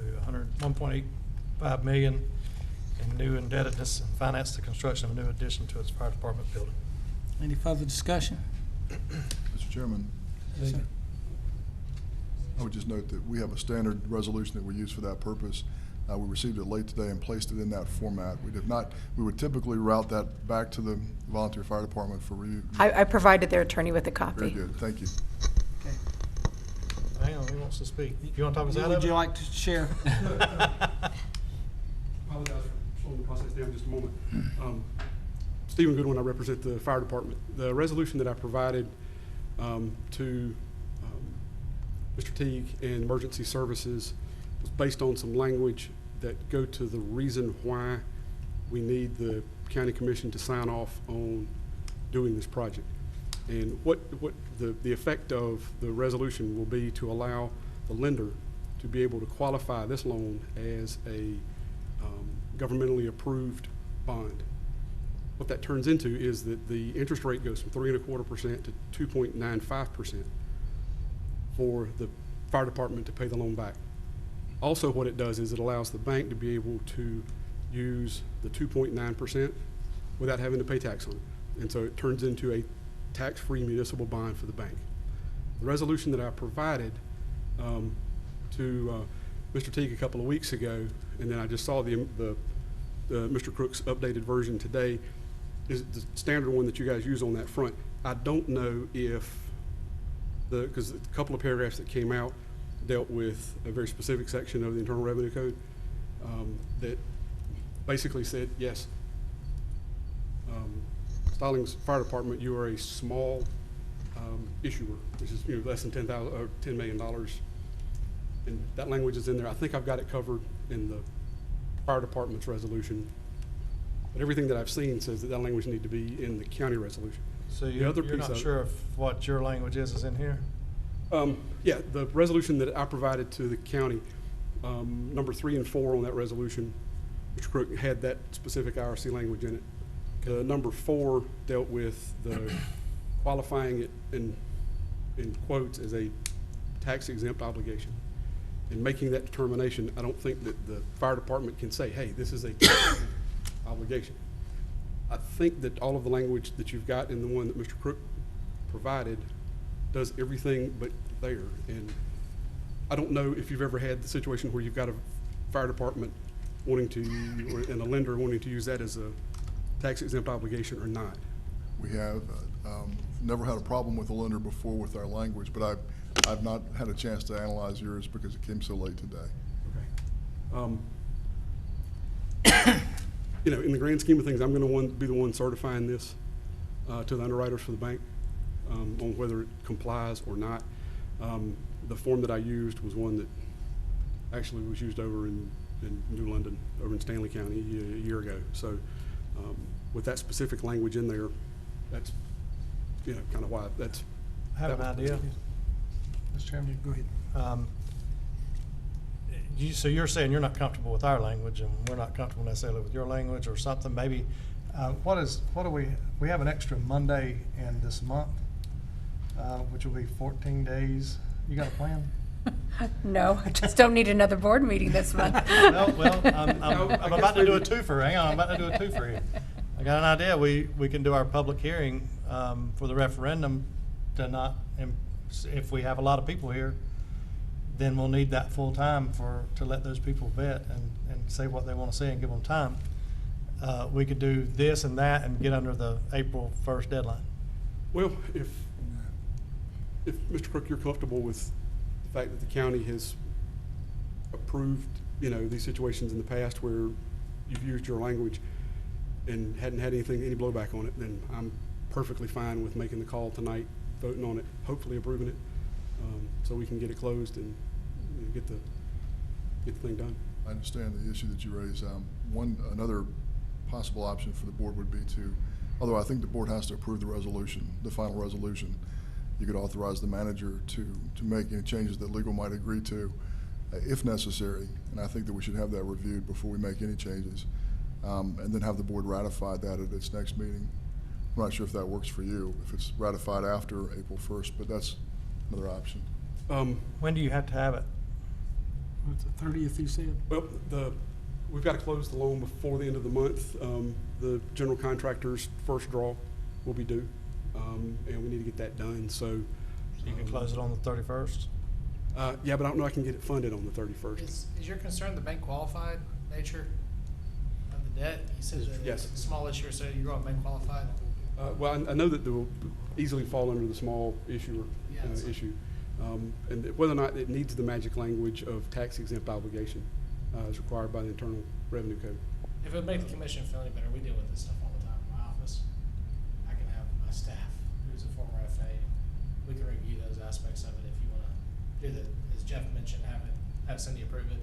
$1.85 million in new indebtedness and finance the construction of a new addition to its fire department building. Any further discussion? Mr. Chairman, Yes, sir. I would just note that we have a standard resolution that we use for that purpose. We received it late today and placed it in that format. We would typically route that back to the volunteer fire department for review. I provided their attorney with a copy. Very good, thank you. Okay. Hang on, who wants to speak? You want to talk us out of it? Would you like to share? Apologize for slowing the process down just a moment. Stephen Goodwin, I represent the fire department. The resolution that I provided to Mr. Teague and Emergency Services was based on some language that go to the reason why we need the county commission to sign off on doing this project. And what the effect of the resolution will be to allow the lender to be able to qualify this loan as a governmentally approved bond. What that turns into is that the interest rate goes from 3.25% to 2.95% for the fire department to pay the loan back. Also, what it does is it allows the bank to be able to use the 2.9% without having to pay tax on it. And so it turns into a tax-free municipal bond for the bank. The resolution that I provided to Mr. Teague a couple of weeks ago, and then I just saw the Mr. Crook's updated version today, is the standard one that you guys use on that front. I don't know if because a couple of paragraphs that came out dealt with a very specific section of the Internal Revenue Code that basically said, yes, Stallings Fire Department, you are a small issuer, which is less than $10 million, and that language is in there. I think I've got it covered in the fire department's resolution, but everything that I've seen says that language needs to be in the county resolution. So The you're other you're piece not of- sure if what your language is in here? Yeah, the resolution that I provided to the county, number 3 and 4 on that resolution, Mr. Crook had that specific IRC language in it. Number 4 dealt with the qualifying it in quotes as a tax exempt obligation. In making that determination, I don't think that the fire department can say, hey, this is a tax obligation. I think that all of the language that you've got in the one that Mr. Crook provided does everything but there. And I don't know if you've ever had the situation where you've got a fire department wanting to, and a lender wanting to use that as a tax exempt obligation or not. We have never had a problem with a lender before with our language, but I've not had a chance to analyze yours because it came so late today. Okay. In the grand scheme of things, I'm going to be the one certifying this to the underwriters for the bank on whether it complies or not. The form that I used was one that actually was used over in New London, over in Stanley County a year ago. So with that specific language in there, that's kind of why that's. I have an idea. Mr. Chairman, go ahead. So you're saying you're not comfortable with our language, and we're not comfortable necessarily with your language or something, maybe, we have an extra Monday in this month, which will be 14 days. You got a plan? No, I just don't need another board meeting this month. Well, I'm about to do a twofer. Hang on, I'm about to do a twofer here. I got an idea. We can do our public hearing for the referendum to not, if we have a lot of people here, then we'll need that full time to let those people vet and say what they want to say and give them time. We could do this and that and get under the April 1st deadline. Well, if Mr. Crook, you're comfortable with the fact that the county has approved, these situations in the past where you've used your language and hadn't had any blowback on it, then I'm perfectly fine with making the call tonight, voting on it, hopefully approving it, so we can get it closed and get the thing done. I understand the issue that you raised. Another possible option for the board would be to, although I think the board has to approve the resolution, the final resolution, you could authorize the manager to make any changes that legal might agree to, if necessary. And I think that we should have that reviewed before we make any changes, and then have the board ratify that at its next meeting. I'm not sure if that works for you, if it's ratified after April 1st, but that's another option. When do you have to have it? What's the 30th you said? Well, we've got to close the loan before the end of the month. The general contractor's first draw will be due, and we need to get that done, so. You can close it on the 31st? Yeah, but I don't know I can get it funded on the 31st. Is your concern the bank qualified nature of the debt? You said that Yes. it's a small issue, so you're going bank qualified? Well, I know that they will easily fall under the small issuer issue. And whether or not it needs the magic language of tax exempt obligation as required by the Internal Revenue Code. If it would make the commission feel any better, we deal with this stuff all the time in my office. I can have my staff, who's a former FA, we can review those aspects of it if you want to do that. As Jeff mentioned, have Cindy approve it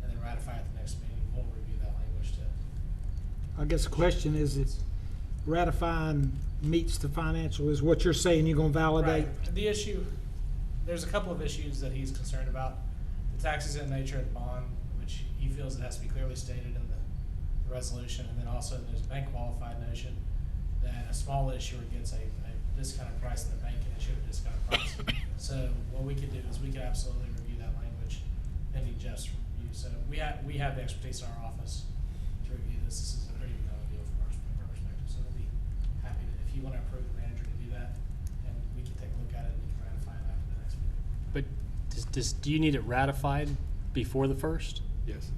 and then ratify at the next meeting. We'll review that language too. I guess the question is, if ratifying meets the financial, is what you're saying you're gonna validate? Right. The issue, there's a couple of issues that he's concerned about. The taxes in nature of the bond, which he feels it has to be clearly stated in the resolution, and then also there's a bank qualified notion that a small issuer gets a discounted price and the bank can issue a discounted price. So what we could do is we could absolutely review that language pending Jeff's review. So we have the expertise in our office to review this. This is a pretty no deal from our perspective. So we'll be happy to, if you want to approve the manager to do that, and we can take a look at it and we can ratify it after the next meeting. But do you need it ratified before the 1st? Yes.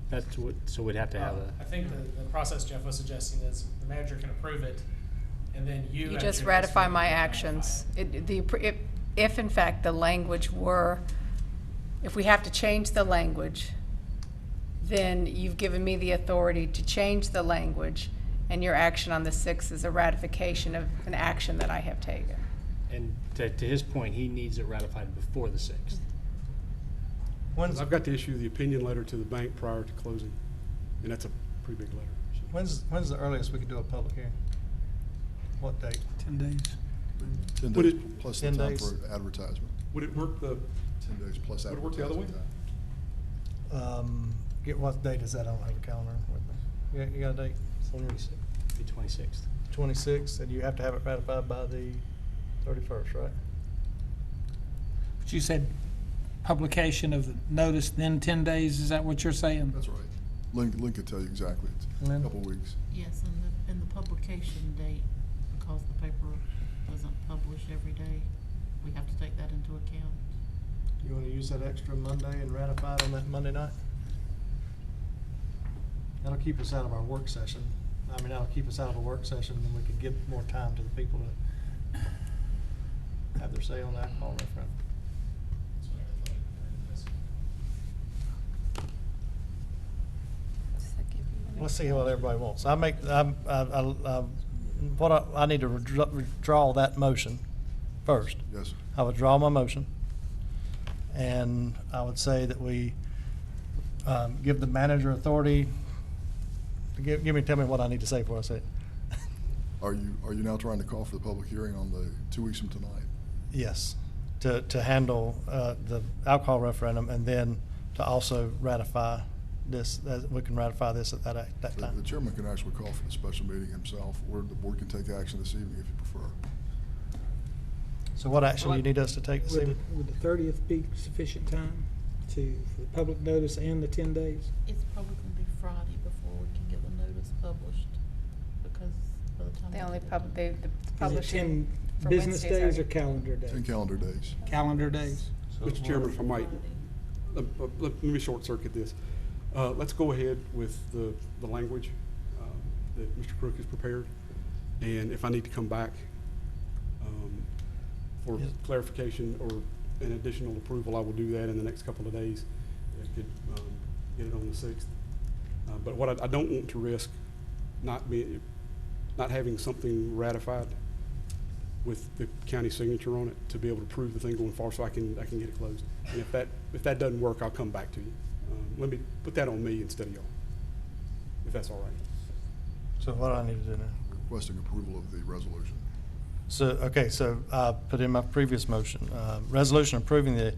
That's what, so we'd have to have I think the process Jeff was suggesting is the manager can approve it, and then you. You at just your next ratify meeting my can actions. ratify it. If in fact the language were, if we have to change the language, then you've given me the authority to change the language, and your action on the 6th is a ratification of an action that I have taken. And to his point, he needs it ratified before the 6th. I've got to issue the opinion letter to the bank prior to closing, and that's a pretty big letter. So. When's the earliest we could do a public hearing? What date? 10 days. 10 Would days it- plus 10 the time days? for advertisement. Would it work 10 days plus Would it work advertisement. the other way? time. What date is that? I don't have a calendar with me. You got a date? The 26th. 26th, and you have to have it ratified by the 31st, right? But you said publication of the notice, then 10 days, is that what you're saying? That's right. Lynn could tell you exactly. It's a Lynn? couple weeks. Yes, and the publication date, because the paper doesn't publish every day, we have to take that into account. You want to use that extra Monday and ratify it on that Monday night? That'll keep us out of our work session. That'll keep us out of a work session, and we can give more time to the people to have their say on the alcohol referendum. That's what I thought it was. Let's see what everybody wants. I need to withdraw that motion first. Yes. I withdraw my motion, and I would say that we give the manager authority to tell me what I need to say before I say it. Are you now trying to call for the public hearing on the 2 weeks from tonight? Yes, to handle the alcohol referendum, and then to also ratify this, we can ratify this at that The time. chairman can actually call for the special meeting himself, or the board can take action this evening if you prefer. So what action do you need us to take this evening? Would the 30th be sufficient time for the public notice and the 10 days? It's probably gonna be Friday before we can get the notice published, because of They only they Is it publish it 10 for business Wednesdays days or already. calendar 10 days? calendar days. Calendar days. Mr. Chairman, if I might, let me short circuit this. Let's go ahead with the language that Mr. Crook has prepared. And if I need to come back for clarification or an additional approval, I will do that in the next couple of days. I could get it on the 6th. But what I don't want to risk not having something ratified with the county signature on it to be able to prove the thing going forward, so I can get it closed. And if that doesn't work, I'll come back to you. Let me put that on me instead of y'all, if that's all right. So what do I need to do now? Requesting approval of the resolution. So, okay, so I put in my previous motion, resolution approving the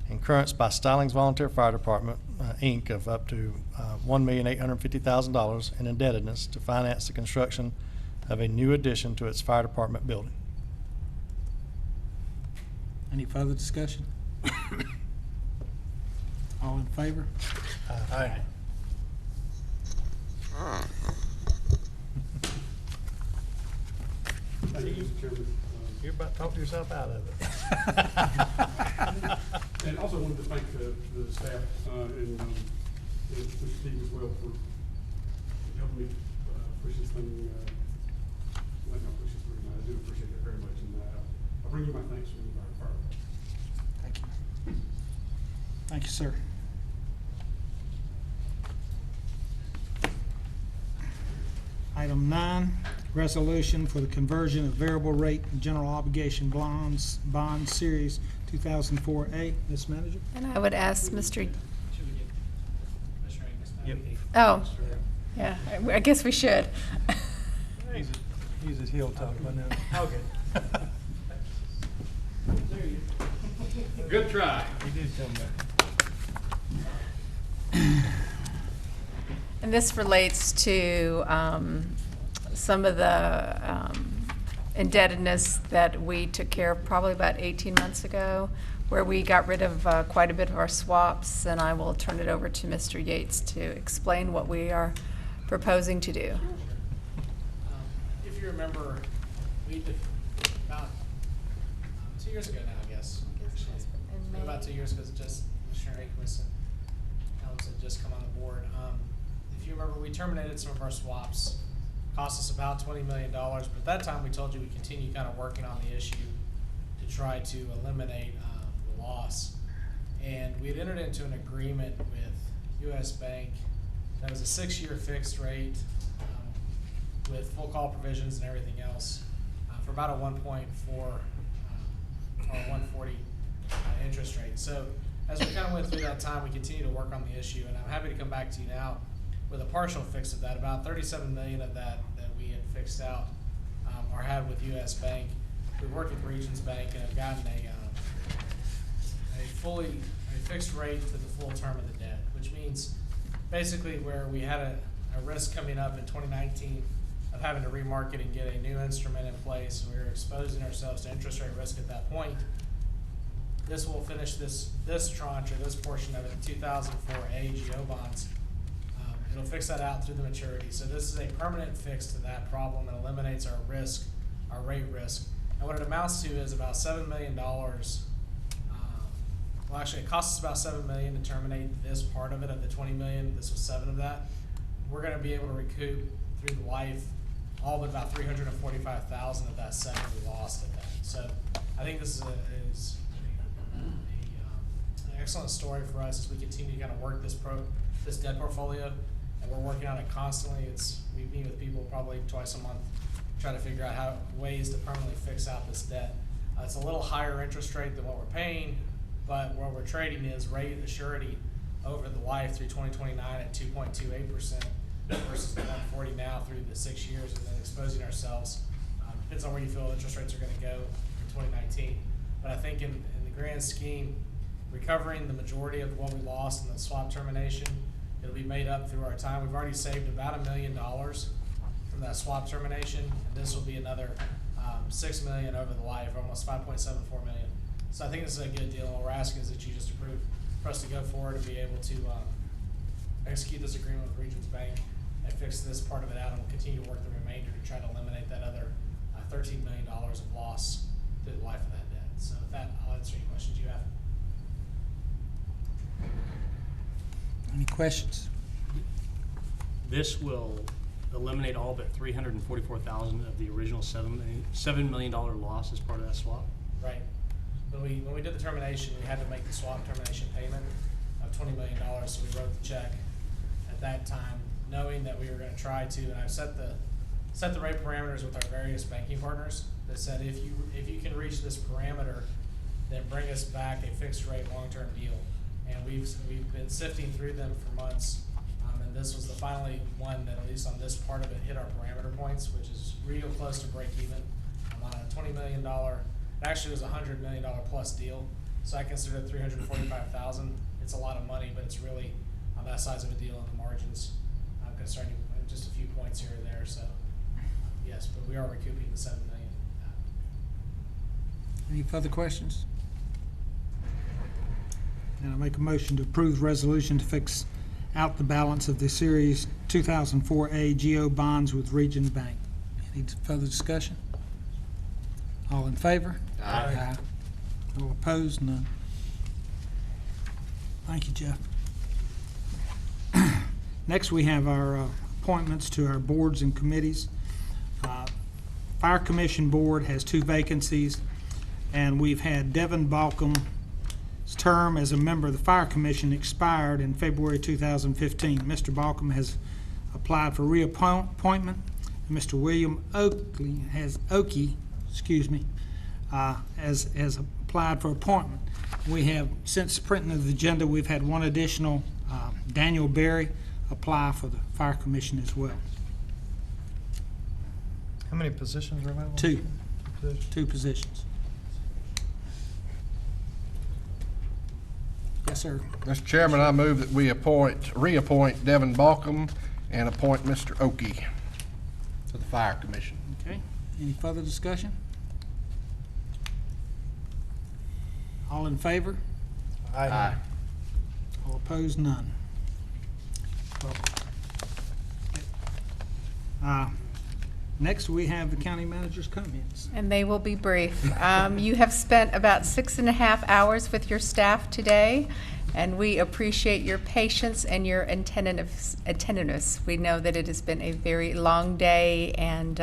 incurrence by Stallings Volunteer Fire Department, Inc. of up to $1,850,000 in indebtedness to finance the construction of a new addition to its fire department building. Any further discussion? All in favor? Aye. Thank you, Mr. Chairman. You're about to talk yourself out of it. And also wanted to thank the staff and Mr. Steve as well for helping me push this thing. Let me push this through. I do appreciate that very much, and I'll bring you my thanks from the fire department. Thank you. Thank you, sir. Item 9, resolution for the conversion of variable rate general obligation bonds, bond series 2004A. Ms. Manager? And I would ask Mr. Should we get Commissioner Amos back? Yep. Oh, yeah, I guess we should. He's at heel talk by now. Okay. Good try. He did tell me that. And this relates to some of the indebtedness that we took care of probably about 18 months ago, where we got rid of quite a bit of our swaps, and I will turn it over to Mr. Yates to explain what we are proposing to do. If you remember, we did about 2 years ago now, I guess. It's been about 2 years because just Commissioner Akins and Helms had just come on the board. If you remember, we terminated some of our swaps. Cost us about $20 million, but at that time we told you we continue kind of working on the issue to try to eliminate the loss. And we had entered into an agreement with U.S. Bank that was a 6-year fixed rate with full call provisions and everything else for about a 1.4 or 140 interest rate. So as we kind of went through that time, we continue to work on the issue, and I'm happy to come back to you now with a partial fix of that. About $37 million of that we had fixed out or had with U.S. Bank. We worked with Regions Bank and have gotten a fixed rate to the full term of the debt, which means basically where we had a risk coming up in 2019 of having to remarket and get a new instrument in place, and we were exposing ourselves to interest rate risk at that point. This will finish this tranche or this portion of it, the 2004 AGO bonds. It'll fix that out through the maturity. So this is a permanent fix to that problem and eliminates our risk, our rate risk. And what it amounts to is about $7 million. Well, actually, it costs us about $7 million to terminate this part of it of the $20 million. This was 7 of that. We're going to be able to recoup through the life all but about $345,000 of that 7 we lost at that. So I think this is an excellent story for us as we continue to kind of work this debt portfolio. And we're working on it constantly. We meet with people probably twice a month, trying to figure out ways to permanently fix out this debt. It's a little higher interest rate than what we're paying, but what we're trading is rate the surety over the life through 2029 at 2.28% versus the 140 now through the 6 years, and then exposing ourselves. Depends on where you feel interest rates are going to go in 2019. But I think in the grand scheme, recovering the majority of what we lost in the swap termination, it'll be made up through our time. We've already saved about $1 million from that swap termination, and this will be another $6 million over the life, almost $5.74 million. So I think this is a good deal. What we're asking is that you just approve for us to go forward and be able to execute this agreement with Regions Bank I fixed this part of it out, and we'll continue to work the remainder to try to eliminate that other $13 million of loss through the life of that debt. So with that, I'll answer any questions you have. Any questions? This will eliminate all but $344,000 of the original $7 million loss as part of that swap. Right. When we did the termination, we had to make the swap termination payment of $20 million, so we wrote the check at that time, knowing that we were going to try to, and I've set the rate parameters with our various banking partners that said if you can reach this parameter, then bring us back a fixed rate long-term deal. And we've been sifting through them for months, and this was the finally one that, at least on this part of it, hit our parameter points, which is real close to break even. On a $20 million, it actually was a $100 million plus deal, so I consider it $345,000. It's a lot of money, but it's really on that size of a deal, and the margins concerning just a few points here or there. So yes, but we are recouping the $7 million. Any further questions? And I'll make a motion to approve the resolution to fix out the balance of the Series 2004A GO bonds with Region Bank. Any further discussion? All in favor? Aye. All opposed? None. Thank you, Jeff. Next, we have our appointments to our boards and committees. Fire Commission Board has 2 vacancies, and we've had Devin Balcom's term as a member of the Fire Commission expired in February 2015. Mr. Balcom has applied for reappointment, and Mr. William Oakey has applied for appointment. We have, since printing of the agenda, we've had one additional, Daniel Berry, apply for the Fire Commission as well. How many positions are available? 2. 2 positions. Yes, sir. Mr. Chairman, I move that we reappoint Devin Balcom and appoint Mr. Oakey to the Fire Commission. Okay. Any further discussion? All in favor? Aye. All opposed? None. Next, we have the county manager's comments. And they will be brief. You have spent about 6.5 hours with your staff today, and we appreciate your patience and your attentiveness. We know that it has been a very long day and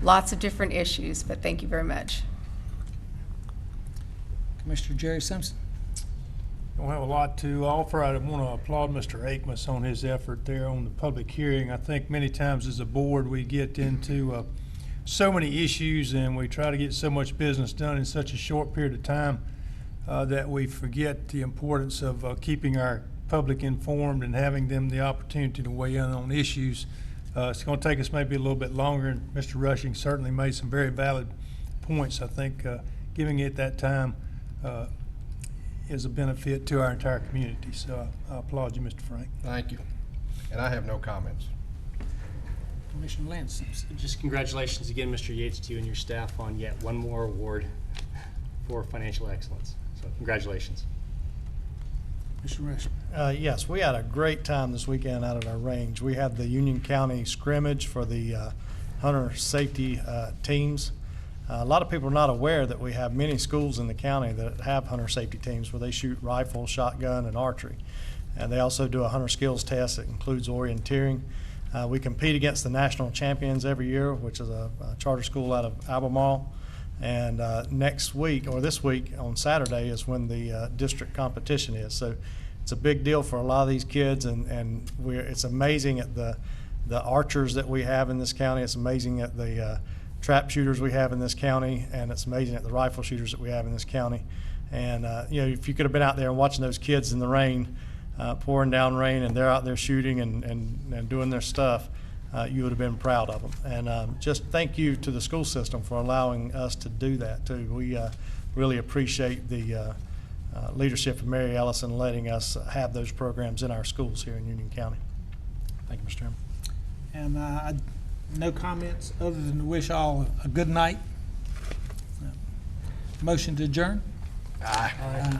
lots of different issues, but thank you very much. Commissioner Jerry Simpson. Don't have a lot to offer. I want to applaud Mr. Akmus on his effort there on the public hearing. I think many times as a board we get into so many issues and we try to get so much business done in such a short period of time that we forget the importance of keeping our public informed and having them the opportunity to weigh in on issues. It's going to take us maybe a little bit longer, and Mr. Rushing certainly made some very valid points. I think giving it that time is a benefit to our entire community. So I applaud you, Mr. Frank. Thank you. And I have no comments. Commissioner Lance Simpson. Just congratulations again, Mr. Yates, to you and your staff on yet one more award for financial excellence. So congratulations. Mr. Rush. Yes, we had a great time this weekend out at our range. We had the Union County scrimmage for the hunter safety teams. A lot of people are not aware that we have many schools in the county that have hunter safety teams where they shoot rifle, shotgun, and archery. And they also do a hunter skills test that includes orienteering. We compete against the national champions every year, which is a charter school out of Albemarle. And next week, or this week on Saturday, is when the district competition is. So it's a big deal for a lot of these kids, and it's amazing at the archers that we have in this county. It's amazing at the trap shooters we have in this county, and it's amazing at the rifle shooters that we have in this county. And if you could have been out there and watching those kids in the rain, pouring down rain, and they're out there shooting and doing their stuff, you would have been proud of them. And just thank you to the school system for allowing us to do that too. We really appreciate the leadership of Mary Ellison letting us have those programs in our schools here in Union County. Thank you, Mr. Chairman. And no comments other than to wish all a good night. Motion to adjourn. Aye.